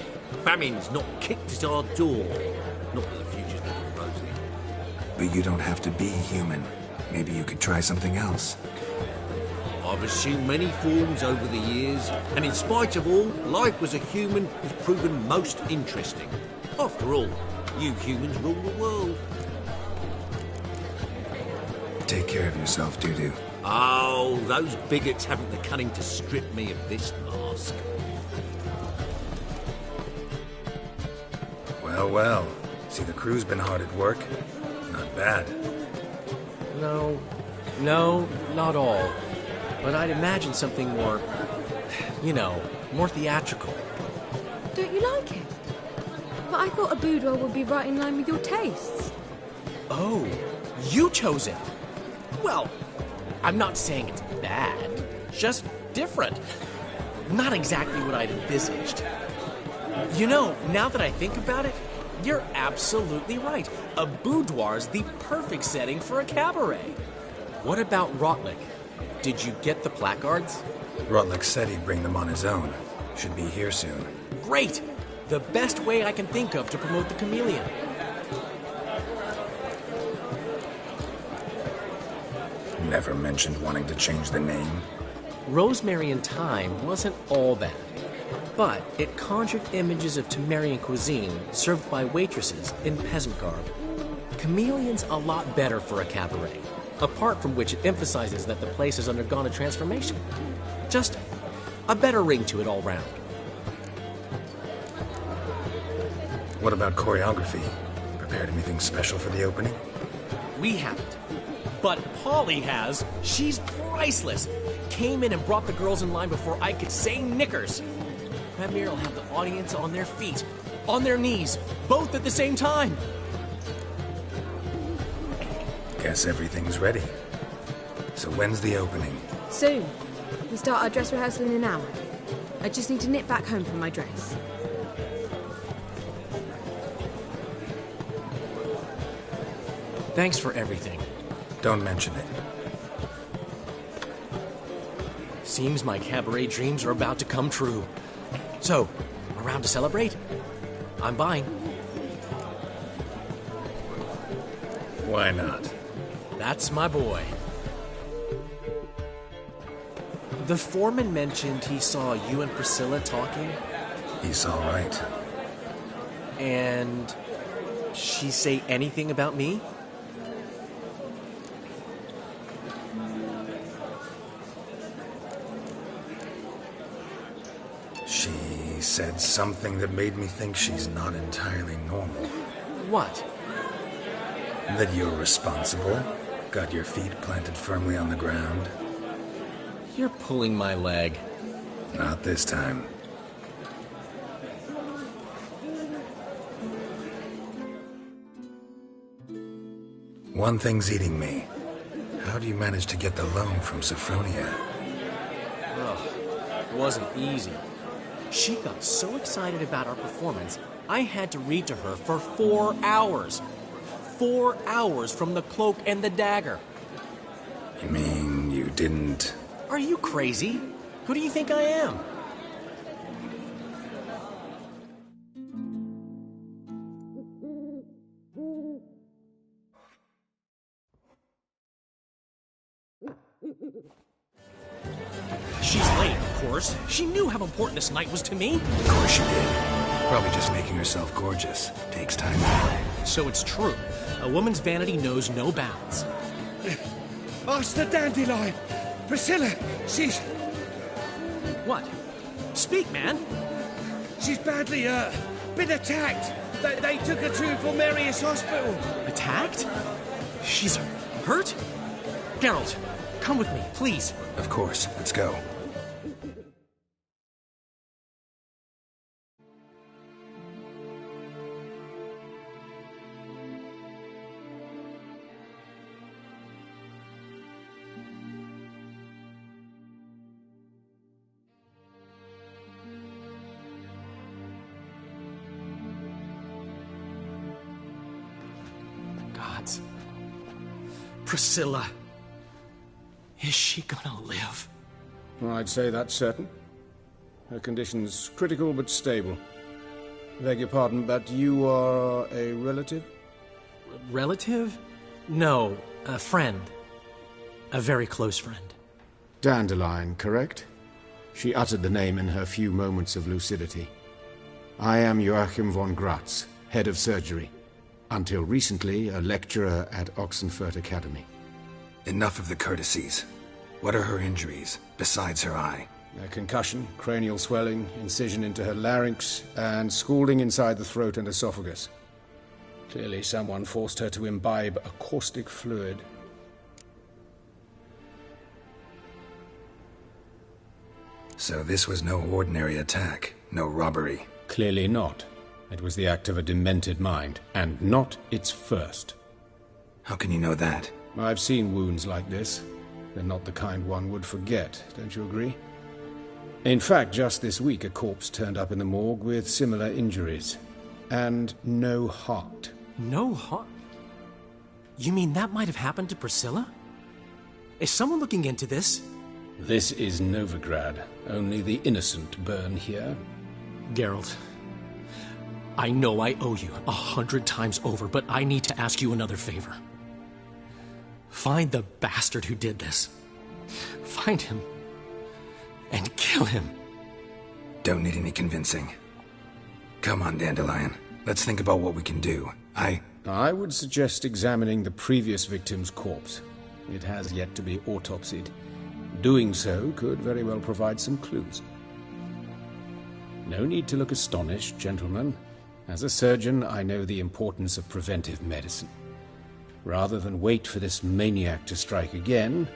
Famine's not kicked at our door. Not that the future's looking rosy. But you don't have to be human. Maybe you could try something else. I've assumed many forms over the years, and in spite of all, life as a human has proven most interesting. After all, you humans rule the world. Take care of yourself, Dudu. Oh, those bigots haven't the cunning to strip me of this mask. Well, well. See, the crew's been hard at work. Not bad. No, not all. But I'd imagine something more, more theatrical. Don't you like it? But I thought a boudoir would be right in line with your tastes. Oh, you chose it. Well, I'm not saying it's bad, just different. Not exactly what I'd envisaged. Now that I think about it, you're absolutely right. A boudoir's the perfect setting for a cabaret. What about Rotlick? Did you get the placards? Rotlick said he'd bring them on his own. Should be here soon. Great! The best way I can think of to promote the chameleon. Never mentioned wanting to change the name. Rosemary and Thyme wasn't all that. But it conjured images of Temerian cuisine served by waitresses in peasant garb. Chameleon's a lot better for a cabaret, apart from which it emphasizes that the place has undergone a transformation. Just a better ring to it all round. What about choreography? Prepared anything special for the opening? We haven't. But Polly has. She's priceless. Came in and brought the girls in line before I could say knickers. Premier will have the audience on their feet, on their knees, both at the same time. Guess everything's ready. So when's the opening? Soon. We start our dress rehearsal in an hour. I just need to nip back home for my dress. Thanks for everything. Don't mention it. Seems my cabaret dreams are about to come true. So, around to celebrate? I'm buying. Why not? That's my boy. The foreman mentioned he saw you and Priscilla talking. He's all right. And she say anything about me? She said something that made me think she's not entirely normal. What? That you're responsible, got your feet planted firmly on the ground. You're pulling my leg. Not this time. One thing's eating me. How do you manage to get the loan from Sophronia? Ugh, it wasn't easy. She got so excited about our performance, I had to read to her for 4 hours. 4 hours from the Cloak and the Dagger. You mean you didn't... Are you crazy? Who do you think I am? She's late, of course. She knew how important this night was to me. Of course she did. Probably just making herself gorgeous. Takes time. So it's true. A woman's vanity knows no bounds. Master Dandelion! Priscilla, she's... What? Speak, man. She's badly hurt. Been attacked. They took her to Vulmerius Hospital. Attacked? She's hurt? Geralt, come with me, please. Of course. Let's go. Priscilla. Is she gonna live? I'd say that's certain. Her condition's critical but stable. Beg your pardon, but you are a relative? Relative? No, a friend. A very close friend. Dandelion, correct? She uttered the name in her few moments of lucidity. I am Joachim von Gratz, head of surgery. Until recently, a lecturer at Oxenfurt Academy. Enough of the courtesies. What are her injuries, besides her eye? A concussion, cranial swelling, incision into her larynx, and scalding inside the throat and esophagus. Clearly someone forced her to imbibe a caustic fluid. So this was no ordinary attack, no robbery. Clearly not. It was the act of a demented mind, and not its first. How can you know that? I've seen wounds like this. They're not the kind one would forget, don't you agree? In fact, just this week a corpse turned up in the morgue with similar injuries. And no heart. No heart? You mean that might have happened to Priscilla? Is someone looking into this? This is Novigrad. Only the innocent burn here. Geralt, I know I owe you 100 times over, but I need to ask you another favor. Find the bastard who did this. Find him. And kill him. Don't need any convincing. Come on, Dandelion. Let's think about what we can do. I would suggest examining the previous victim's corpse. It has yet to be autopsied. Doing so could very well provide some clues. No need to look astonished, gentlemen. As a surgeon, I know the importance of preventive medicine. Rather than wait for this maniac to strike again,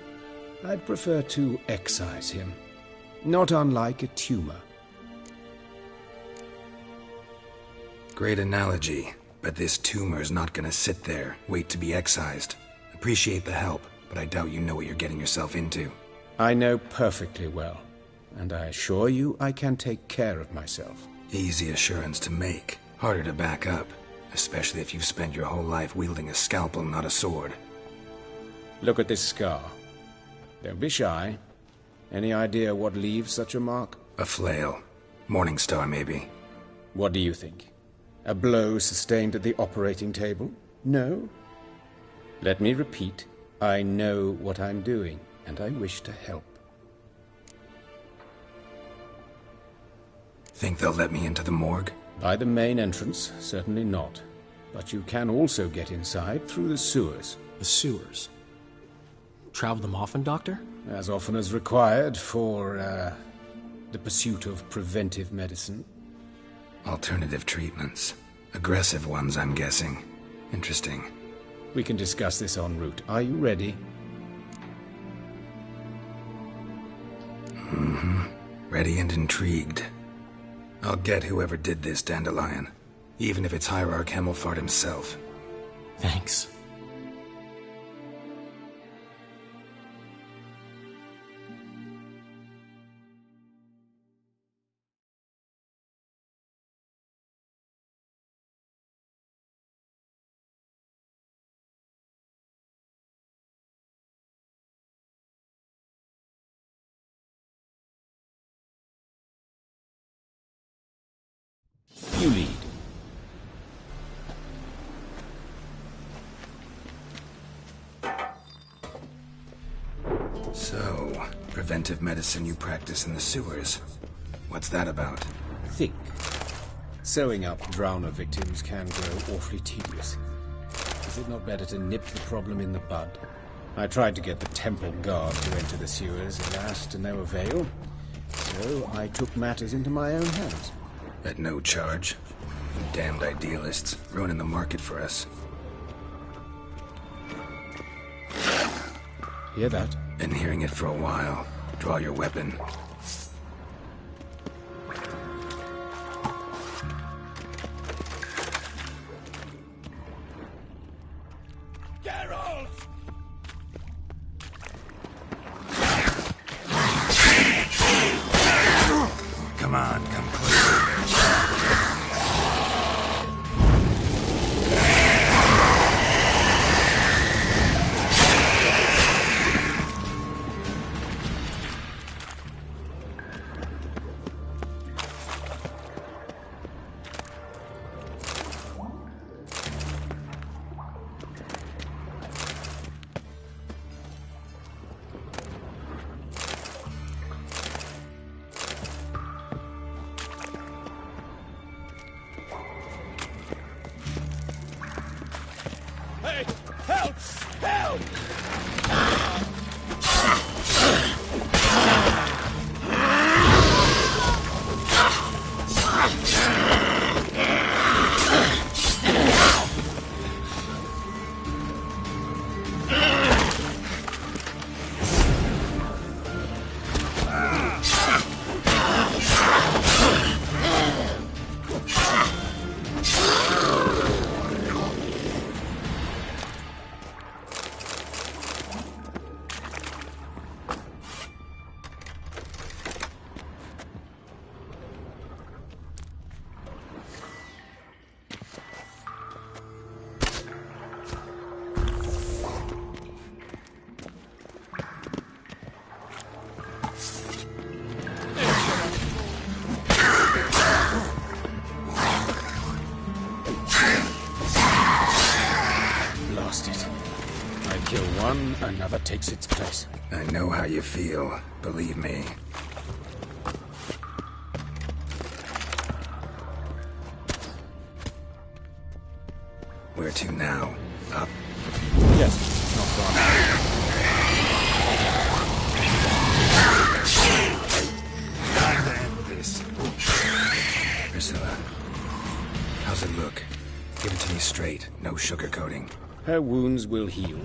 I'd prefer to excise him. Not unlike a tumor. Great analogy, but this tumor's not gonna sit there, wait to be excised. Appreciate the help, but I doubt you know what you're getting yourself into. I know perfectly well, and I assure you I can take care of myself. Easy assurance to make, harder to back up, especially if you've spent your whole life wielding a scalpel, not a sword. Look at this scar. Don't be shy. Any idea what leaves such a mark? A flail. Morningstar, maybe. What do you think? A blow sustained at the operating table? No? Let me repeat. I know what I'm doing, and I wish to help. Think they'll let me into the morgue? By the main entrance, certainly not. But you can also get inside through the sewers. The sewers? Travel them often, Doctor? As often as required for, the pursuit of preventive medicine. Alternative treatments. Aggressive ones, I'm guessing. Interesting. We can discuss this en route. Are you ready? Mm-hmm. Ready and intrigued. I'll get whoever did this, Dandelion. Even if it's Hierarch Hemmelfart himself. Thanks. You lead. So, preventive medicine you practice in the sewers. What's that about? Think. Sewing up drowner victims can grow awfully tedious. Is it not better to nip the problem in the bud? I tried to get the temple guard to enter the sewers, alas, to no avail. So I took matters into my own hands. At no charge. You damned idealists, ruining the market for us. Hear that? Been hearing it for a while. Draw your weapon. Come on, come closer. gone, another takes its place. I know how you feel, believe me. Where to now? Up? Yes, not far. Time to end this. Priscilla, how's it look? Give it to me straight, no sugarcoating. Her wounds will heal,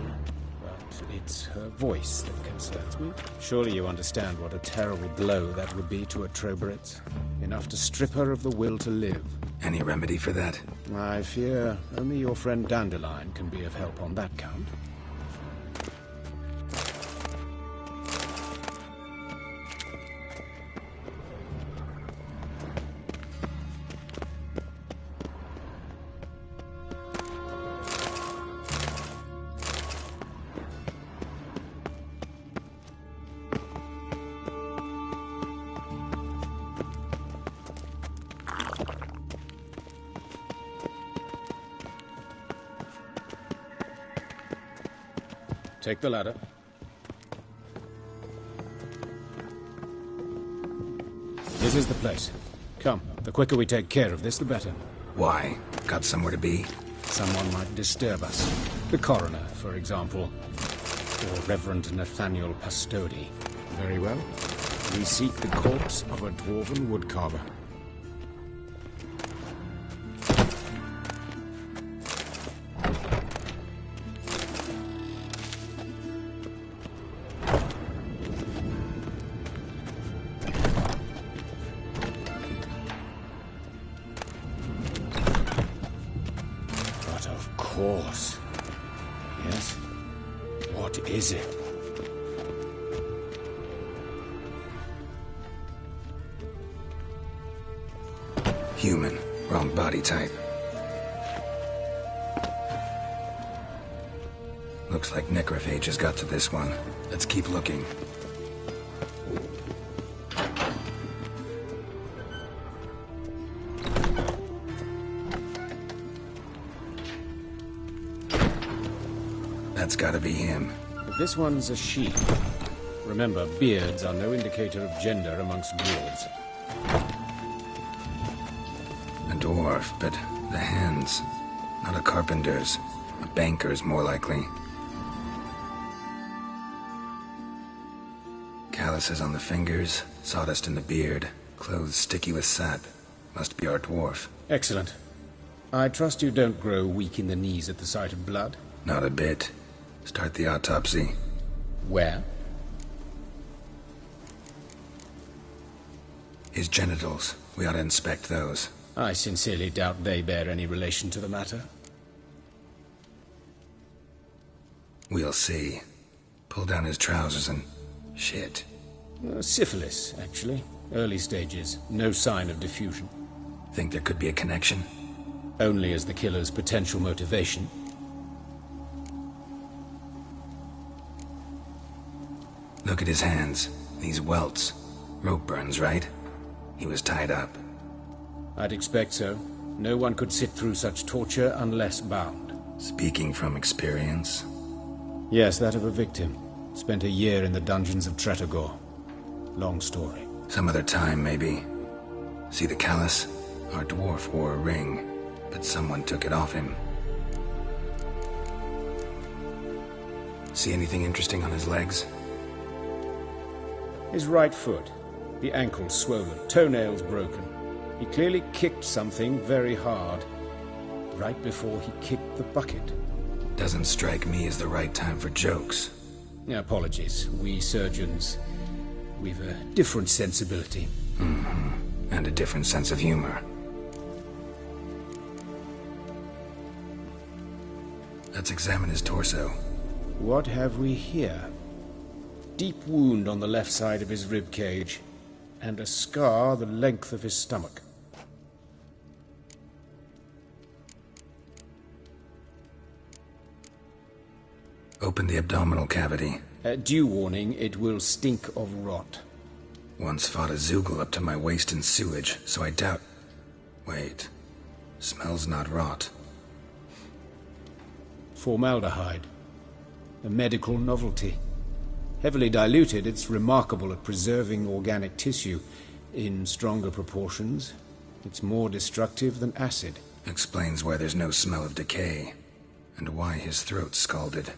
but it's her voice that concerns me. Surely you understand what a terrible blow that would be to a Troberet. Enough to strip her of the will to live. Any remedy for that? I fear only your friend Dandelion can be of help on that count. Take the ladder. This is the place. Come, the quicker we take care of this, the better. Why? Got somewhere to be? Someone might disturb us. The coroner, for example. Or Reverend Nathaniel Pastodi. Very well. We seek the corpse of a dwarven woodcarver. Course. Yes? What is it? Human. Wrong body type. Looks like necrophage has got to this one. Let's keep looking. That's gotta be him. But this one's a she. Remember, beards are no indicator of gender amongst dwarves. A dwarf, but the hands. Not a carpenter's. A banker's, more likely. Calluses on the fingers, sawdust in the beard, clothes sticky with sap. Must be our dwarf. Excellent. I trust you don't grow weak in the knees at the sight of blood? Not a bit. Start the autopsy. Where? His genitals. We ought to inspect those. I sincerely doubt they bear any relation to the matter. We'll see. Pull down his trousers and... shit. Syphilis, actually. Early stages. No sign of diffusion. Think there could be a connection? Only as the killer's potential motivation. Look at his hands. These welts. Rope burns, right? He was tied up. I'd expect so. No one could sit through such torture unless bound. Speaking from experience? Yes, that of a victim. Spent a year in the dungeons of Tretogor. Long story. Some other time, maybe. See the callus? Our dwarf wore a ring, but someone took it off him. See anything interesting on his legs? His right foot. The ankle swollen, toenails broken. He clearly kicked something very hard. Right before he kicked the bucket. Doesn't strike me as the right time for jokes. Apologies. We surgeons, we've a different sensibility. Mm-hmm. And a different sense of humor. Let's examine his torso. What have we here? Deep wound on the left side of his rib cage, and a scar the length of his stomach. Open the abdominal cavity. Due warning, it will stink of rot. Once fought a Zoogle up to my waist in sewage, so I doubt... Wait. Smells not rot. Formaldehyde. A medical novelty. Heavily diluted, it's remarkable at preserving organic tissue. In stronger proportions, it's more destructive than acid. Explains why there's no smell of decay, and why his throat's scalded.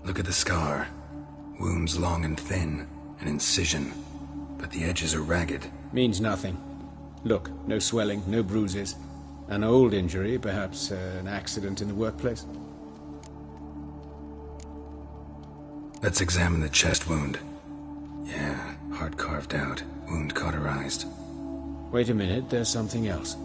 Look at the scar. Wounds long and thin, an incision, but the edges are ragged. Means nothing. Look, no swelling, no bruises. An old injury, perhaps an accident in the workplace. Let's examine the chest wound. Yeah, heart carved out, wound cauterized. Wait a minute, there's something else.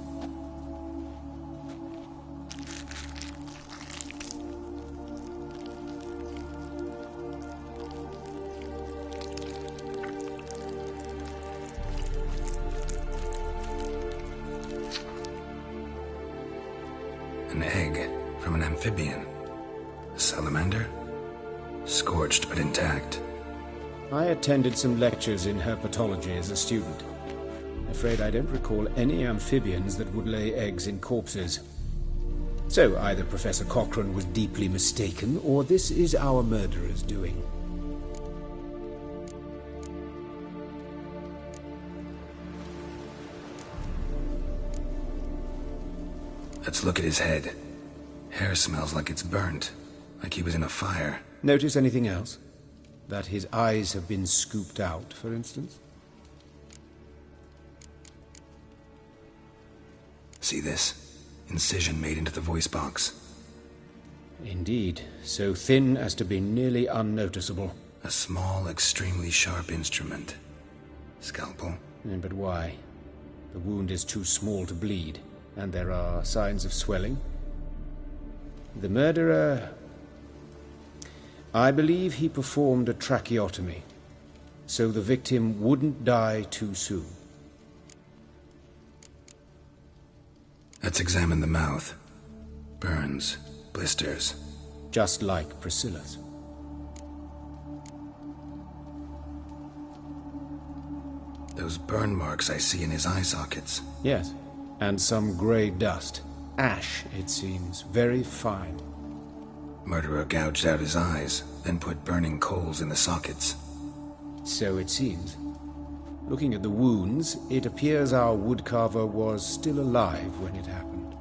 An egg from an amphibian. A salamander? Scorched but intact. I attended some lectures in herpetology as a student. Afraid I don't recall any amphibians that would lay eggs in corpses. So either Professor Cochrane was deeply mistaken, or this is our murderer's doing. Let's look at his head. Hair smells like it's burnt, like he was in a fire. Notice anything else? That his eyes have been scooped out, for instance? See this? Incision made into the voice box. Indeed, so thin as to be nearly unnoticeable. A small, extremely sharp instrument. Scalpel? But why? The wound is too small to bleed, and there are signs of swelling. The murderer... I believe he performed a tracheotomy, so the victim wouldn't die too soon. Let's examine the mouth. Burns, blisters. Just like Priscilla's. Those burn marks I see in his eye sockets. Yes, and some grey dust. Ash, it seems, very fine. Murderer gouged out his eyes, then put burning coals in the sockets. So it seems. Looking at the wounds, it appears our woodcarver was still alive when it happened.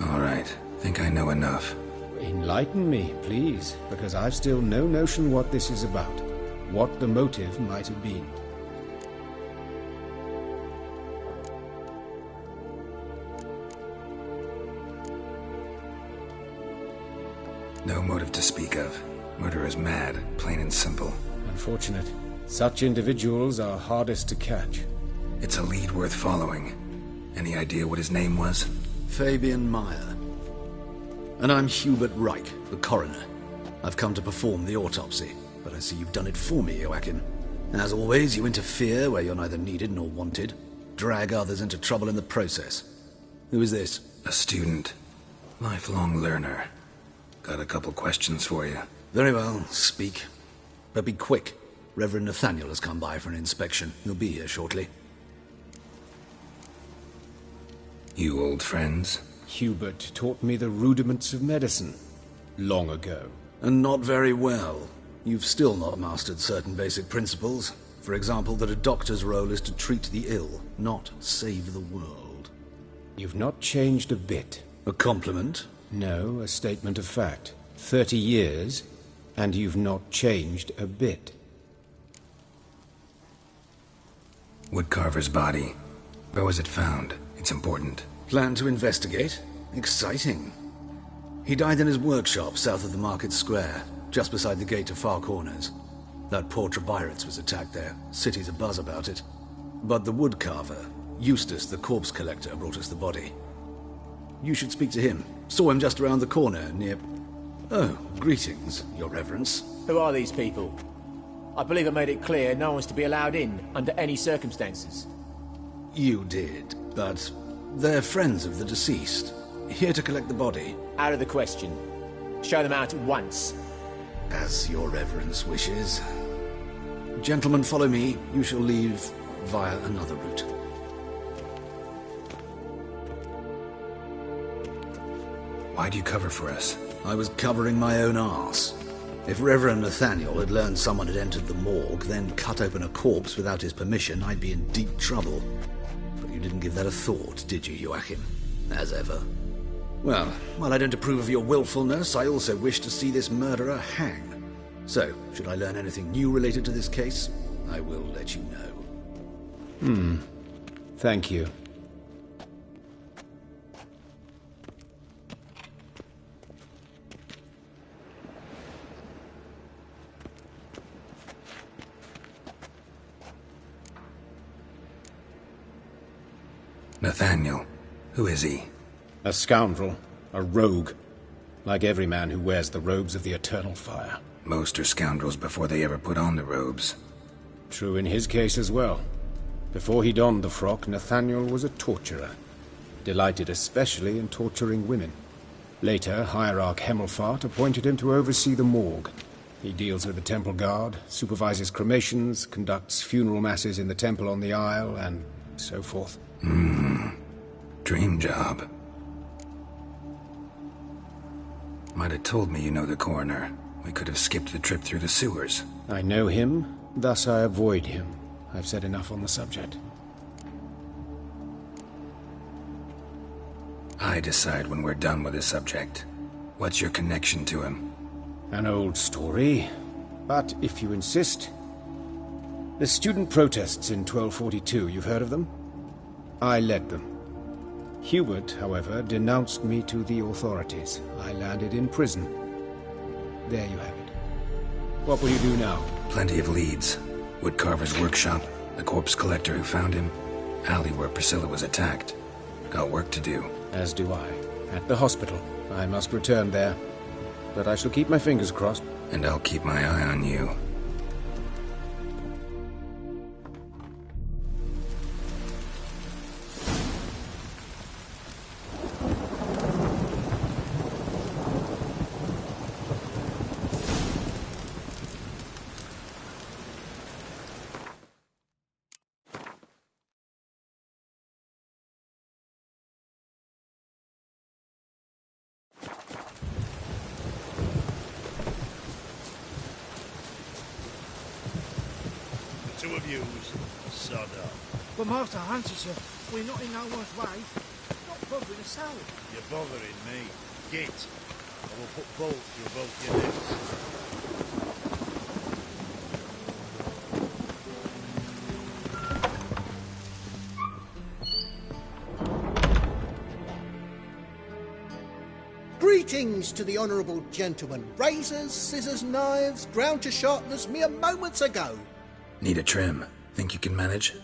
All right, think I know enough. Enlighten me, please, because I've still no notion what this is about. What the motive might have been. No motive to speak of. Murderer's mad, plain and simple. Unfortunate. Such individuals are hardest to catch. It's a lead worth following. Any idea what his name was? Fabian Meyer. And I'm Hubert Reich, the coroner. I've come to perform the autopsy, but I see you've done it for me, Joachim. As always, you interfere where you're neither needed nor wanted. Drag others into trouble in the process. Who is this? A student. Lifelong learner. Got a couple questions for you. Very well, speak. But be quick. Reverend Nathaniel has come by for an inspection. He'll be here shortly. You old friends? Hubert taught me the rudiments of medicine. Long ago. And not very well. You've still not mastered certain basic principles. For example, that a doctor's role is to treat the ill, not save the world. You've not changed a bit. A compliment? No, a statement of fact. 30 years, and you've not changed a bit. Woodcarver's body. Where was it found? It's important. Plan to investigate? Exciting. He died in his workshop south of the market square, just beside the gate to Far Corners. That poor Trebirates was attacked there. City's abuzz about it. But the woodcarver, Eustace the corpse collector, brought us the body. You should speak to him. Saw him just around the corner, near... Oh, greetings, your reverence. Who are these people? I believe I made it clear no one's to be allowed in, under any circumstances. You did, but they're friends of the deceased. Here to collect the body. Out of the question. Show them out at once. As your reverence wishes. Gentlemen, follow me. You shall leave via another route. Why do you cover for us? I was covering my own arse. If Reverend Nathaniel had learned someone had entered the morgue, then cut open a corpse without his permission, I'd be in deep trouble. But you didn't give that a thought, did you, Joachim? As ever. Well, while I don't approve of your willfulness, I also wish to see this murderer hang. So, should I learn anything new related to this case, I will let you know. Thank you. Nathaniel. Who is he? A scoundrel. A rogue. Like every man who wears the robes of the Eternal Fire. Most are scoundrels before they ever put on the robes. True in his case as well. Before he donned the frock, Nathaniel was a torturer. Delighted especially in torturing women. Later, Hierarch Hemmelfart appointed him to oversee the morgue. He deals with the temple guard, supervises cremations, conducts funeral masses in the temple on the Isle, and so forth. Dream job. Might have told me you know the coroner. We could have skipped the trip through the sewers. I know him, thus I avoid him. I've said enough on the subject. I decide when we're done with the subject. What's your connection to him? An old story, but if you insist. The student protests in 1242, you've heard of them? I led them. Hubert, however, denounced me to the authorities. I landed in prison. There you have it. What will you do now? Plenty of leads. Woodcarver's workshop, the corpse collector who found him, alley where Priscilla was attacked. Got work to do. As do I. At the hospital. I must return there. But I shall keep my fingers crossed. And I'll keep my eye on you. Two of yous, sod off. But Master Hunter, we're not in no one's way. Not bothering us out. You're bothering me. Git. I will put bolts through both your necks. Greetings to the honourable gentleman. Razors, scissors, knives, ground to sharpness mere moments ago. Need a trim. Think you can manage?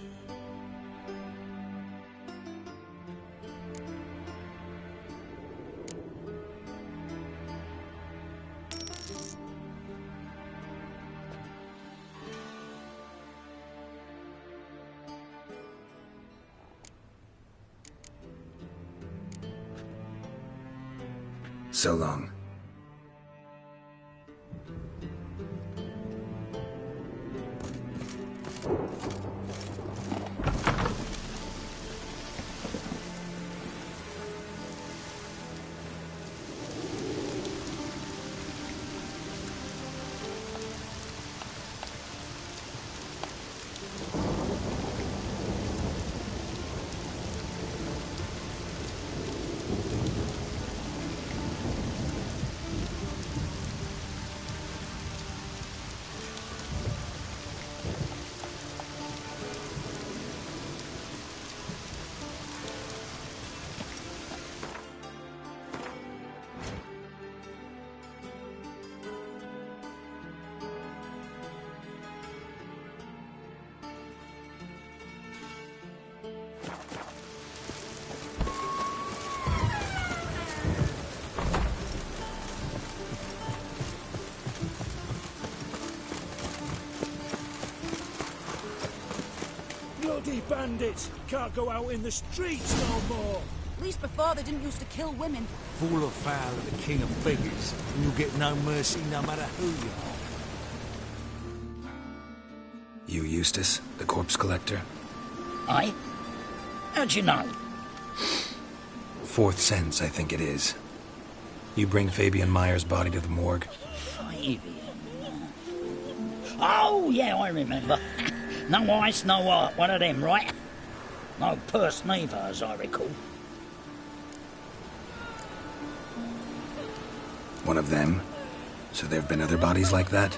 So long. Bloody bandits! Can't go out in the streets no more! At least before they didn't used to kill women. Fall afoul of the king of beggars, and you'll get no mercy no matter who you are. You Eustace, the corpse collector? Aye? How'd you know? Fourth sense, I think it is. You bring Fabian Meyer's body to the morgue? Fabian? Oh, yeah, I remember. No eyes, no heart, one of them, right? No purse neither, as I recall. One of them? So there have been other bodies like that?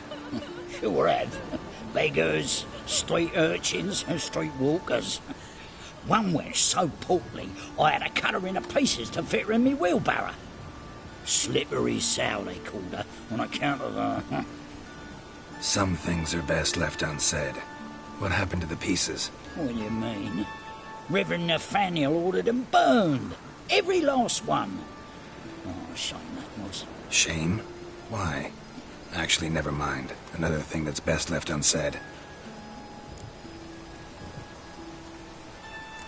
Sure have. Beggars, street urchins, and street walkers. One went so portly, I had to cut her into pieces to fit her in me wheelbarrow. Slippery sow, they called her, on account of her. Some things are best left unsaid. What happened to the pieces? What do you mean? Reverend Nathaniel ordered them burned. Every last one. Oh, shame that was. Shame? Why? Actually, never mind. Another thing that's best left unsaid.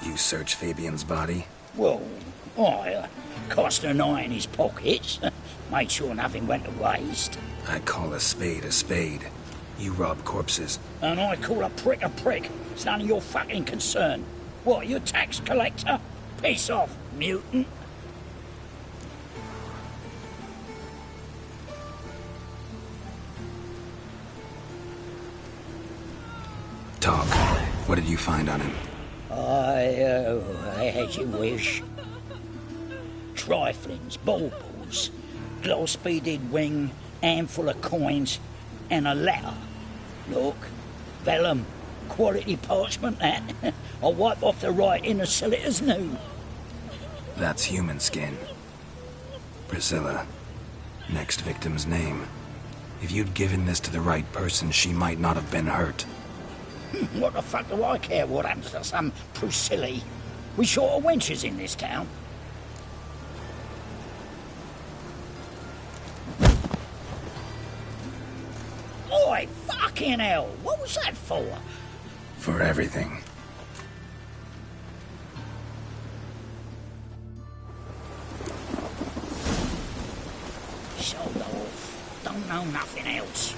You search Fabian's body? Well, I cast an eye in his pockets. Made sure nothing went to waste. I call a spade a spade. You rob corpses. And I call a prick a prick. It's none of your fucking concern. What, you tax collector? Piss off, mutant. Talk. What did you find on him? As you wish. Triflings, baubles, gloss-beaded ring, handful of coins, and a letter. Look, vellum, quality parchment, that. I'll wipe off the writing and sell it as new. That's human skin. Priscilla. Next victim's name. If you'd given this to the right person, she might not have been hurt. What the fuck do I care what happens to some Priscilla? We short of wenches in this town. Oi, fucking hell! What was that for? For everything. Sold off. Don't know nothing else.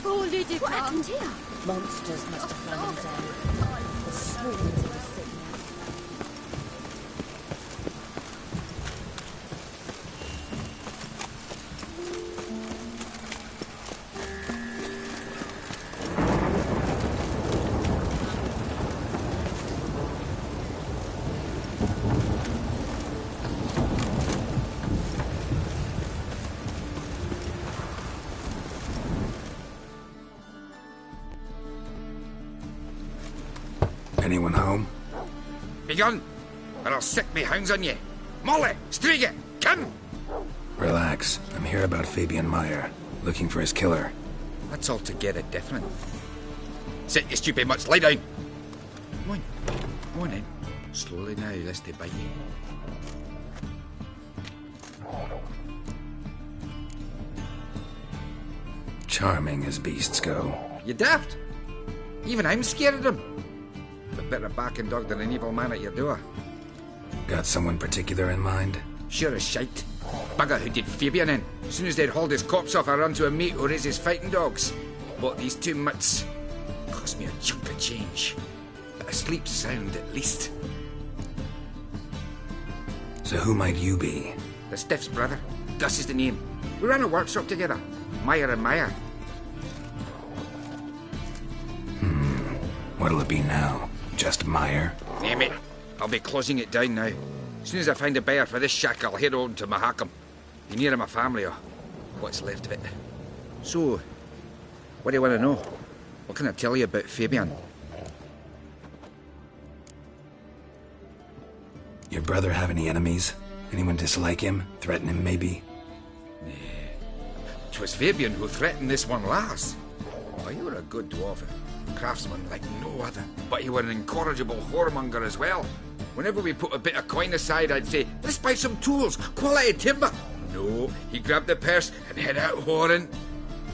Poor Lydia. What happened here? Monsters must have run him down. The swarms of the city. Anyone home? Begone, or I'll set me hounds on ye. Molly, Striga, come! Relax. I'm here about Fabian Meyer, looking for his killer. That's altogether different. Sit, you stupid mutts, lie down. Come on in. Slowly now, lest they bite you. Charming as beasts go. You daft? Even I'm scared of them. But better backing dog than an evil man at your door. Got someone particular in mind? Sure as shite. Bugger who did Fabian in. As soon as they'd hauled his corpse off, I run to a mate who raises fighting dogs. Bought these 2 mutts. Cost me a chunk of change. But I sleep sound at least. So who might you be? The Stiff's brother. Gus is the name. We ran a workshop together. Meyer and Meyer. What'll it be now? Just Meyer? Name it. I'll be closing it down now. As soon as I find a buyer for this shack, I'll head on to Mahakam. Be near my family, or what's left of it. So, what do you want to know? What can I tell you about Fabian? Your brother have any enemies? Anyone dislike him? Threaten him, maybe? 'Twas Fabian who threatened this one last. Oh, you were a good dwarf. Craftsman like no other. But you were an incorrigible whoremonger as well. Whenever we put a bit of coin aside, I'd say, let's buy some tools, quality timber. No, he grabbed the purse and head out whoring.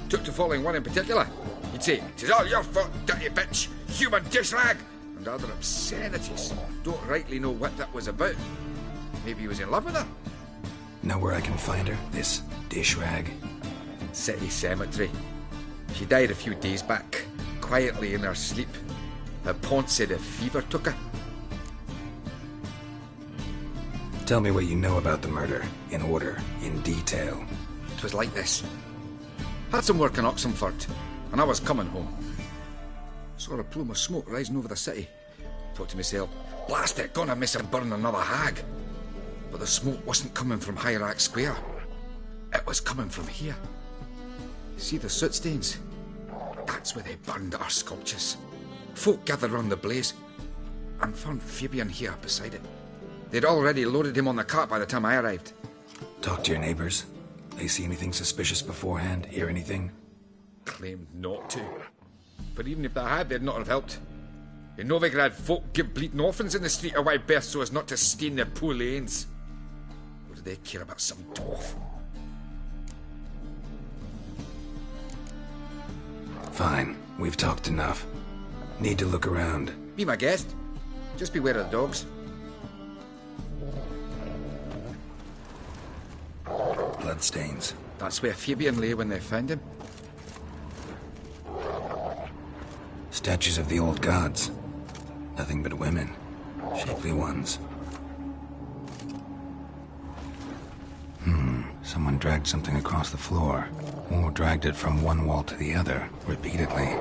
Took to following one in particular. He'd say, "'Tis all your fault, dirty bitch, human dish rag," and other obscenities. Don't rightly know what that was about. Maybe he was in love with her. Know where I can find her? This dish rag? City cemetery. She died a few days back, quietly in her sleep. Her pont said a fever took her. Tell me what you know about the murder, in order, in detail. It was like this. Had some work in Oxenford, and I was coming home. Saw a plume of smoke rising over the city. Thought to myself, blast it, gonna miss and burn another hag. But the smoke wasn't coming from Hierarch Square. It was coming from here. See the soot stains? That's where they burned our sculptures. Folk gathered round the blaze and found Fabian here beside it. They'd already loaded him on the cart by the time I arrived. Talk to your neighbors. They see anything suspicious beforehand? Hear anything? Claimed not to. But even if they had, they'd not have helped. In Novigrad, folk give bleating orphans in the street a wide berth so as not to stain their poor lanes. What do they care about some dwarf? Fine. We've talked enough. Need to look around. Be my guest. Just beware of the dogs. Bloodstains. That's where Fabian lay when they found him. Statues of the old gods. Nothing but women. Shapely ones. Someone dragged something across the floor. Or dragged it from one wall to the other, repeatedly.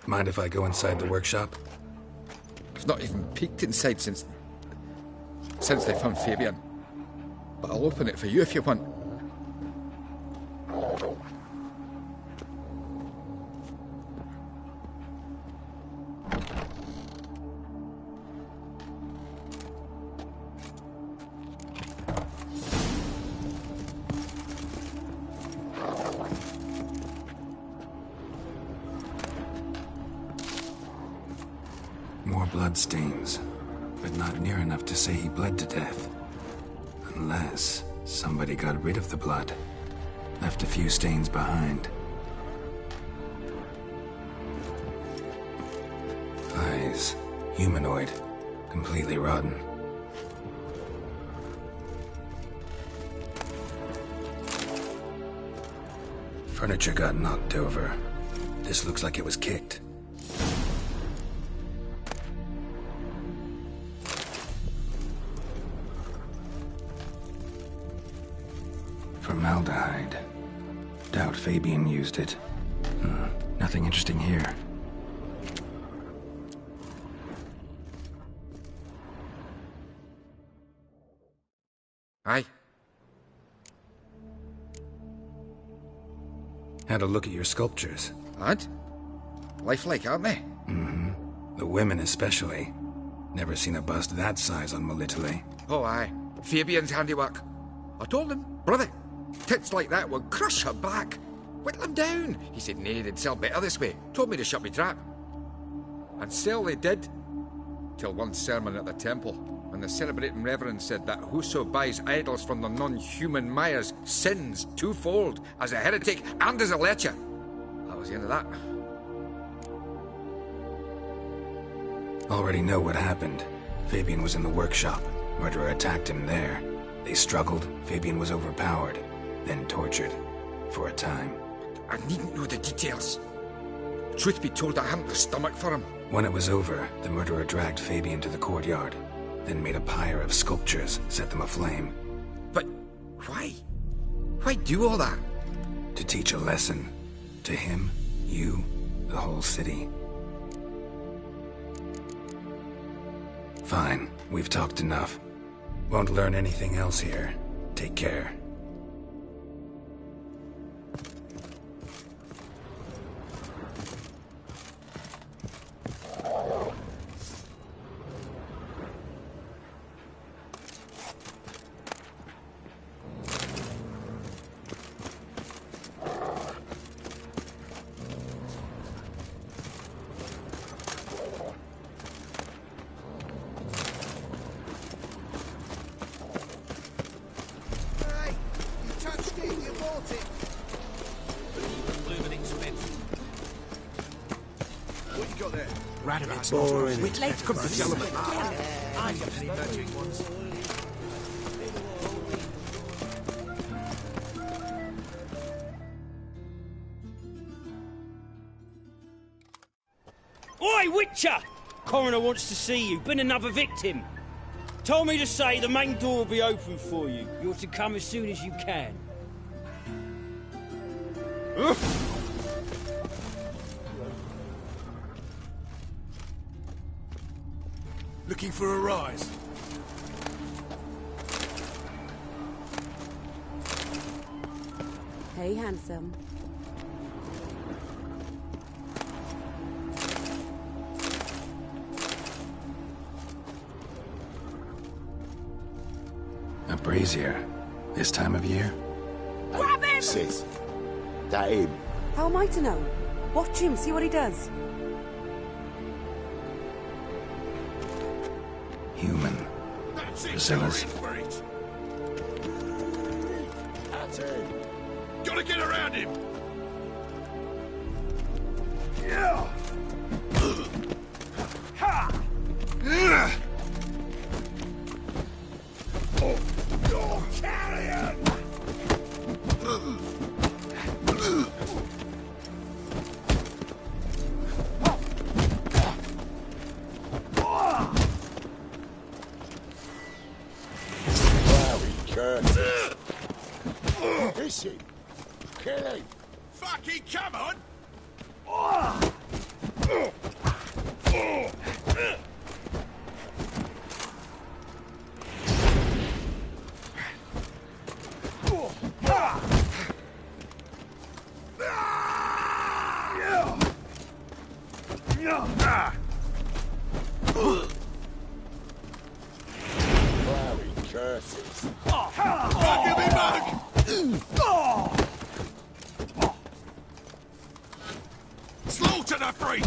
Mind if I go inside the workshop? I've not even peeked inside since they found Fabian. But I'll open it for you if you want. More bloodstains, but not near enough to say he bled to death. Unless somebody got rid of the blood, left a few stains behind. Eyes, humanoid, completely rotten. Furniture got knocked over. This looks like it was kicked. Formaldehyde. Doubt Fabian used it. Nothing interesting here. Aye. Had a look at your sculptures. And? Lifelike, aren't they? The women especially. Never seen a bust that size on Melitele. Oh, aye. Fabian's handiwork. I told him, brother, tits like that would crush her back. Whittle them down. He said, nay, they'd sell better this way. Told me to shut me trap. And sell they did. Till one sermon at the temple, when the celebrating reverend said that whoso buys idols from the non-human Magias sins twofold, as a heretic and as a lecher. That was the end of that. Already know what happened. Fabian was in the workshop. Murderer attacked him there. They struggled. Fabian was overpowered, then tortured. For a time. I needn't know the details. Truth be told, I hadn't the stomach for him. When it was over, the murderer dragged Fabian to the courtyard, then made a pyre of sculptures, set them aflame. But why? Why do all that? To teach a lesson. To him, you, the whole city. Fine, we've talked enough. Won't learn anything else here. Take care. Radovid's not our wit. Come to gentlemen. I get any magic ones. Oi, Witcher! Coroner wants to see you. Been another victim. Told me to say the main door will be open for you. You're to come as soon as you can. Looking for a rise? Hey, handsome. A brazier. This time of year? Grab him! Sis, that him? How am I to know? Watch him, see what he does. Human. Priscilla's. That's it. Gotta get around him. Yeah. Ha! Oh, carrion! Is he? Kill him! Fucking come on! Flowey curses. Fucking me, mug! Slaughter the freak!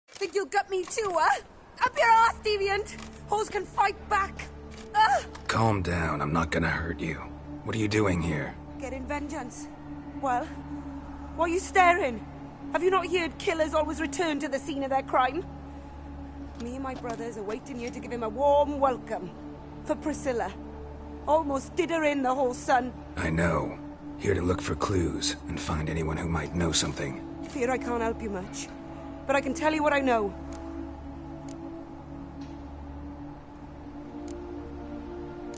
Think you'll gut me too, huh? Up your ass, deviant! Hoes can fight back! Ugh! Calm down, I'm not gonna hurt you. What are you doing here? Getting vengeance. Well, why are you staring? Have you not heard killers always return to the scene of their crime? Me and my brothers are waiting here to give him a warm welcome. For Priscilla. Almost did her in, the whole son. I know. Here to look for clues and find anyone who might know something. Fear I can't help you much. But I can tell you what I know.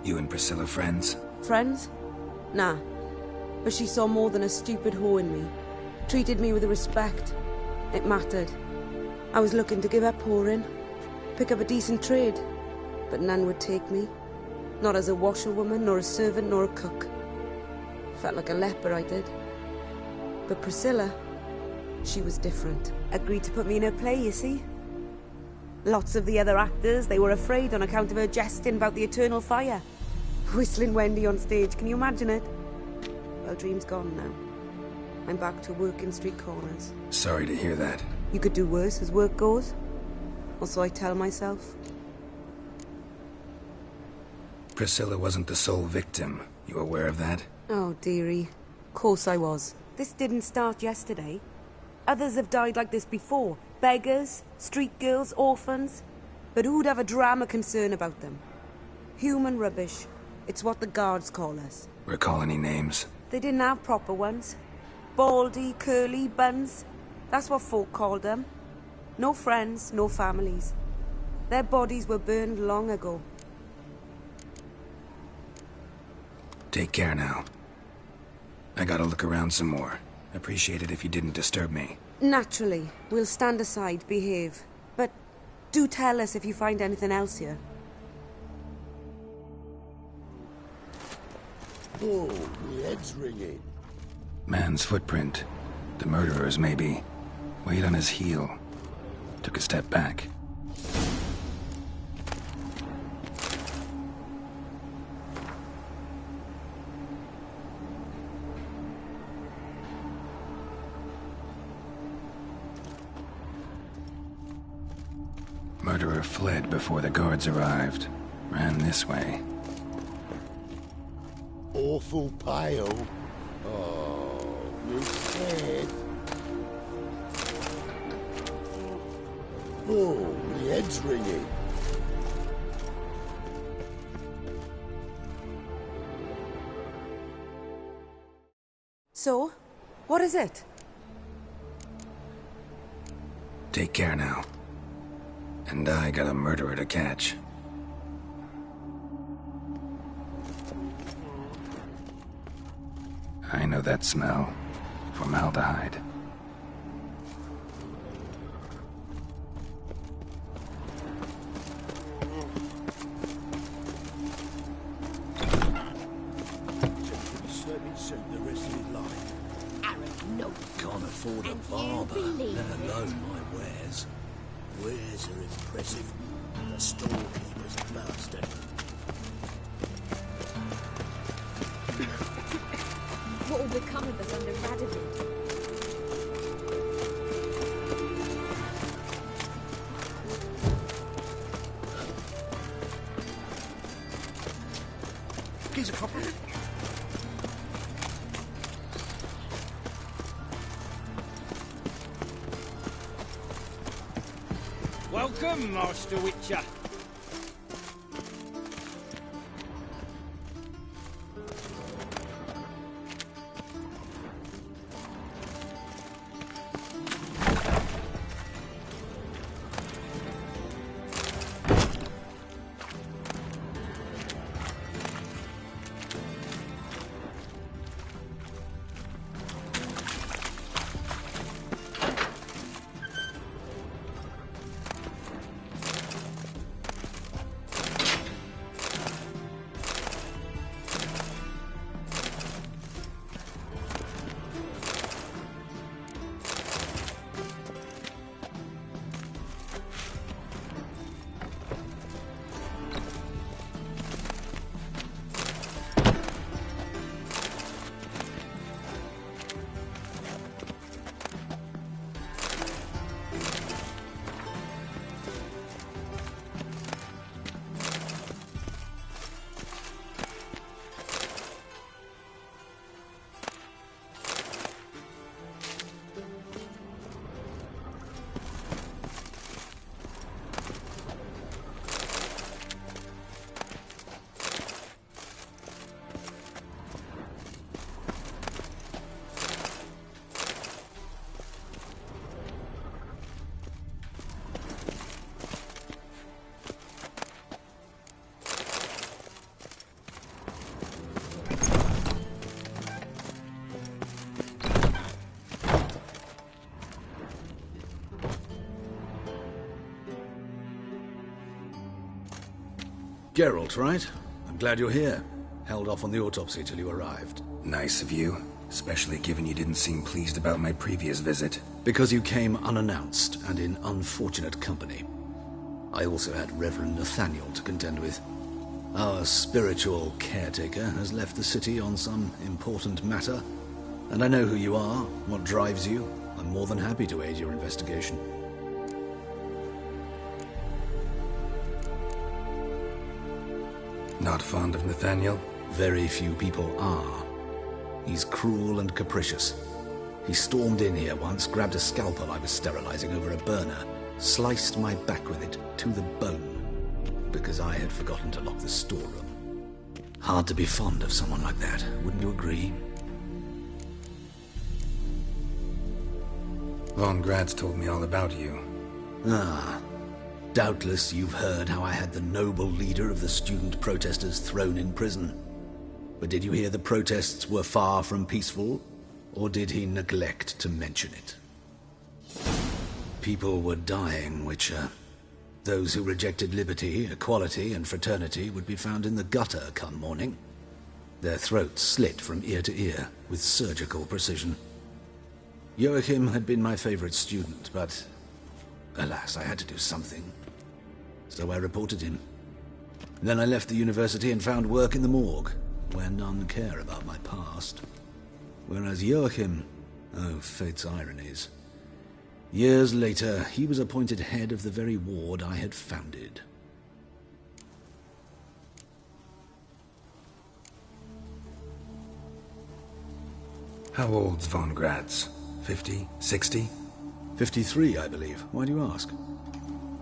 You and Priscilla friends? Friends? Nah. But she saw more than a stupid whore in me. Treated me with respect. It mattered. I was looking to give up whoring. Pick up a decent trade. But none would take me. Not as a washerwoman, nor a servant, nor a cook. Felt like a leper, I did. But Priscilla, she was different. Agreed to put me in her play, you see. Lots of the other actors, they were afraid on account of her jesting about the eternal fire. Whistling Wendy on stage, can you imagine it? Well, dream's gone now. I'm back to working street corners. Sorry to hear that. You could do worse as work goes. Or so I tell myself. Priscilla wasn't the sole victim. You aware of that? Oh, dearie. Of course I was. This didn't start yesterday. Others have died like this before. Beggars, street girls, orphans. But who'd have a drama concern about them? Human rubbish. It's what the guards call us. Recall any names? They didn't have proper ones. Baldy, curly, buns. That's what folk called them. No friends, no families. Their bodies were burned long ago. Take care now. I gotta look around some more. Appreciate it if you didn't disturb me. Naturally. We'll stand aside, behave. But do tell us if you find anything else here. Oh, my head's ringing. Man's footprint. The murderer's, maybe. Weighed on his heel. Took a step back. Murderer fled before the guards arrived. Ran this way. awful pale. Oh, you scared? Oh, my head's ringing. So, what is it? Take care now. And I got a murderer to catch. I know that smell. Formaldehyde. The rest of his life. Aaron, no. Can't afford a barber, let alone my wares. Wares are impressive. The storekeeper's a bastard. What will become of us under Radovid? He's a copper. Welcome, Master Witcher. Geralt, right? I'm glad you're here. Held off on the autopsy till you arrived. Nice of you, especially given you didn't seem pleased about my previous visit. Because you came unannounced and in unfortunate company. I also had Reverend Nathaniel to contend with. Our spiritual caretaker has left the city on some important matter, and I know who you are, what drives you. I'm more than happy to aid your investigation. Not fond of Nathaniel? Very few people are. He's cruel and capricious. He stormed in here once, grabbed a scalpel I was sterilizing over a burner, sliced my back with it to the bone, because I had forgotten to lock the storeroom. Hard to be fond of someone like that, wouldn't you agree? Von Grad's told me all about you. Ah. Doubtless you've heard how I had the noble leader of the student protesters thrown in prison. But did you hear the protests were far from peaceful, or did he neglect to mention it? People were dying, Witcher. Those who rejected liberty, equality, and fraternity would be found in the gutter come morning. Their throats slit from ear to ear with surgical precision. Joachim had been my favorite student, but alas, I had to do something. So I reported him. Then I left the university and found work in the morgue, where none care about my past. Whereas Joachim, oh, fate's ironies. Years later, he was appointed head of the very ward I had founded. How old's von Gratz? 50? 60? 53, I believe. Why do you ask?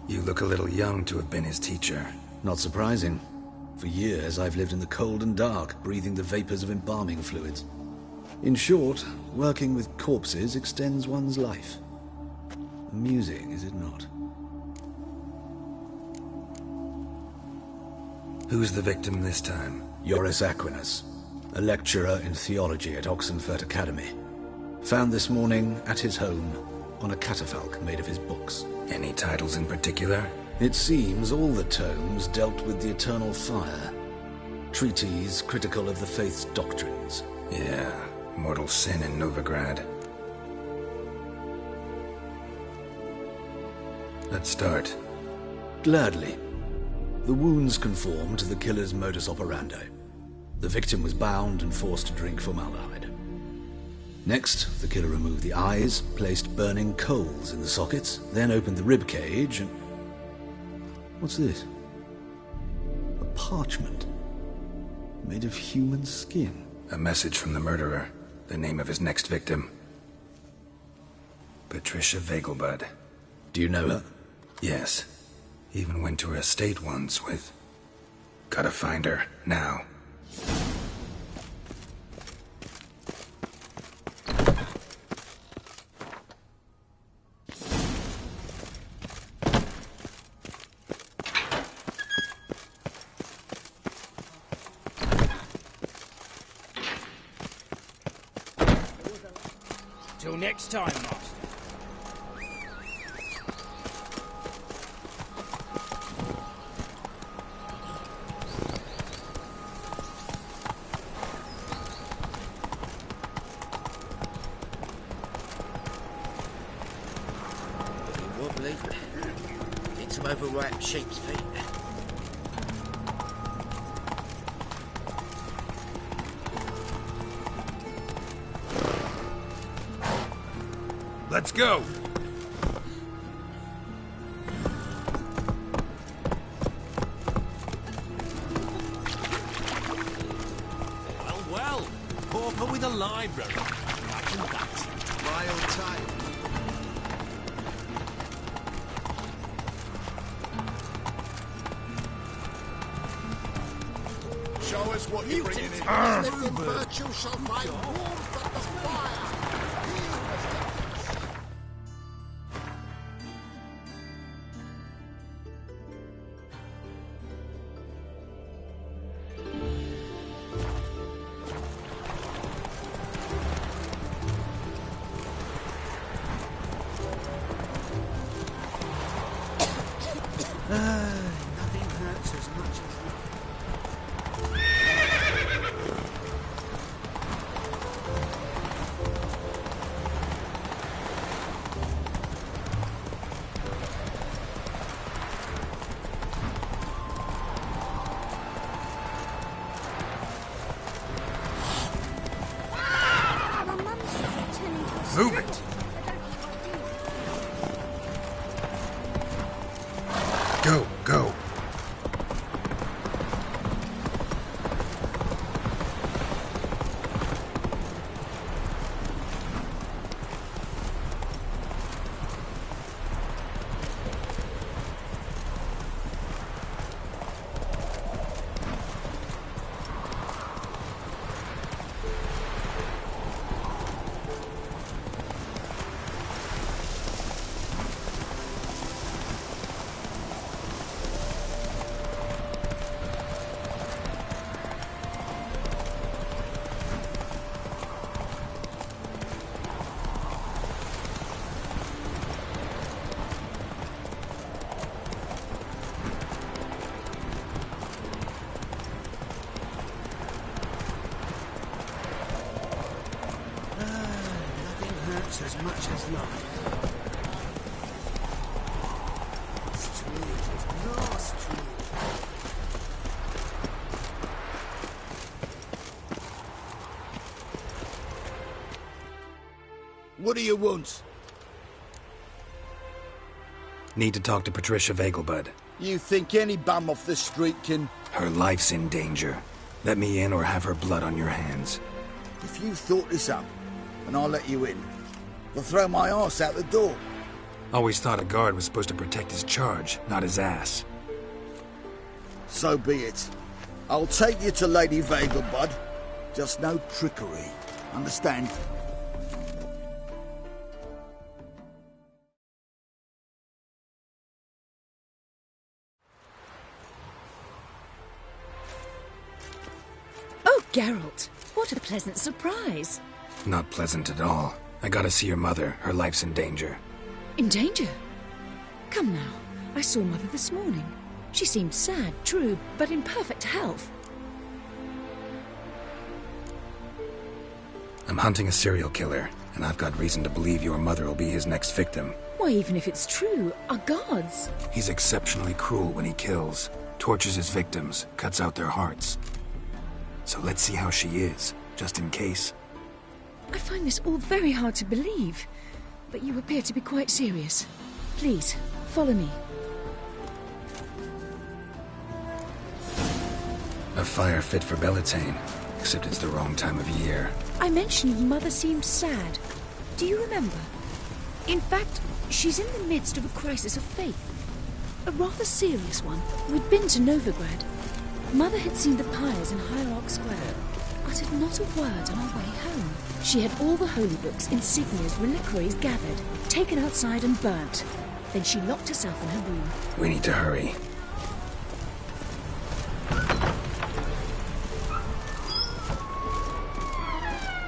You look a little young to have been his teacher. Not surprising. For years, I've lived in the cold and dark, breathing the vapors of embalming fluids. In short, working with corpses extends one's life. Amusing, is it not? Who's the victim this time? Joris Aquinas, a lecturer in theology at Oxenfurt Academy. Found this morning at his home on a catafalque made of his books. Any titles in particular? It seems all the tomes dealt with the eternal fire. Treatises critical of the faith's doctrines. Yeah, mortal sin in Novigrad. Let's start. Gladly. The wounds conform to the killer's modus operandi. The victim was bound and forced to drink formaldehyde. Next, the killer removed the eyes, placed burning coals in the sockets, then opened the rib cage and... What's this? A parchment. Made of human skin. A message from the murderer. The name of his next victim. Patricia Vegelbud. Do you know her? Yes. Even went to her estate once with... Gotta find her, now. Till next time, Master. Wobbly. Need some overripe sheep's feet. Let's go! Well, well. Pauper with a library. Imagine that. My old time. Show us what you're bringing in. Living virtue shall find warmth at the fire. Nothing hurts as much as Move it! Go, go. as much as life. Street is no street. What do you want? Need to talk to Patricia Vegelbud. You think any bum off the street can... Her life's in danger. Let me in or have her blood on your hands. If you thought this up, and I'll let you in. They'll throw my arse out the door. Always thought a guard was supposed to protect his charge, not his ass. So be it. I'll take you to Lady Vega, bud. Just no trickery. Understand? Oh, Geralt, what a pleasant surprise. Not pleasant at all. I gotta see your mother. Her life's in danger. In danger? Come now, I saw Mother this morning. She seemed sad, true, but in perfect health. I'm hunting a serial killer, and I've got reason to believe your mother will be his next victim. Why, even if it's true, our gods. He's exceptionally cruel when he kills, tortures his victims, cuts out their hearts. So let's see how she is, just in case. I find this all very hard to believe, but you appear to be quite serious. Please, follow me. A fire fit for Bellatane, except it's the wrong time of year. I mentioned Mother seemed sad. Do you remember? In fact, she's in the midst of a crisis of faith. A rather serious one. We'd been to Novigrad. Mother had seen the pyres in Hierarch Square, uttered not a word on our way home. She had all the holy books, insignias, reliquaries gathered, taken outside and burnt. Then she locked herself in her room. We need to hurry.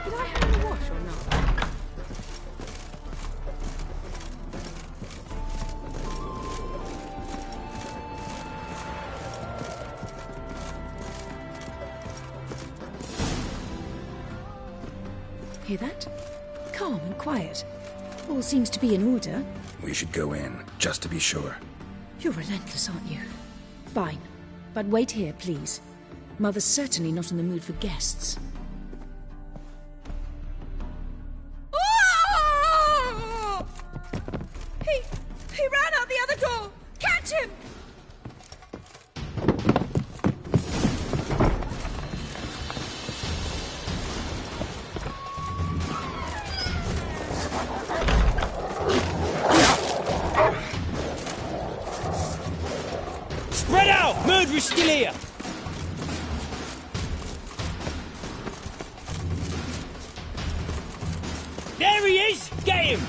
Did I have a wash or not? Hear that? Calm and quiet. All seems to be in order. We should go in, just to be sure. You're relentless, aren't you? Fine. But wait here, please. Mother's certainly not in the mood for guests. Oh! He ran out the other door! Catch him! Spread out! Murderer's still here! There he is! Get him!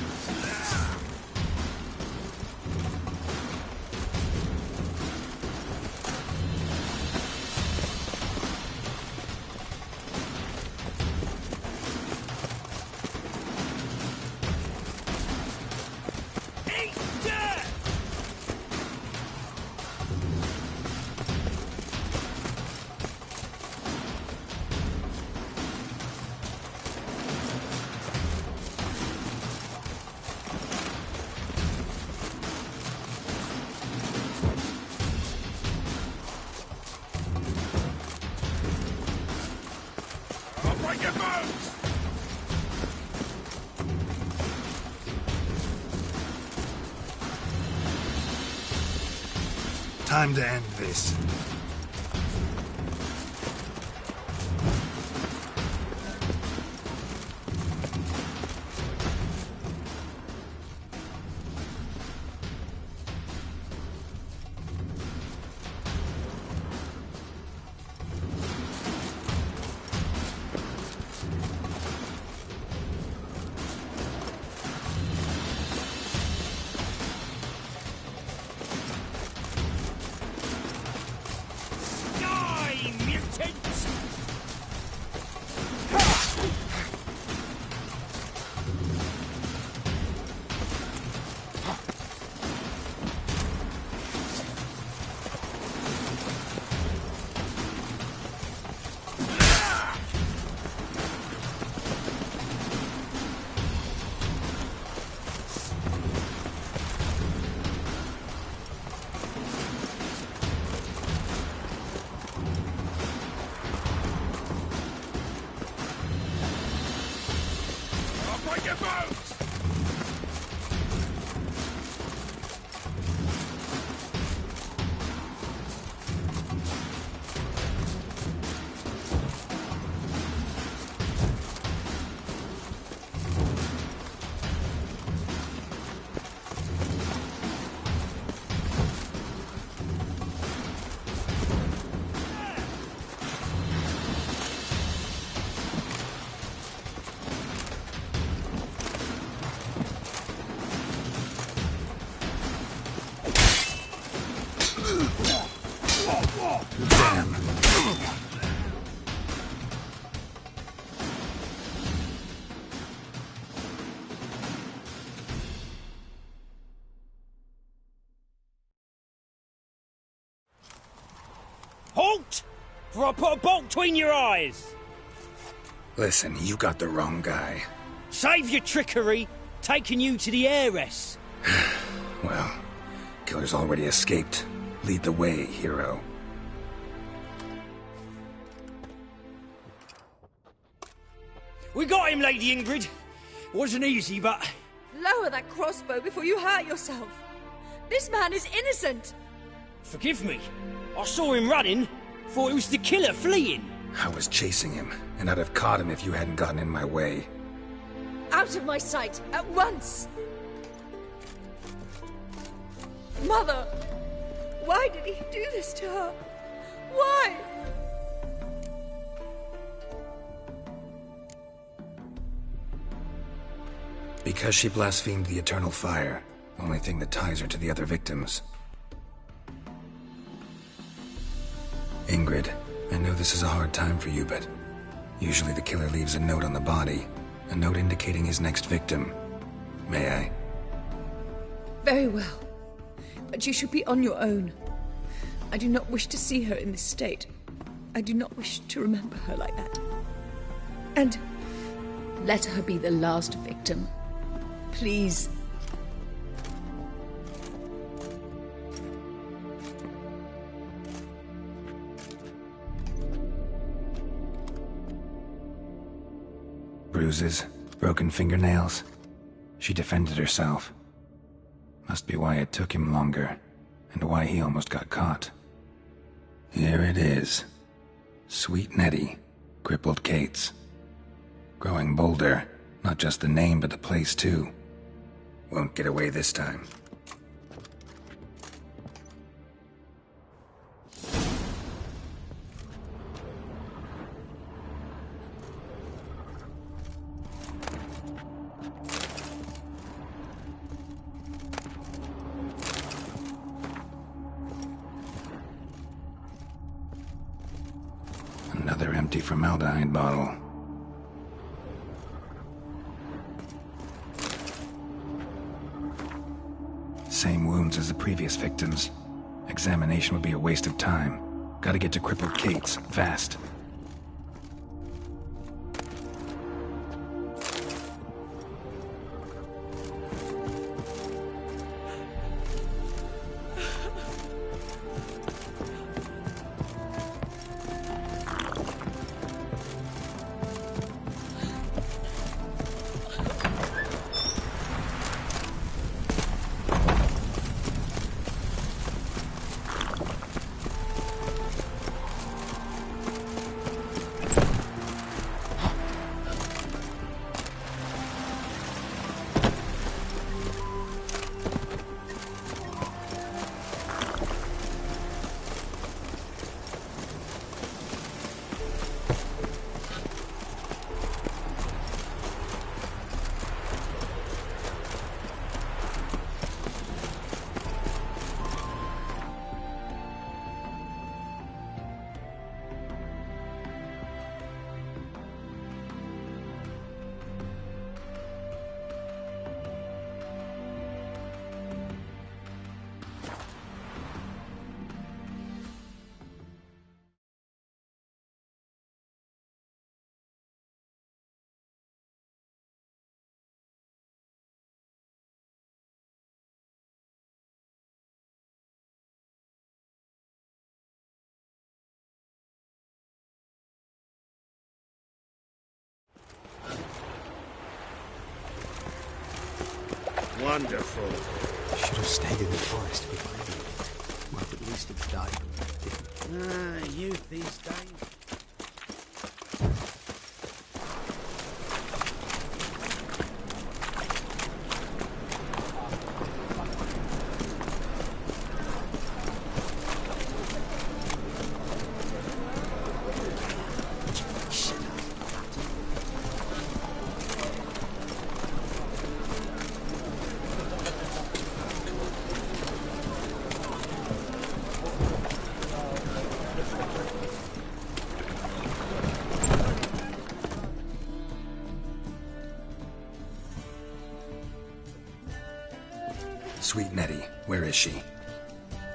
Time to end this. Damn. Halt! For I put a bolt between your eyes! Listen, you got the wrong guy. Save your trickery, taking you to the heiress. Well, killer's already escaped. Lead the way, hero. We got him, Lady Ingrid. Wasn't easy, but... Lower that crossbow before you hurt yourself. This man is innocent. Forgive me. I saw him running. Thought it was the killer fleeing. I was chasing him, and I'd have caught him if you hadn't gotten in my way. Out of my sight, at once! Mother! Why did he do this to her? Why? Because she blasphemed the eternal fire. Only thing that ties her to the other victims. Ingrid, I know this is a hard time for you, but usually the killer leaves a note on the body. A note indicating his next victim. May I? Very well. But you should be on your own. I do not wish to see her in this state. I do not wish to remember her like that. And let her be the last victim. Please. Bruises, broken fingernails. She defended herself. Must be why it took him longer, and why he almost got caught. Here it is. Sweet Nettie, crippled Kate's. Growing bolder, not just the name but the place too. Won't get away this time. Another empty formaldehyde bottle. Same wounds as the previous victims. Examination would be a waste of time. Gotta get to crippled Kate's, fast. Wonderful. Should have stayed in the forest with my Might at least have died. Youth these days. Sweet Nettie, where is she?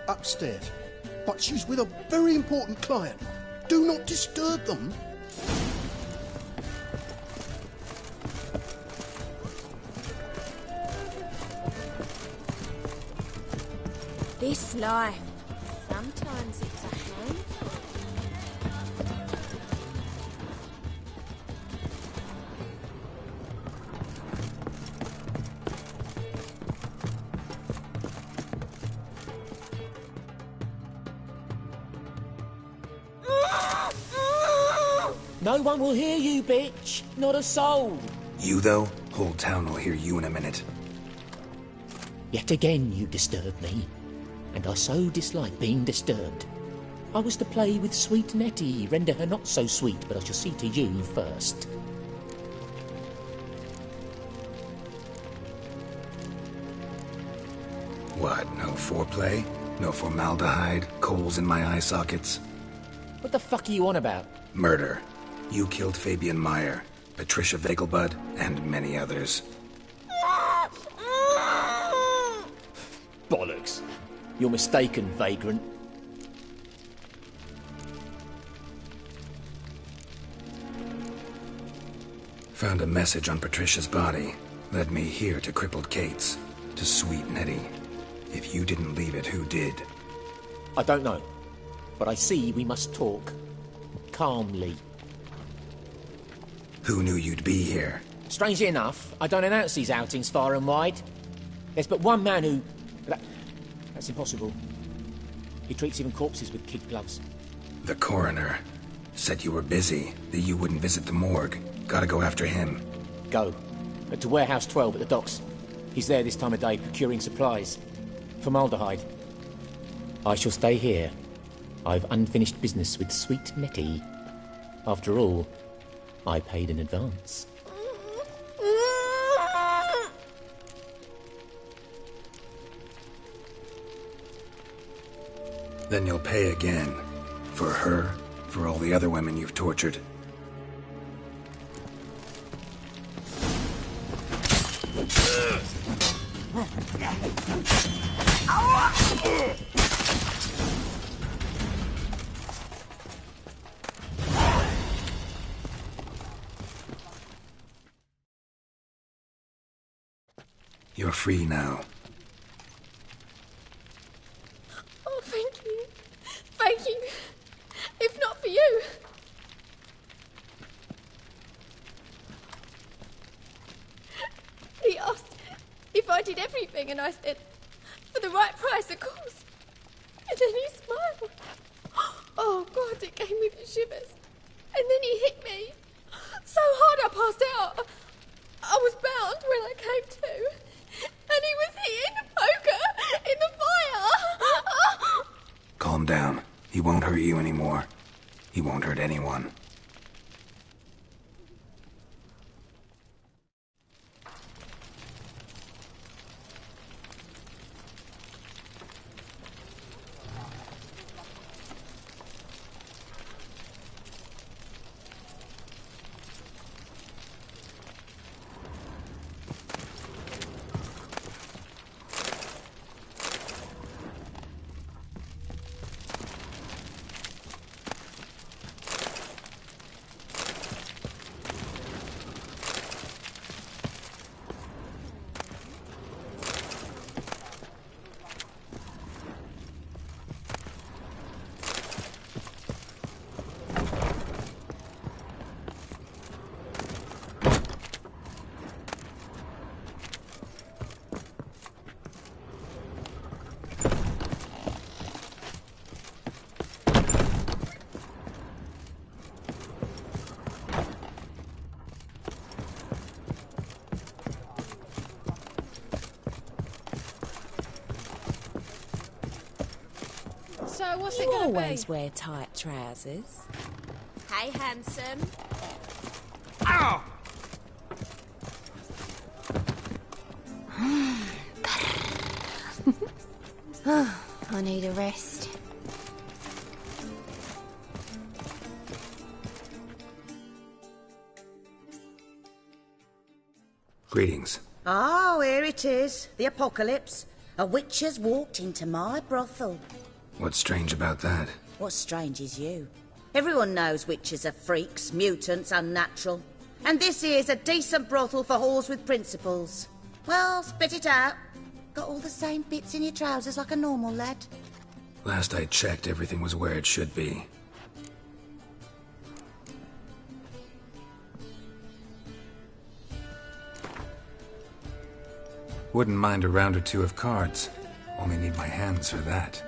Upstairs. But she's with a very important client. Do not disturb them. This life, sometimes it's a handful. No one will hear you, bitch. Not a soul. You, though? Whole town will hear you in a minute. Yet again you disturb me, and I so dislike being disturbed. I was to play with sweet Nettie, render her not so sweet, but I shall see to you first. What, no foreplay? No formaldehyde? Coals in my eye sockets? What the fuck are you on about? Murder. You killed Fabian Meyer, Patricia Vegelbud, and many others. Bollocks. You're mistaken, vagrant. Found a message on Patricia's body. Led me here to crippled Kate's. To sweet Nettie. If you didn't leave it, who did? I don't know. But I see we must talk. Calmly. Who knew you'd be here? Strangely enough, I don't announce these outings far and wide. There's but one man who... That's impossible. He treats even corpses with kid gloves. The coroner. Said you were busy, that you wouldn't visit the morgue. Gotta go after him. Go. To Warehouse 12 at the docks. He's there this time of day procuring supplies. Formaldehyde. I shall stay here. I've unfinished business with sweet Nettie. After all, I paid in advance. Then you'll pay again. For her, for all the other women you've tortured. You're free now. Oh, thank you. Thank you. If not for you. He asked if I did everything, and I said, for the right price, of course. And then he smiled. Oh, God, it gave me the shivers. And then he hit me. So hard I passed out. I was bound when I came to. And he was hitting the poker in the fire. Calm down. He won't hurt you anymore. He won't hurt anyone. So what's it You gonna always be? wear tight trousers. Hey, handsome. Ow! I need a rest. Greetings. Oh, here it is. The apocalypse. A witch has walked into my brothel. What's strange about that? What's strange is you. Everyone knows witches are freaks, mutants, unnatural. And this here's a decent brothel for whores with principles. Well, spit it out. Got all the same bits in your trousers like a normal lad. Last I checked, everything was where it should be. Wouldn't mind a round or two of cards. Only need my hands for that.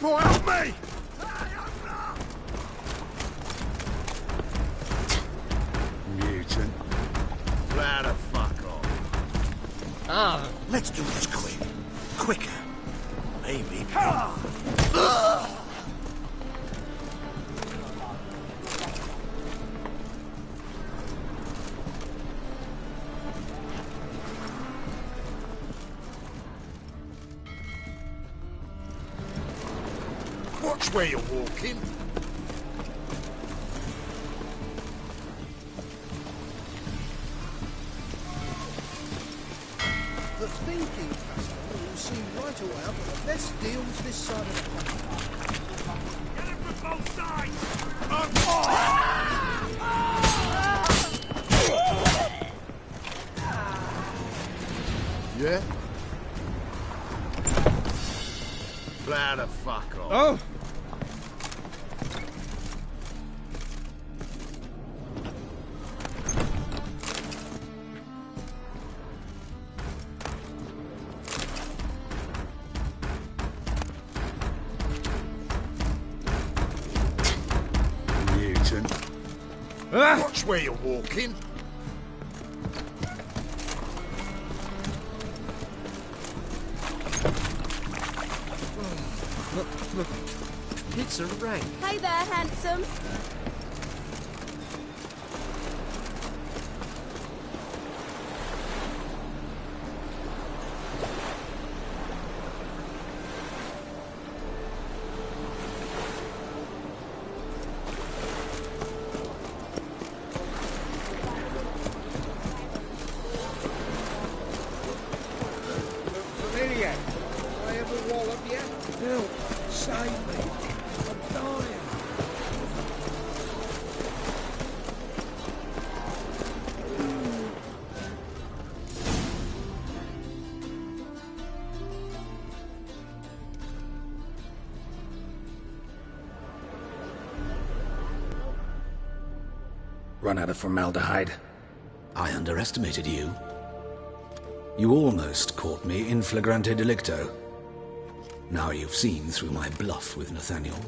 People, help me! Mutant. Flat the fuck off. Ah, let's do this quick. Quicker. Maybe. Watch where you're walking. The thinking customer will see right away up the best deals this side of the country. Get him from both sides! Yeah? Flat the fuck off. Oh! Mutant. Watch where you're walking. It's a rank. Hey there, handsome. Familiar. I ever wallop you? Help. Save me. I'm dying. Run out of formaldehyde. I underestimated you. You almost caught me in flagrante delicto. Now you've seen through my bluff with Nathaniel.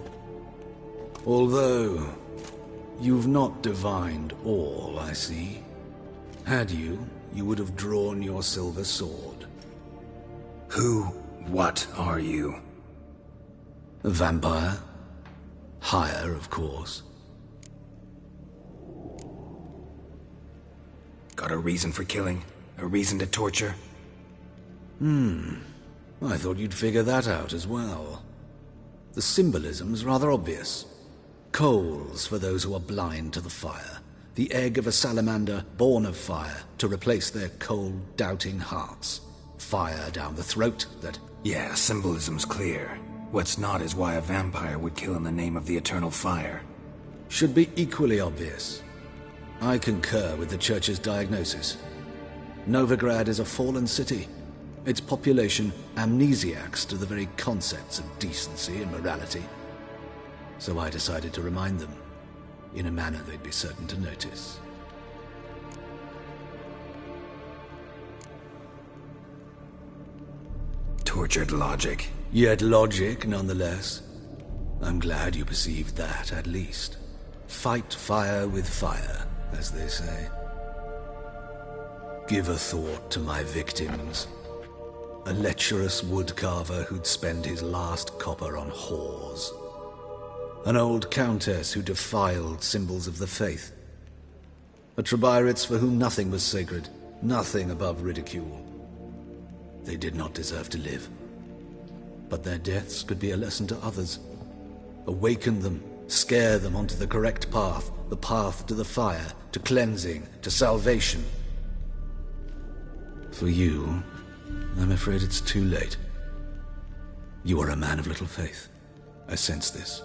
Although, you've not divined all, I see. Had you, you would have drawn your silver sword. What are you? A vampire. Higher, of course. Got a reason for killing? A reason to torture? I thought you'd figure that out as well. The symbolism's rather obvious. Coals for those who are blind to the fire. The egg of a salamander born of fire to replace their cold, doubting hearts. Fire down the throat that... Yeah, symbolism's clear. What's not is why a vampire would kill in the name of the eternal fire. Should be equally obvious. I concur with the Church's diagnosis. Novigrad is a fallen city. Its population amnesiacs to the very concepts of decency and morality. So I decided to remind them, in a manner they'd be certain to notice. Tortured logic. Yet logic, nonetheless. I'm glad you perceived that, at least. Fight fire with fire, as they say. Give a thought to my victims. A lecherous woodcarver who'd spend his last copper on whores. An old countess who defiled symbols of the faith. A Trebirates for whom nothing was sacred, nothing above ridicule. They did not deserve to live. But their deaths could be a lesson to others. Awaken them, scare them onto the correct path, the path to the fire, to cleansing, to salvation. For you, I'm afraid it's too late. You are a man of little faith. I sense this.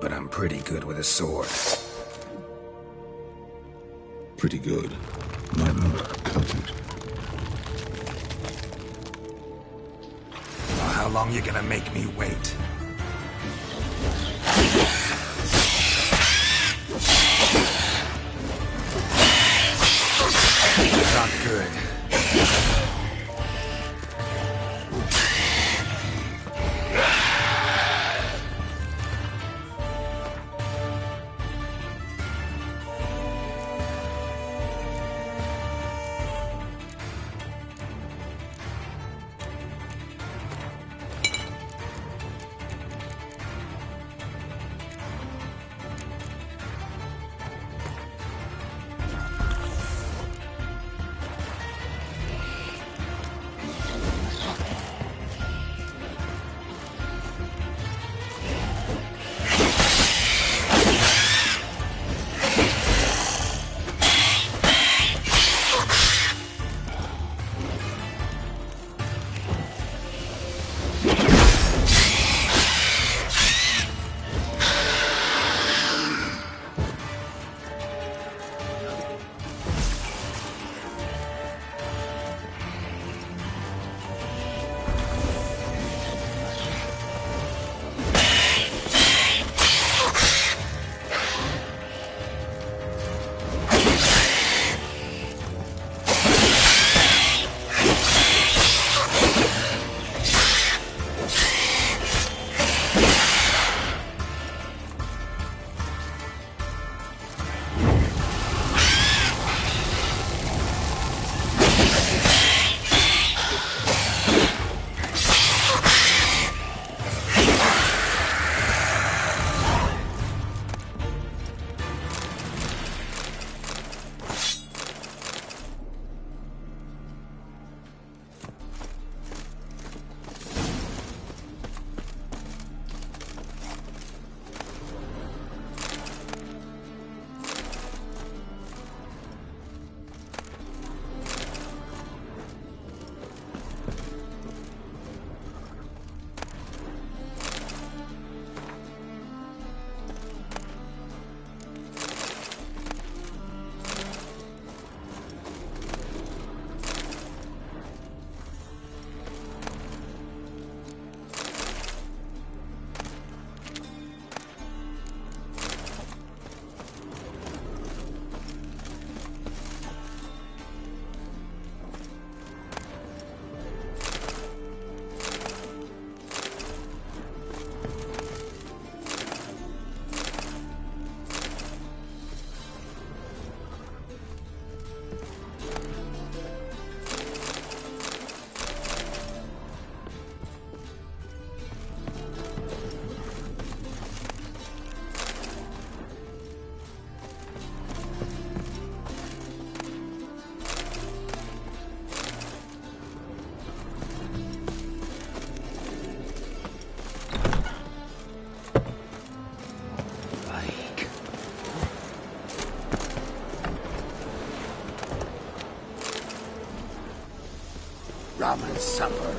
But I'm pretty good with a sword. Pretty good. Might not cut it. Well, how long you gonna make me wait? Not good. rum and supper.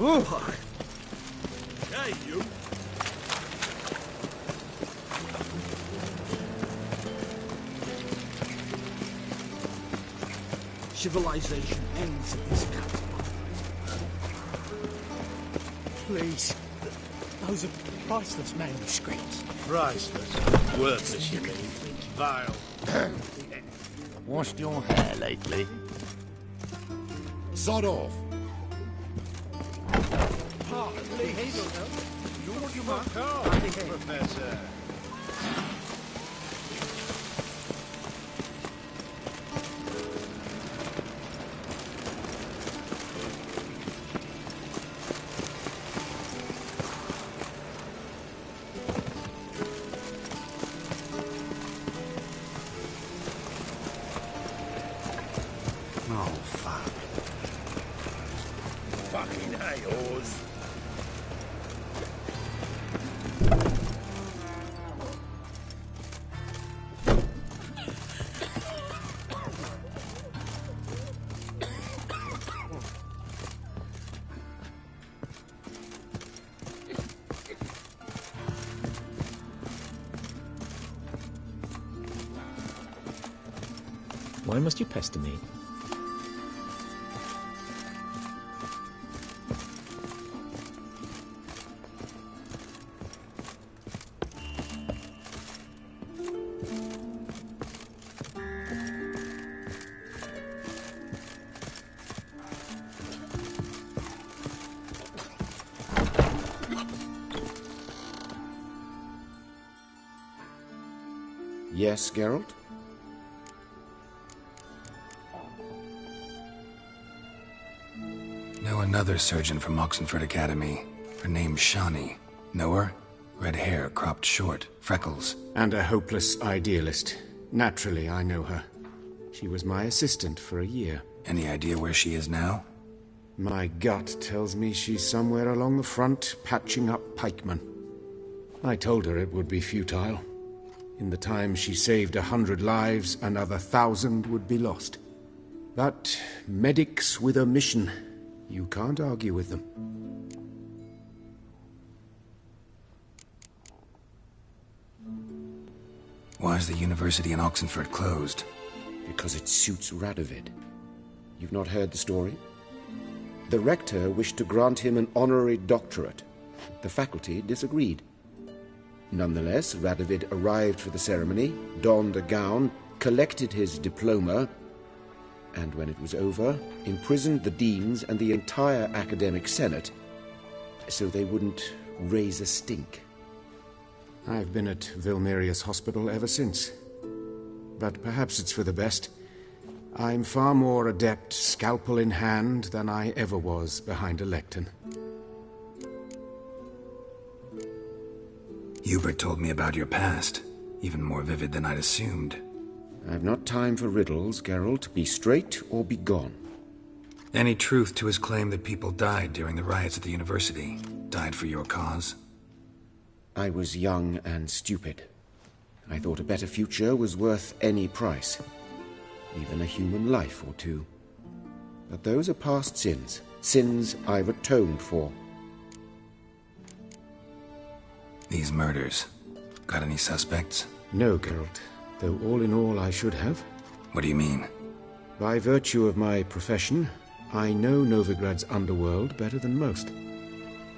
Ooh. Hey, you. Civilization ends at this cut. Please. Those are priceless manuscripts. Priceless. Worthless, you mean? Vile. Washed your hair lately? Sod off. Please. You must come, Professor. Oh, fuck. Fucking hay-hors. Why must you pester me? Yes, Geralt? Know another surgeon from Oxenford Academy. Her name's Shawnee. Know her? Red hair, cropped short, freckles. And a hopeless idealist. Naturally, I know her. She was my assistant for a year. Any idea where she is now? My gut tells me she's somewhere along the front, patching up pikemen. I told her it would be futile. In the time she saved 100 lives, another 1,000 would be lost. But medics with a mission, you can't argue with them. Why is the university in Oxenford closed? Because it suits Radovid. You've not heard the story? The rector wished to grant him an honorary doctorate. The faculty disagreed. Nonetheless, Radovid arrived for the ceremony, donned a gown, collected his diploma, and when it was over, imprisoned the deans and the entire academic senate so they wouldn't raise a stink. I've been at Vilmerius Hospital ever since. But perhaps it's for the best. I'm far more adept, scalpel in hand, than I ever was behind a lectern. Hubert told me about your past. Even more vivid than I'd assumed. I've not time for riddles, Geralt. Be straight or be gone. Any truth to his claim that people died during the riots at the university? Died for your cause? I was young and stupid. I thought a better future was worth any price. Even a human life or two. But those are past sins. Sins I've atoned for. These murders. Got any suspects? No, Geralt. Though all in all I should have. What do you mean? By virtue of my profession, I know Novigrad's underworld better than most.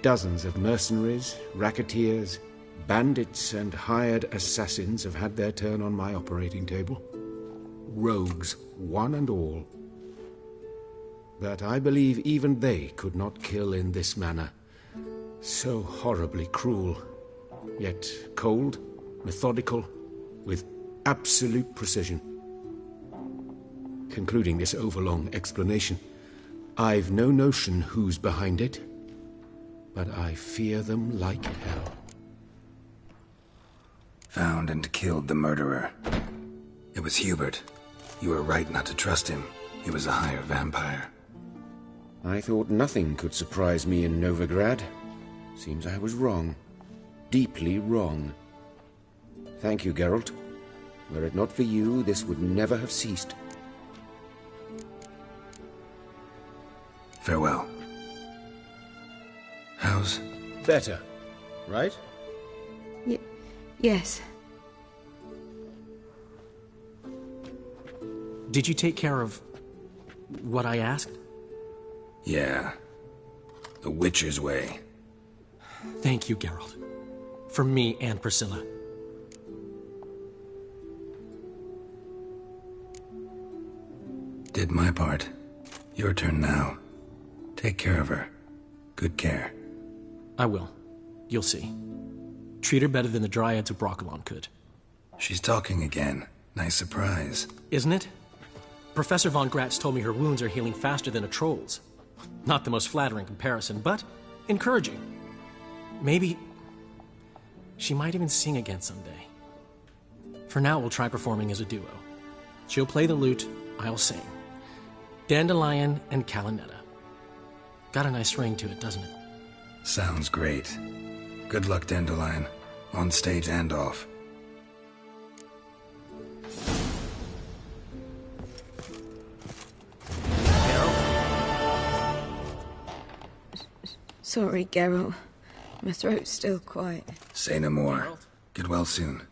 Dozens of mercenaries, racketeers, bandits and hired assassins have had their turn on my operating table. Rogues, one and all. But I believe even they could not kill in this manner. So horribly cruel. Yet cold, methodical, with absolute precision. Concluding this overlong explanation, I've no notion who's behind it, but I fear them like hell. Found and killed the murderer. It was Hubert. You were right not to trust him. He was a higher vampire. I thought nothing could surprise me in Novigrad. Seems I was wrong. Deeply wrong. Thank you, Geralt. Were it not for you, this would never have ceased. Farewell. How's... Better, right? Yes. Did you take care of what I asked? Yeah. The Witcher's way. Thank you, Geralt. For me and Priscilla. Did my part. Your turn now. Take care of her. Good care. I will. You'll see. Treat her better than the Dryads of Brokilon could. She's talking again. Nice surprise. Isn't it? Professor von Gratz told me her wounds are healing faster than a troll's. Not the most flattering comparison, but encouraging. Maybe she might even sing again someday. For now, we'll try performing as a duo. She'll play the lute, I'll sing. Dandelion and Calinetta. Got a nice ring to it, doesn't it? Sounds great. Good luck, Dandelion. On stage and off. Sorry, Geralt. My throat's still quiet. Say no more. Get well soon.